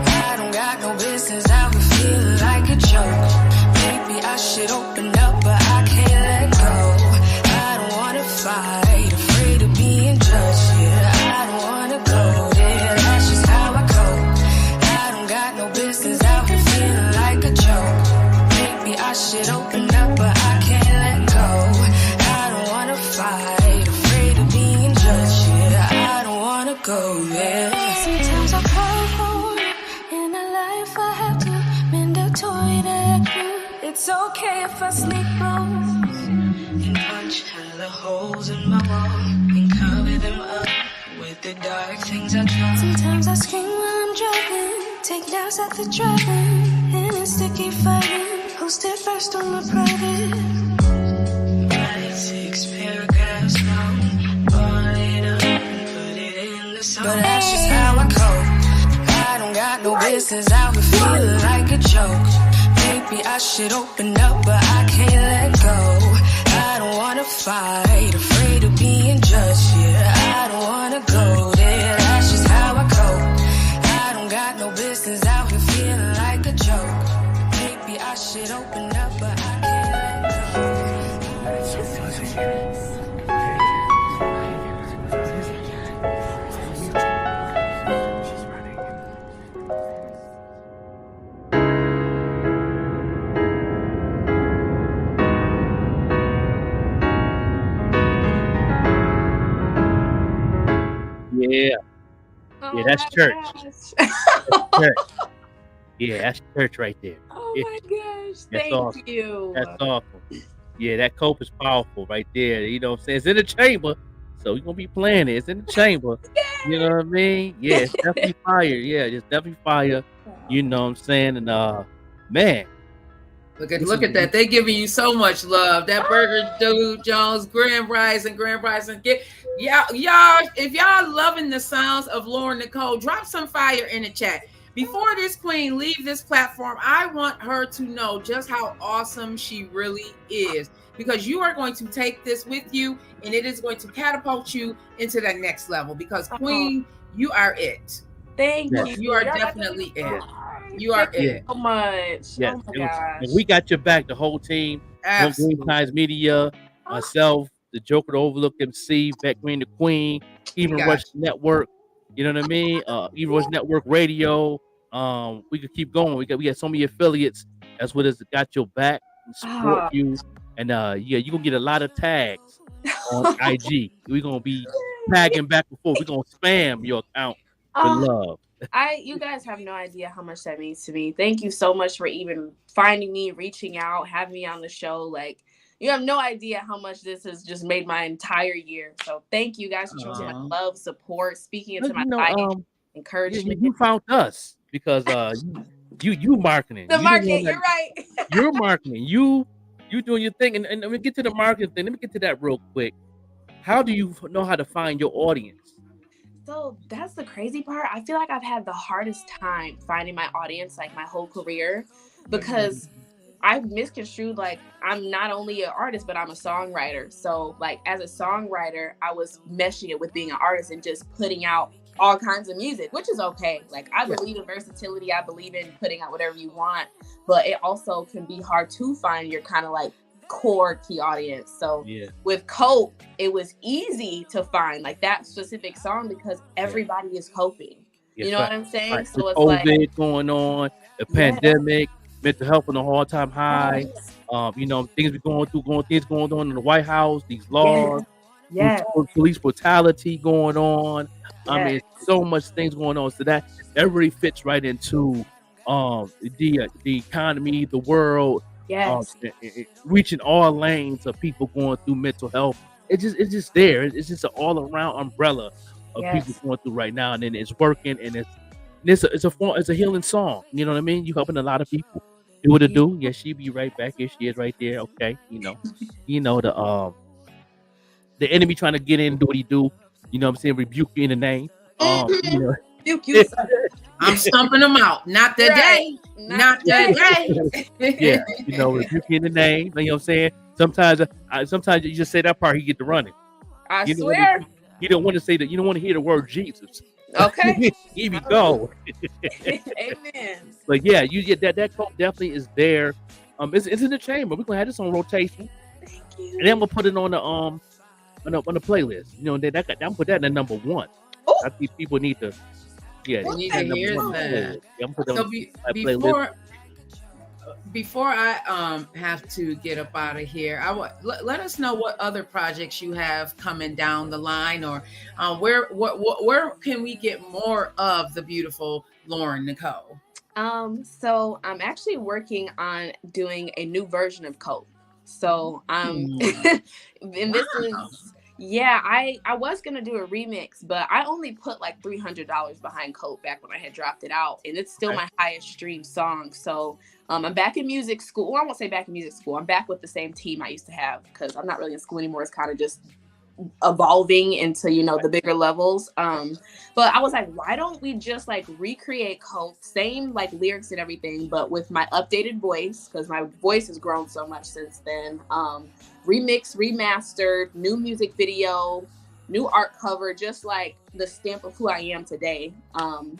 I don't got no business, I would feel like a joke. Maybe I should open up, but I can't let go. I don't wanna fight, afraid of being judged. Yeah, I don't wanna go there. That's just how I cope. I don't got no business, I would feel like a joke. Maybe I should open up, but I can't let go. I don't wanna fight, afraid of being judged. Yeah, I don't wanna go there. Sometimes I call in a life I have to mend a toilet. It's okay if I sleep close and punch hella holes in my wall and cover them up with the dark things I try. Sometimes I scream while I'm driving, take naps at the drive-in, and it's sticky fighting. Post it first on my private. Write 6 paragraphs. got no business out here feeling like a joke. Maybe I should open up, but I can't let go. I don't wanna fight, afraid of being judged. Yeah, I don't wanna go there. That's just how I cope. I don't got no business out here feeling like a joke. Maybe I should open up, but I can't let go. Yeah. Yeah, that's church. That's church. Yeah, that's church right there. Oh Yeah. my gosh. That's Thank awesome. you. That's awesome. Yeah, that cope is powerful right there. You know what I'm saying? It's in the chamber. So we're gonna be playing it. It's in the chamber. You know what I mean? Yeah, it's definitely fire. Yeah, it's definitely fire. You know what I'm saying? And man. Look at that. They giving you so much love. That Burger Dude Jones, Grand Rising. Get y'all, if y'all loving the sounds of Lauryn Nichole, drop some fire in the chat. Before this queen leave this platform, I want her to know just how awesome she really is, because you are going to take this with you and it is going to catapult you into the next level, because queen, you are it. Thank you. You are definitely it. You are it. So much. Yes. Oh my gosh. And we got your back, the whole team. Absolutely. Green Times Media, myself, the Joker, the Overlook MC, Beck Green, the Queen, Even Rush Network. You know what I mean? Even Rush Network Radio. We could keep going. We got so many affiliates. That's what has got your back and support you. And yeah, you're gonna get a lot of tags on IG. We're gonna be tagging back and forth. We're gonna spam your account with love. You guys have no idea how much that means to me. Thank you so much for even finding me, reaching out, having me on the show. Like, you have no idea how much this has just made my entire year. So thank you guys for showing my love, support, speaking into my life, encouragement. You found us because you marketing. The market, you're right. You're marketing. You doing your thing. And let me get to the marketing thing. Let me get to that real quick. How do you know how to find your audience? So that's the crazy part. I feel like I've had the hardest time finding my audience, like my whole career, because I've misconstrued, like, I'm not only an artist, but I'm a songwriter. So like, as a songwriter, I was meshing it with being an artist and just putting out all kinds of music, which is okay. Like, I believe in versatility. I believe in putting out whatever you want, but it also can be hard to find your kind of like core key audience. So with Cope, it was easy to find like that specific song because everybody is coping. You know what I'm saying? Right. So it's COVID like going on, the pandemic, mental health on a all-time high. You know, things going on in the White House, these laws, police brutality going on. I mean, so much things going on. So that really fits right into the economy, the world. Reaching all lanes of people going through mental health. It's just there. It's just an all around umbrella of people going through right now, and then it's working, and it's a healing song. You know what I mean? You helping a lot of people. Do what it do. Yeah, she be right back. Here she is right there. Okay, the enemy trying to get in, do what he do. You know what I'm saying? Rebuke you in the name. Rebuke you. I'm stumping them out. Not today. Not today. Yeah, rebuke you in the name. You know what I'm saying? Sometimes you just say that part, he get to running. I swear. You don't want to say that. You don't want to hear the word Jesus. Okay. Here we go. Amen. But yeah, that quote definitely is there. It's in the chamber. We're gonna have this on rotation. Thank you. And then we'll put it on the playlist. You know, I'm put that in the #1. I think people need to. Yeah, they need to hear that. So before I have to get up out of here, let us know what other projects you have coming down the line, or where can we get more of the beautiful Lauryn Nichole? So I'm actually working on doing a new version of Cope. So and this is. Yeah, I was going to do a remix, but I only put like $300 behind Cope back when I had dropped it out. And it's still my highest streamed song. So I'm back in music school. Well, I won't say back in music school. I'm back with the same team I used to have because I'm not really in school anymore. It's kind of just evolving into, you know, the bigger levels. But I was like, why don't we just like recreate Coke, same like lyrics and everything, but with my updated voice, because my voice has grown so much since then. Remixed, remastered, new music video, new art cover, just like the stamp of who I am today.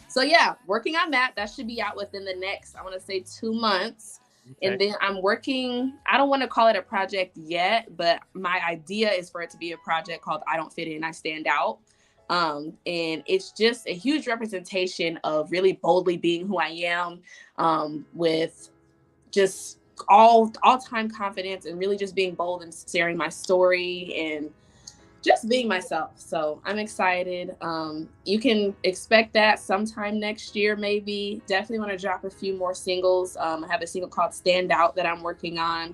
So yeah, working on that. That should be out within the next, I want to say 2 months. And then I'm working, I don't want to call it a project yet, but my idea is for it to be a project called I Don't Fit In, I Stand Out. And it's just a huge representation of really boldly being who I am, with just all-time confidence and really just being bold and sharing my story and just being myself. So I'm excited. You can expect that sometime next year, maybe. Definitely want to drop a few more singles. I have a single called Stand Out that I'm working on.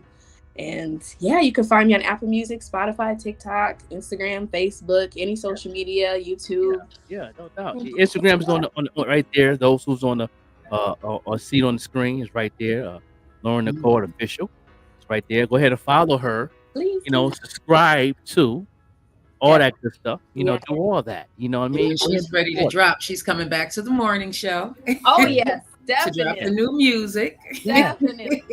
And yeah, you can find me on Apple Music, Spotify, TikTok, Instagram, Facebook, any social media, YouTube. Yeah, no doubt. Instagram's on right there. Those who's on the or see it on the screen is right there. Lauryn Nichole official. It's right there. Go ahead and follow her. Please. You know, subscribe to all that good stuff. You know, do all that. You know what I mean? She's ready to drop. She's coming back to the morning show. Oh yes, to drop definitely. the new music. Definitely.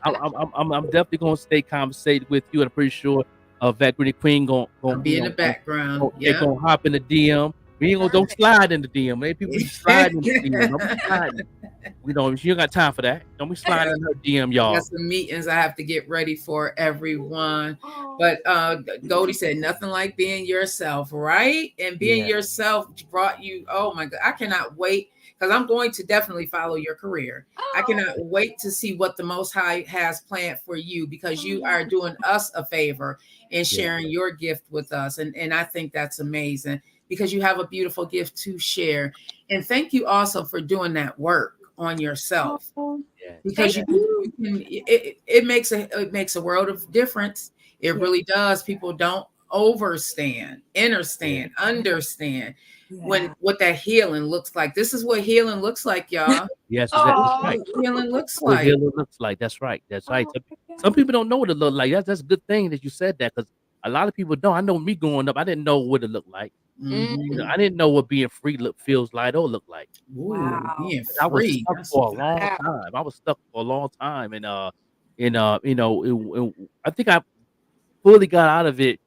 I'm definitely gonna stay conversating with you, and I'm pretty sure Vacuity Queen gonna be in the background. They're gonna hop in the DM. We ain't gonna don't slide in the DM. Maybe people slide in the DM. Don't be sliding. We don't. You ain't got time for that. Don't be sliding in her DM, y'all. Got some meetings I have to get ready for everyone. But Goldie said nothing like being yourself, right? And being yourself brought you. Oh my God, I cannot wait, because I'm going to definitely follow your career. I cannot wait to see what the Most High has planned for you, because you are doing us a favor and sharing your gift with us. And I think that's amazing, because you have a beautiful gift to share. And thank you also for doing that work on yourself, because it makes a world of difference. It really does. People don't understand what that healing looks like. This is what healing looks like, y'all. Yes, that's right. Healing looks What like. healing looks like. That's right. That's right. Some people don't know what it look like. That's a good thing that you said that, because a lot of people don't. I know me growing up, I didn't know what it looked like. You know, I didn't know what being free feels like or look like. Wow. Being I was free. stuck for a long time. I was stuck for a long time, and you know, I think I fully got out of it,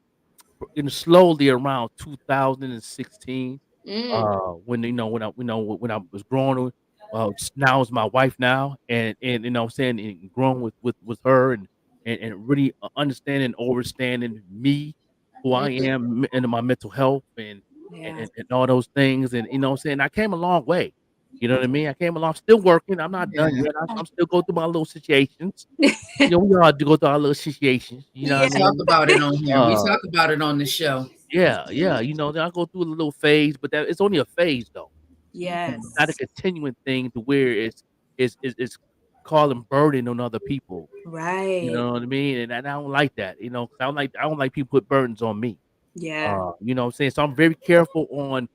you know, slowly around 2016. When when I was growing, now is my wife now, and you know what I'm saying, and growing with her, and really understanding, understanding me, who I am, and my mental health, and all those things, and you know what I'm saying, I came a long way. You know what I mean? I came along, still working. I'm not done yet. I'm still going through my little situations. You know, we all do go through our little situations. You know what I We mean? talk about it on here. We talk about it on the show. Yeah. You know, I go through a little phase, but that it's only a phase though. Yes. It's not a continuing thing to where it's calling burden on other people. Right. You know what I mean? And I don't like that. You know, 'cause I don't like people put burdens on me. Yeah. You know what I'm saying? So I'm very careful on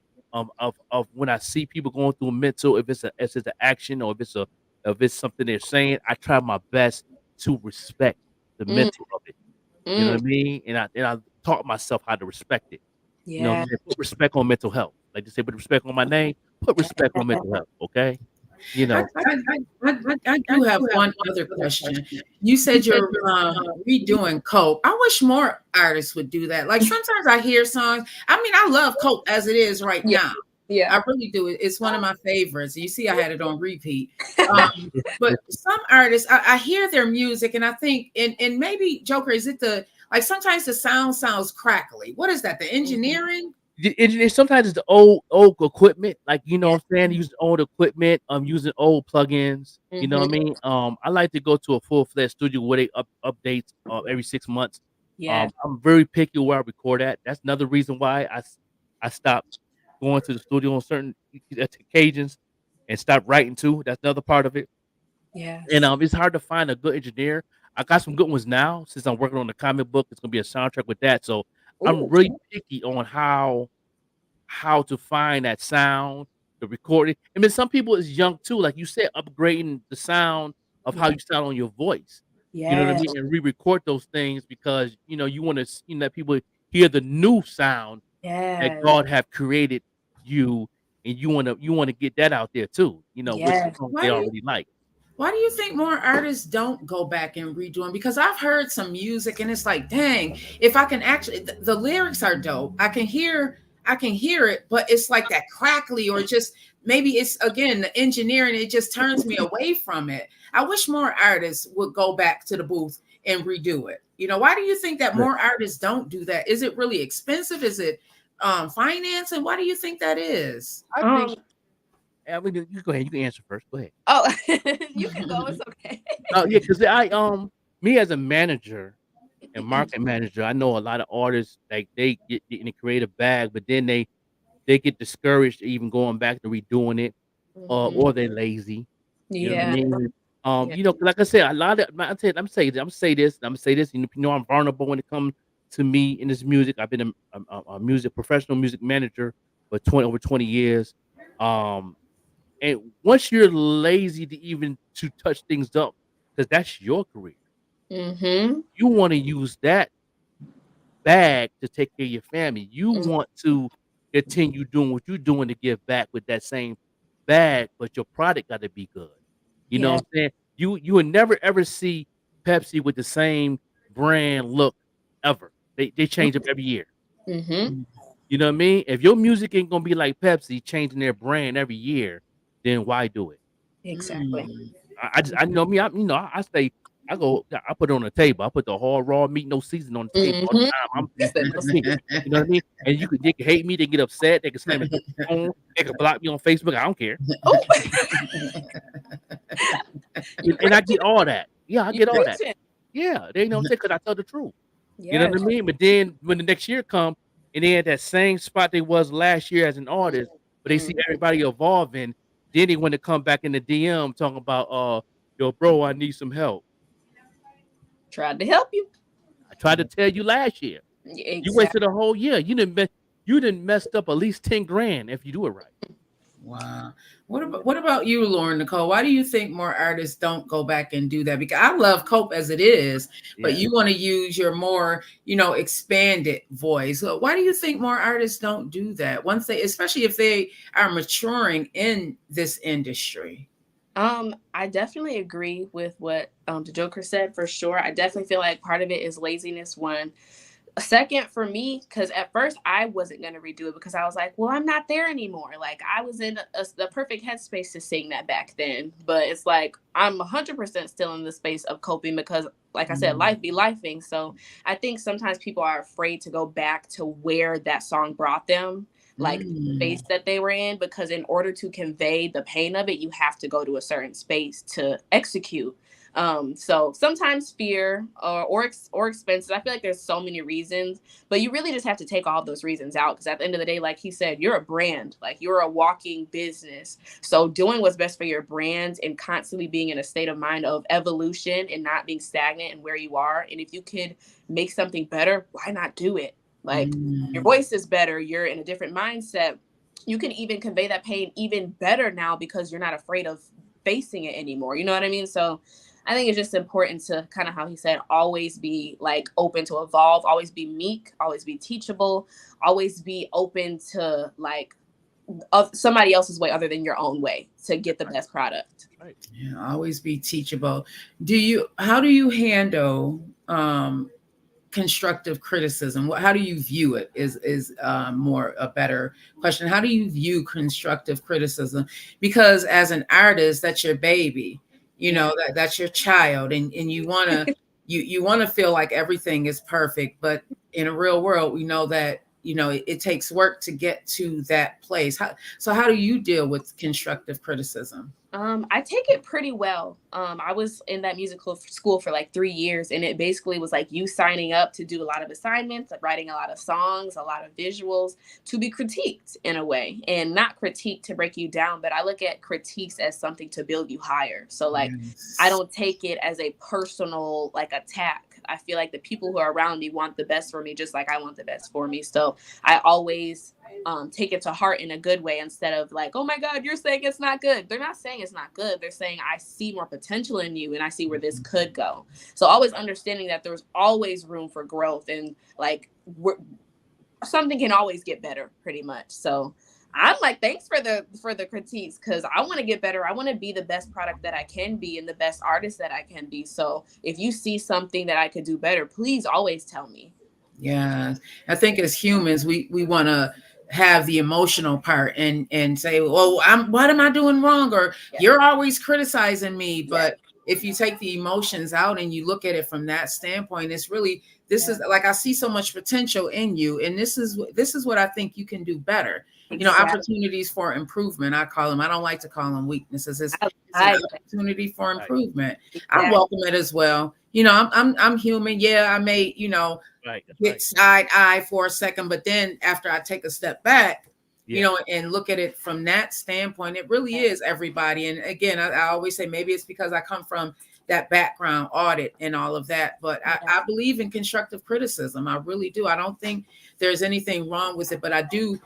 of when I see people going through a mental, if it's an action, or if it's something they're saying, I try my best to respect the mental of it. You know what I mean? And I taught myself how to respect it. You know what Yeah. I'm saying? Put respect on mental health. Like they say, put respect on my name, put respect on mental health, okay? You know. I do have one other question. You said you're redoing Cope. I wish more artists would do that. Like sometimes I hear songs. I mean, I love Cope as it is right now. Yeah, I really do. It's one of my favorites. You see, I had it on repeat. But some artists, I hear their music, and I think, and maybe Joker, is it like sometimes the sound sounds crackly? What is that? The engineering? Sometimes it's the old equipment, like, you know what I'm saying, using old equipment, using old plugins. You know what I mean? I like to go to a full-fledged studio where they updates every 6 months. Yeah. I'm very picky where I record at. That's another reason why I stopped going to the studio on certain occasions and stopped writing too. That's another part of it. Yeah. And it's hard to find a good engineer. I got some good ones now since I'm working on the comic book. It's gonna be a soundtrack with that. So I'm really picky on how to find that sound, the recording. I mean, some people is young too, like you said, upgrading the sound of how you sound on your voice. You know what I Yeah. mean? And re-record those things, because you know you want to, you know, let people hear the new sound that Yes. God have created you, and you wanna get that out there too. You know, which Yes. song they Why do you already like. why do you think more artists don't go back and redo them? Because I've heard some music and it's like, dang, if I can actually the lyrics are dope. I can hear it, but it's like that crackly or just maybe it's again the engineering, it just turns me away from it. I wish more artists would go back to the booth and redo it. You know, why do you think that Right. more artists don't do that? Is it really expensive? Is it financing? Why do you think that is? I think I mean, you go ahead. You can answer first. Go ahead. Oh, you can go. It's okay. Oh yeah, because me as a manager and market manager, I know a lot of artists like they get in a creative bag, but then they get discouraged even going back to redoing it, or they're lazy. You know what I Yeah. mean? Yeah. You know, like I said, a lot of I'm say this. You know, I'm vulnerable when it comes to me in this music. I've been a music professional music manager for over 20 years. Um, and once you're lazy to even to touch things up, because that's your career, Mm-hmm. you want to use that bag to take care of your family. You want to continue doing what you're doing to give back with that same bag, but your product got to be good. You know Yeah. what I'm saying? You will never ever see Pepsi with the same brand look ever. They change them every year. Mm-hmm. You know what I mean? If your music ain't gonna be like Pepsi, changing their brand every year, then why do it? Exactly. I know me. I say I put it on the table. I put the whole raw meat, no season on the table all the Mm-hmm. time. He said no That's me. You know what I mean? And they can hate me, they get upset, they can slam it on, they can block me on Facebook. I don't care. Oh, And I get all that. Yeah, I you get all that. preaching. Yeah, they know what I'm saying because I tell the truth. You know Yes. what I mean? But then when the next year come and they at that same spot they was last year as an artist, but they see everybody evolving, then they want to come back in the DM talking about yo, bro, I need some help. Tried to help you. I tried to tell you last year. You Exactly. wasted a whole year. You didn't messed up at least 10 grand if you do it right. Wow. What about you, Lauryn Nichole? Why do you think more artists don't go back and do that? Because I love Cope as it is, but Yeah. you want to use your more, expanded voice. So why do you think more artists don't do that once they, especially if they are maturing in this industry? I definitely agree with what the Joker said for sure. I definitely feel like part of it is laziness. One. A second for me, because at first I wasn't going to redo it because I was like, well, I'm not there anymore. Like I was in the perfect headspace to sing that back then. But it's like I'm 100% still in the space of coping because, like I said, life be lifing. So I think sometimes people are afraid to go back to where that song brought them, like the space that they were in, because in order to convey the pain of it, you have to go to a certain space to execute. So sometimes fear or expenses. I feel like there's so many reasons, but you really just have to take all those reasons out because at the end of the day, like he said, you're a brand, like you're a walking business. So doing what's best for your brand and constantly being in a state of mind of evolution and not being stagnant in where you are. And if you could make something better, why not do it? Like your voice is better. You're in a different mindset. You can even convey that pain even better now because you're not afraid of facing it anymore. You know what I mean? So I think it's just important to kind of how he said, always be like open to evolve, always be meek, always be teachable, always be open to like somebody else's way other than your own way to get the best product. Right. Yeah, always be teachable. How do you handle constructive criticism? How do you view it is more a better question. How do you view constructive criticism? Because as an artist, that's your baby. That's your child, and you want to you want to feel like everything is perfect, but in a real world we know that it takes work to get to that place. How do you deal with constructive criticism? I take it pretty well. I was in that musical school for like 3 years, and it basically was like you signing up to do a lot of assignments, like writing a lot of songs, a lot of visuals to be critiqued in a way, and not critiqued to break you down, but I look at critiques as something to build you higher. So like, I don't take it as a personal like attack. I feel like the people who are around me want the best for me, just like I want the best for me. So I always take it to heart in a good way, instead of like, oh my God, you're saying it's not good. They're not saying it's not good. They're saying, I see more potential in you and I see where this could go. So always understanding that there's always room for growth, and like something can always get better, pretty much. So I'm like, thanks for the critiques, because I want to get better. I want to be the best product that I can be and the best artist that I can be. So if you see something that I could do better, please always tell me. Yeah, I think as humans, we want to have the emotional part and say, well, what am I doing wrong? Or you're always criticizing me. But if you take the emotions out and you look at it from that standpoint, it's really, this is like, I see so much potential in you. And this is what I think you can do better. You know, opportunities for improvement, I call them. I don't like to call them weaknesses. It's an opportunity for improvement. I welcome it as well. You know, I'm human. Yeah, I may, you know, get side eye for a second, but then after I take a step back, you know, and look at it from that standpoint, it really is everybody. And again, I always say, maybe it's because I come from that background, audit and all of that, but I believe in constructive criticism. I really do. I don't think there's anything wrong with it, but I do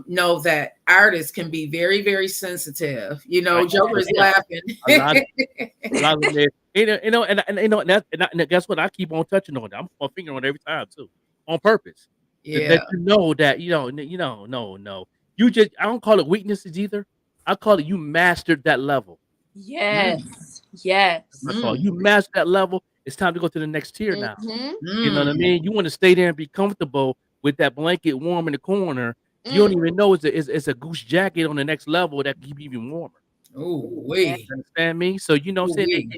know that artists can be very, very sensitive. You know, Joker is laughing. A lot of it. You know, and guess what? I keep on touching on it. I'm my finger on it every time too, on purpose. To let you know that no. You just, I don't call it weaknesses either. I call it, you mastered that level. Yes. That's all. You mastered that level. It's time to go to the next tier now. You know what I mean? You want to stay there and be comfortable with that blanket warm in the corner. You don't even know it's a goose jacket on the next level that keep you even warmer. Oh, wait. Understand me? So you know what I'm saying?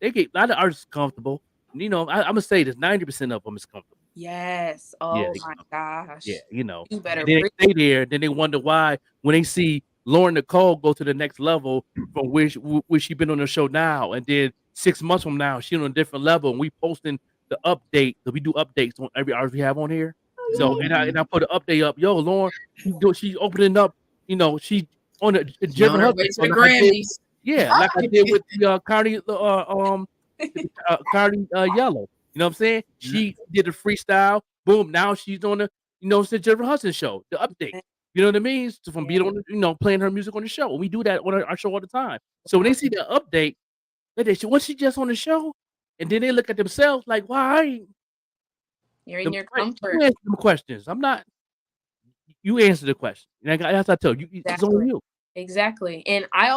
They get a lot of artists comfortable. You know, I'm gonna say this: 90% of them is comfortable. Yes. Oh my gosh. Yeah, you know. You better they stay there. Then they wonder why when they see Lauryn Nichole go to the next level from where she been on the show now, and then 6 months from now she's on a different level, and we posting the update, because we do updates on every artist we have on here. So and I put an update up. Yo, Lauryn, she's opening up. You know, she on a Jeffrey Hudson. Grammys. Yeah, like I did with the Cardi Cardi Yellow. You know what I'm saying? She did a freestyle. Boom. Now she's on the, you know, the Jeffrey Hudson show, the update. You know what I mean? So from being on, you know, playing her music on the show. We do that on our show all the time. So when they see the update, they say, was she just on the show? And then they look at themselves like, why? You're in your comfort. You answer them questions. I'm not. You answer the question. And that's what I tell you. It's on you. Exactly. And I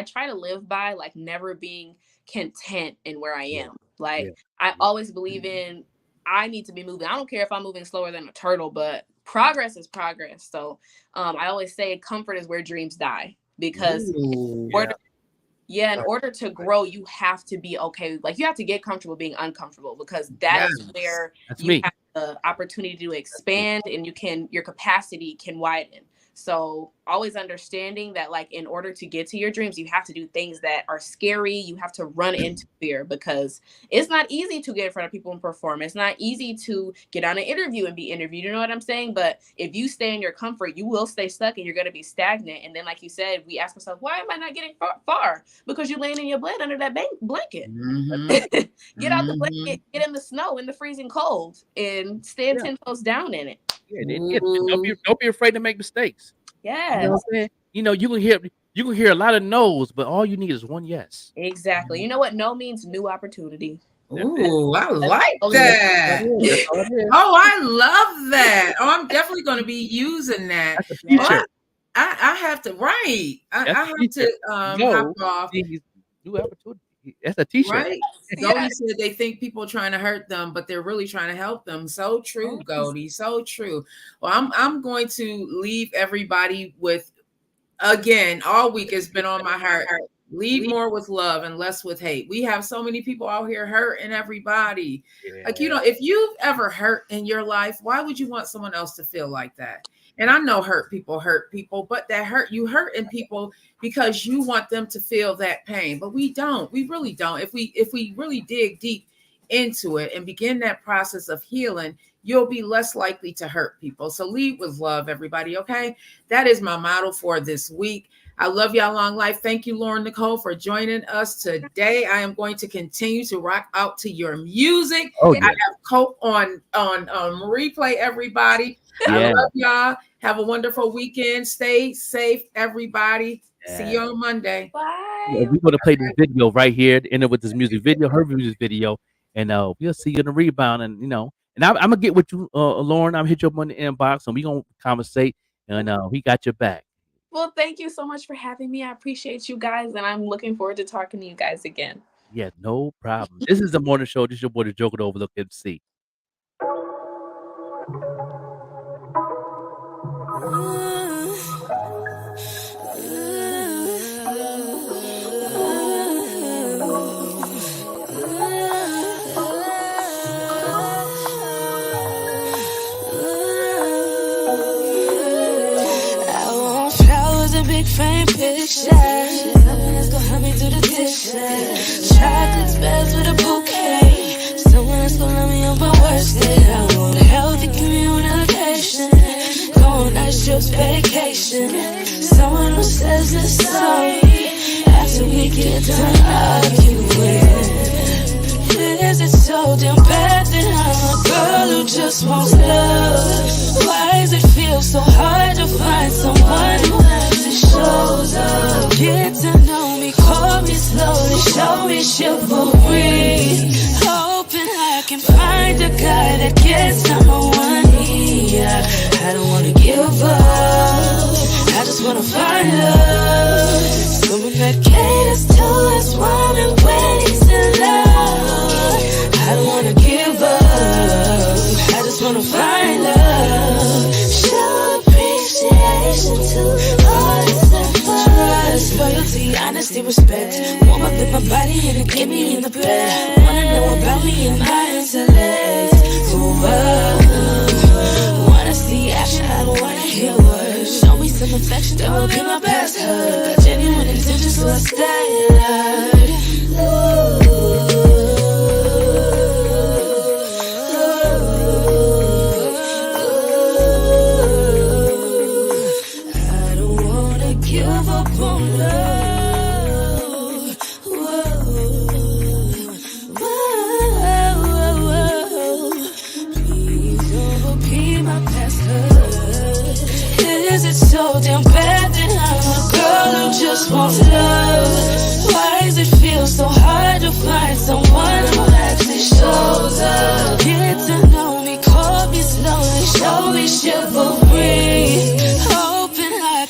try to live by like never being content in where I am. Like I always believe in, I need to be moving. I don't care if I'm moving slower than a turtle, but progress is progress. So I always say comfort is where dreams die, because in order to grow, you have to be okay. Like you have to get comfortable being uncomfortable, because that's where you have the opportunity to expand, and your capacity can widen. So always understanding that, like, in order to get to your dreams, you have to do things that are scary. You have to run into fear, because it's not easy to get in front of people and perform. It's not easy to get on an interview and be interviewed. You know what I'm saying? But if you stay in your comfort, you will stay stuck and you're going to be stagnant. And then, like you said, we ask ourselves, why am I not getting far? Because you're laying in your bed under that blanket. Get out the blanket, get in the snow, in the freezing cold, and stand 10 toes down in it. Don't be afraid to make mistakes. Yeah. You know what I'm saying? You know, you can hear a lot of no's, but all you need is one yes. Exactly. You know what? No means new opportunity. Ooh, I like that. Oh, I love that. Oh, I'm definitely going to be using that. Well, I have to, right. I have to hop off. New opportunity. That's a t-shirt. Right. Goldie said they think people are trying to hurt them, but they're really trying to help them. So true, Goldie. So true. Well, I'm going to leave everybody with, again, all week has been on my heart. Lead more with love and less with hate. We have so many people out here hurting everybody. Like, you know, if you've ever hurt in your life, why would you want someone else to feel like that? And I know hurt people, but that you hurt in people because you want them to feel that pain. But we don't. We really don't. If we really dig deep into it and begin that process of healing, you'll be less likely to hurt people. So lead with love, everybody. Okay. That is my motto for this week. I love y'all long life. Thank you, Lauryn Nichole, for joining us today. I am going to continue to rock out to your music. Oh, yeah. I have Cope on replay, everybody. I Yeah. love y'all. Have a wonderful weekend. Stay safe, everybody. See you on Monday. Yeah, we're gonna play this video right here, end it with this music video, her music video, and we'll see you in the rebound. And and I'm gonna get with you, Lauren. I'm hit you up on the inbox, and we gonna conversate, and we got your back. Well, thank you so much for having me. I appreciate you guys, and I'm looking forward to talking to you guys again. Yeah, no problem. This is the morning show. This is your boy, the Joker, the Overlook MC. Big frame picture. Someone that's gonna help me do the dishes. Chocolate's best with a bouquet. Someone that's gonna love me on my worst day. I want a healthy communication. Go on nice trips, vacation. Someone who says they're sorry after we get done arguing. Is it so damn bad that I'm a girl who just wants love? Why does it feel so hard to find someone who actually shows up? Get to know me, call me slowly, show me chivalry. Hoping I can find a guy that gets on my one knee. I don't wanna give up, I just wanna find love. Someone that caters to us, woman when he's in love. I don't wanna give up, I just wanna find love. Show appreciation to all this effort. Trust, loyalty, honesty, respect. Warm up in my body and get me in the bed. Wanna know about me and my intellect. Move up, wanna see action, I don't wanna hear words. Show me some affection, that will be my best hug. Got genuine intentions, so I stay alert. Give up on love. Whoa. Please don't repeat my past hurt. Is it so damn bad that I'm a girl who just wants love? Why does it feel so hard to find someone who actually shows up? Get to know me, call me slowly, show me chivalry.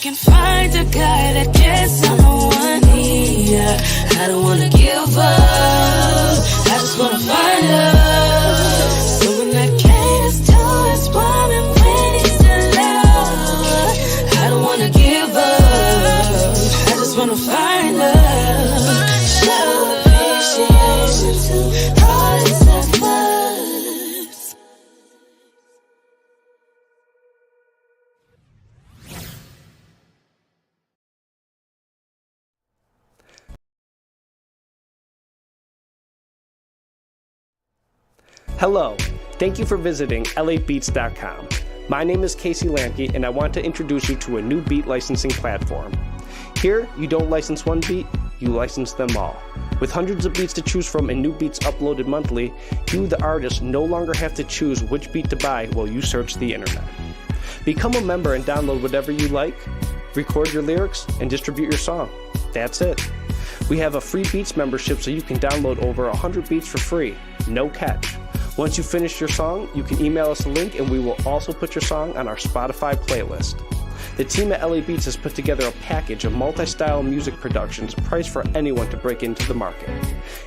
Can find a guy that gets on one knee. I don't wanna give up, I just wanna find love. Someone that caters to his woman when he's in love. I don't wanna give up, I just wanna find love. Show appreciation to all his efforts. Hello, thank you for visiting LABeats.com. My name is Casey Lankey, and I want to introduce you to a new beat licensing platform. Here, you don't license one beat, you license them all. With hundreds of beats to choose from and new beats uploaded monthly, you, the artist, no longer have to choose which beat to buy while you search the internet. Become a member and download whatever you like, record your lyrics, and distribute your song. That's it. We have a free Beats membership so you can download over 100 beats for free, no catch. Once you finish your song, you can email us a link and we will also put your song on our Spotify playlist. The team at LA Beats has put together a package of multi-style music productions priced for anyone to break into the market.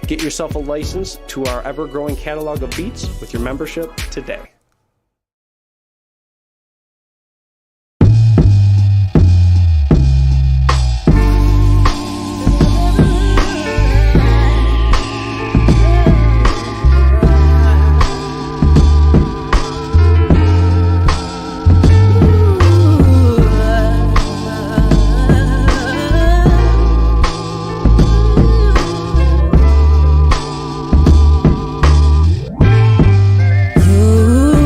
Get yourself a license to our ever-growing catalog of beats with your membership today. Ooh.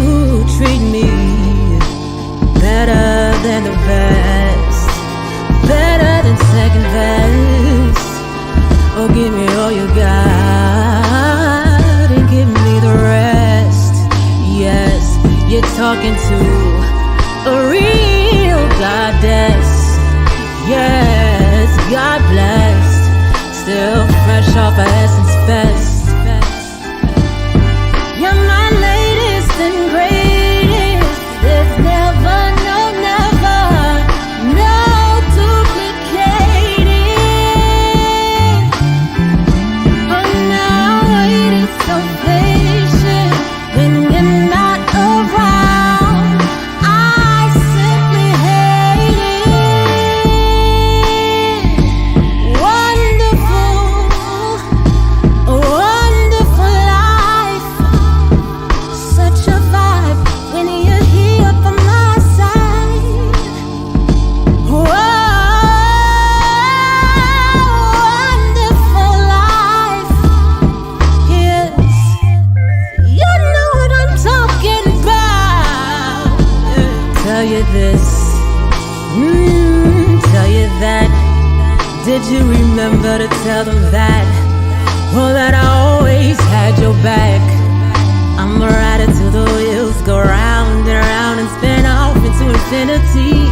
Tell you that. Did you remember to tell them that? Oh, that I always had your back. I'm a rider till the wheels go round and round and spin off into infinity.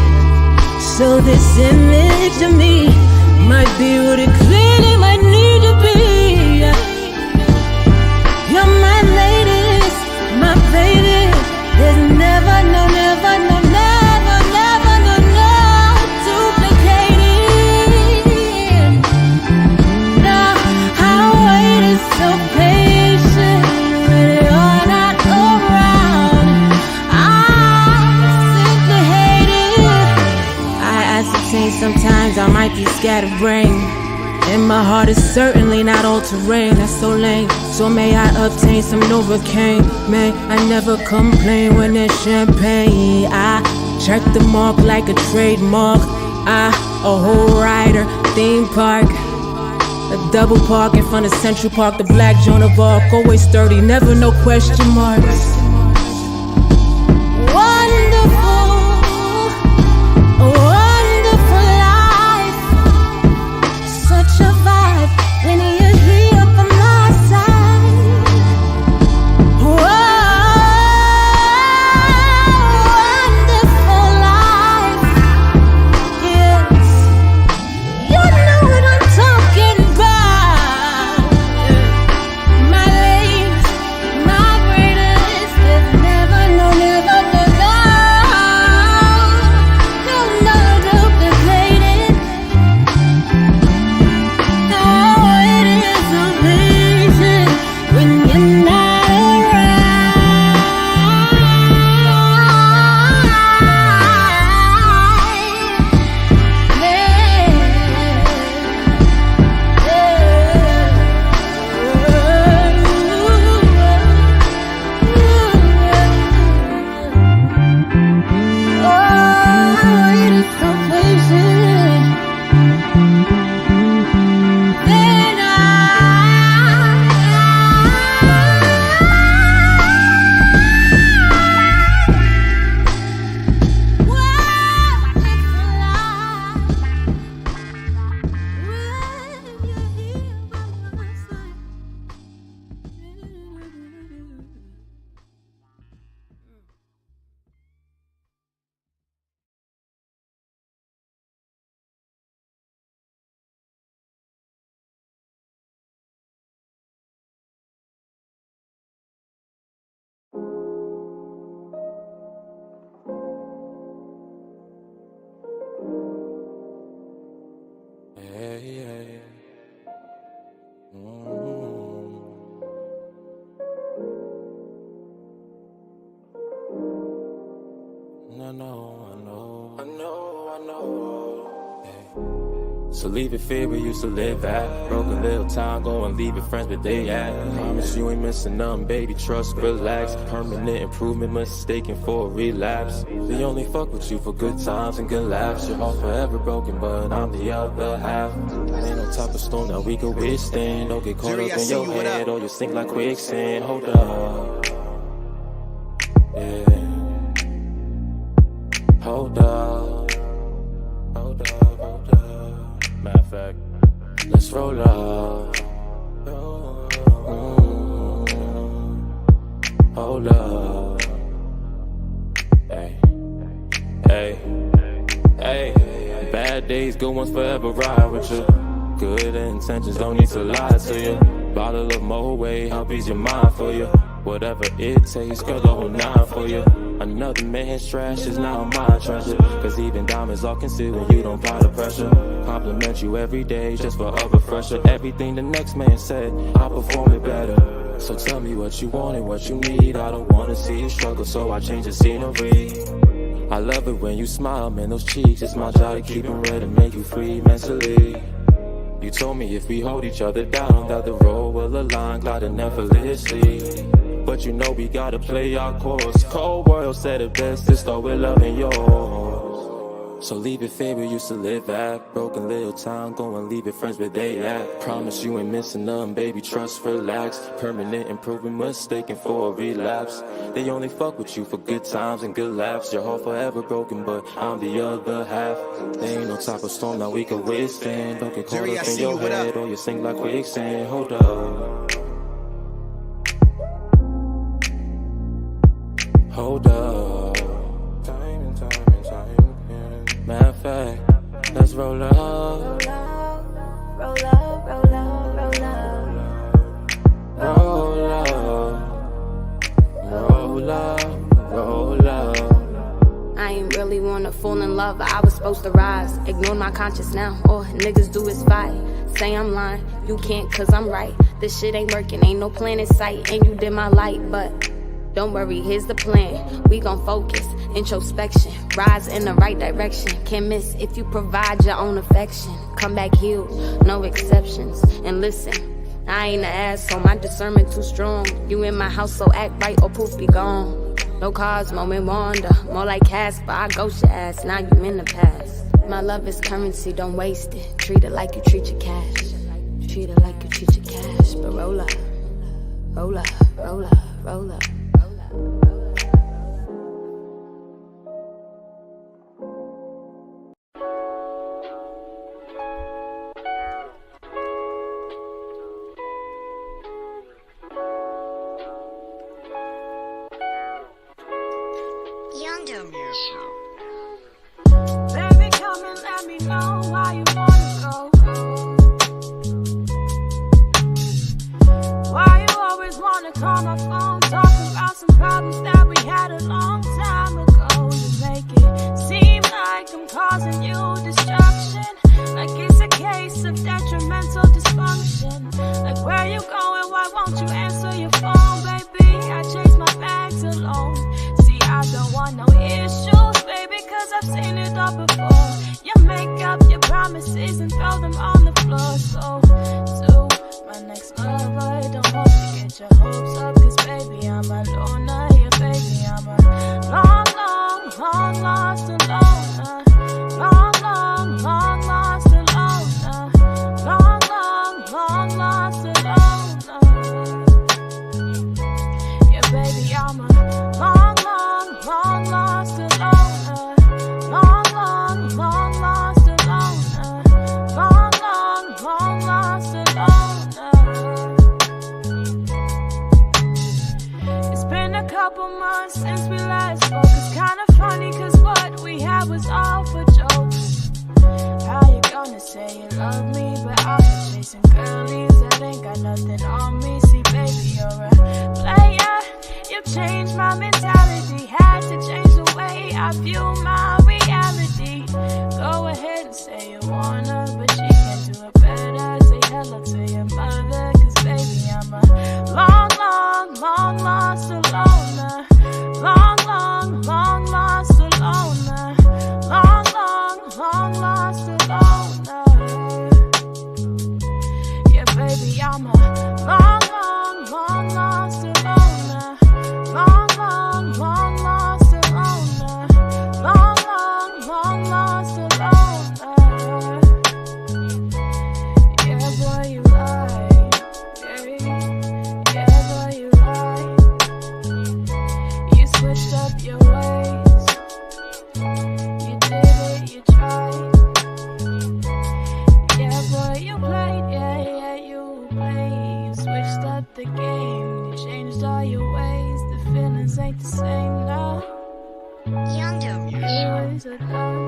So this image of me might be what it clearly might need to be. You're my latest, my baby. There's never, no, never, no, never, never, no, no duplicating. No, I waited so patient when you're not around. I simply hate it. I ascertain sometimes I might be scatterbrained, and my heart is certainly not all terrain. That's so lame. So may I obtain some Novocaine. May I never complain when there's champagne. I check the mark like a trademark. A whole rider, theme park, a double park in front of Central Park. The black Joan of Arc, always sturdy, never no question marks. Wonderful, a wonderful life. Such a vibe when you're here by my side. Wonderful life. Yes, you know what I'm talking about. My lanes, my greatest. There's never, no, never, no, no, no duplicating. When you're not So leave it fear we used to live at. Broke a little time, go and leave it friends where they at. Promise you ain't missing nothing, baby, trust, relax. Permanent improvement, mistaken for a relapse. We only fuck with you for good times and good laughs. Your heart forever broken, but I'm the other half. Ain't no type of storm that we could withstand. Don't get caught up in your head or you sink like quicksand. Hold up, yeah. Hold up, hold up, hold up. Matter of fact, let's roll up. Hold up. Hey, hey, hey. Bad days, good ones forever ride with you. Good intentions don't need to lie to you. Bottle of Moet, help ease your mind for you. Whatever it takes, girl, the whole nine for you. Another man's trash is now my treasure. Cause even diamonds are concealed when you don't apply the pressure. Compliment you every day just for a refresher. Everything the next man said, I perform it better. So tell me what you want and what you need. I don't wanna see you struggle, so I change the scenery. I love it when you smile, man, those cheeks. It's my job to keep them red and make you free mentally. You told me if we hold each other down, that the road will align, gliding effortlessly. But you know we gotta play our course. Cold world said it best to start with loving yours. So leave it fair we used to live at. Broken little town, go and leave it friends where they at. Promise you ain't missing nothing, baby, trust, relax. Permanent improvement, mistaken for a relapse. They only fuck with you for good times and good laughs. Your heart forever broken, but I'm the other half. There ain't no type of storm that we can withstand. Don't get caught up in your head or you sink like quicksand. Hold up. Hold up. Time. Matter of fact, let's roll up. Roll up, roll up, roll up, roll up. Roll up. Roll up. I ain't really wanna fall in love, but I was supposed to rise. Ignore my conscience now, all niggas do is fight. Say I'm lying, you can't cause I'm right. This shit ain't working, ain't no plan in sight. And you did my light, but don't worry, here's the plan. We gon' focus, introspection, rise in the right direction. Can't miss if you provide your own affection. Come back healed, no exceptions. And listen, I ain't an asshole, my discernment too strong. You in my house, so act right or poof be gone. No cars, moment wander, more like Casper. I ghost your ass, now you in the past. My love is currency, don't waste it. Treat it like you treat your cash. Treat it like you treat your cash. But roll up, roll up, roll up, roll up. Baby, come and let me know why you wanna go. Why you always wanna call my phone, talk about some problems that we had a long time ago. You make it seem like I'm causing you destruction, like it's a case of detrimental dysfunction. Like where you going, why won't you answer your phone, baby? I chase my bags alone. See, I don't want no issues, baby, cause I've seen it all before. You make up your promises and throw them on the floor. So, to my next lover, don't hope you get your hopes up, cause baby, I'm a loner. Yeah, baby, I'm a long lost alone. Long lost alone. Long lost alone. Yeah, baby, I'm a long lost alone. Long lost alone. Long lost alone. It's been a couple months since we last spoke. It's kinda funny cause what we had was all for jokes. How you gonna say you love me, but I've been chasing girlies that ain't got nothing on me. See, baby, you're a player. You changed my mentality, had to change the way I view my reality. Go ahead and say you wanna, but she can't do it better. Say hello to your mother, cause baby, I'm a long lost alone. Long lost alone. Long lost alone. Yeah, baby, I'm a long lost alone. Long lost alone. Long lost alone. Yeah, boy, you lie. Yeah, boy, you lie. You switched up your ways. You did it, you tried. Yeah, boy, you played. Yeah, you played. You switched up the game. You changed all your ways. The feelings ain't the same now. Yours are done.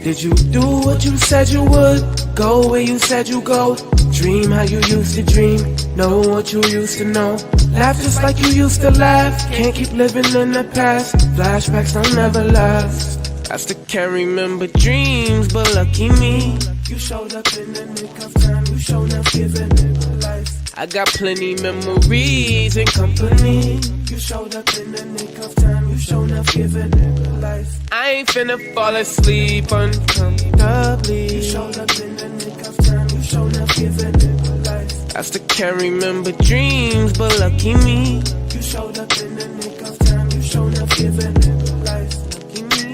Did you do what you said you would? Go where you said you go? Dream how you used to dream, know what you used to know. Laugh just like you used to laugh, can't keep living in the past. Flashbacks don't never last. I still can't remember dreams, but lucky me, you showed up in the nick of time, you showed up giving it life. I got plenty memories and company. You showed up in the nick of time, you showed up giving it life. I ain't finna fall asleep uncomfortably. You showed up in the nick of time, you showed up giving it life. I still can't remember dreams, but lucky me, you showed up in the nick of time, you showed up giving it life.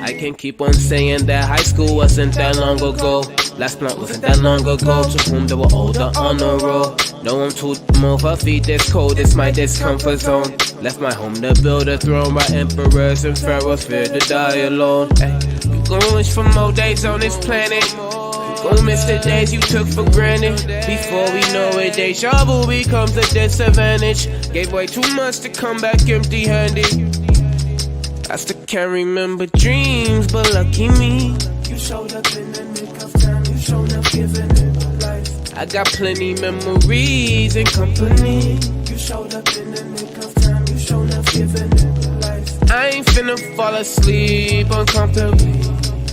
I can keep on saying that high school wasn't that long ago. Last blunt wasn't that long ago. To whom they were older on the road. No, I'm too over feet this cold, it's my discomfort zone. Left my home to build a throne by emperors and pharaohs, fear to die alone. Ay, you gon' wish for more days on this planet. You gon' miss the days you took for granted. Before we know it, deja vu becomes a disadvantage. Gave way too much to come back empty-handed. I still can't remember dreams, but lucky me, you showed up in the nick of time, you showed up giving it life. I got plenty memories and company. You showed up in the nick of time, you showed up giving it life. I ain't finna fall asleep uncomfortably.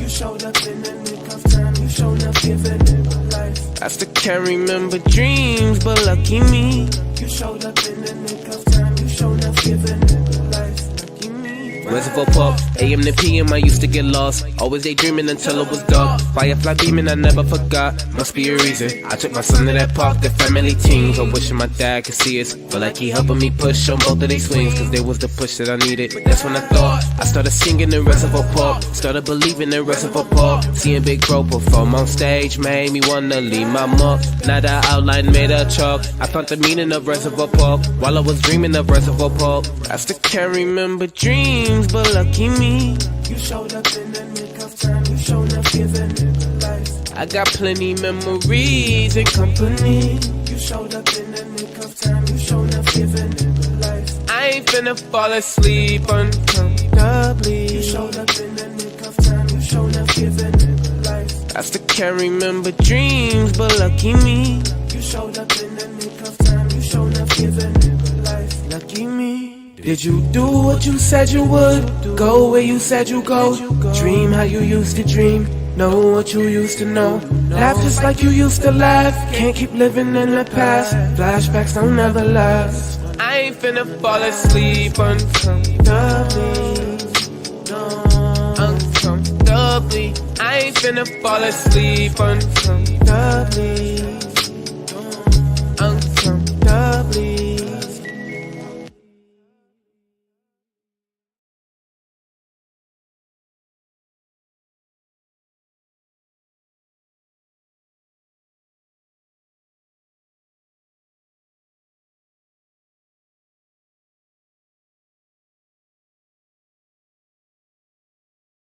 You showed up in the nick of time, you showed up giving it life. I still can't remember dreams, but lucky me, you showed up in the nick of time, you showed up giving it life. Reservoir Park, AM to PM, I used to get lost. Always daydreaming until it was dark. Firefly beaming, I never forgot. Must be a reason. I took my son to that park, the family teams. I'm wishing my dad could see us. Feel like he helping me push on both of these swings, cause there was the push that I needed. That's when I thought I started singing in Reservoir Park. Started believing in Reservoir Park. Seeing Big Bro perform on stage made me wanna leave my mark. Now the outline made a chalk. I found the meaning of Reservoir Park while I was dreaming of Reservoir Park. I still can't remember dreams, but lucky me, you showed up in the nick of time, you showed up giving it life. I got plenty memories and company. You showed up in the nick of time, you showed up giving it life. I ain't finna fall asleep uncomfortably. You showed up in the nick of time, you showed up giving it life. I still can't remember dreams, but lucky me, you showed up in the nick of time, you showed up giving it life. Lucky me. Did you do what you said you would? Go where you said you go. Dream how you used to dream. Know what you used to know. Laugh just like you used to laugh. Can't keep living in the past. Flashbacks don't never last. I ain't finna fall asleep uncomfortably. I ain't finna fall asleep uncomfortably.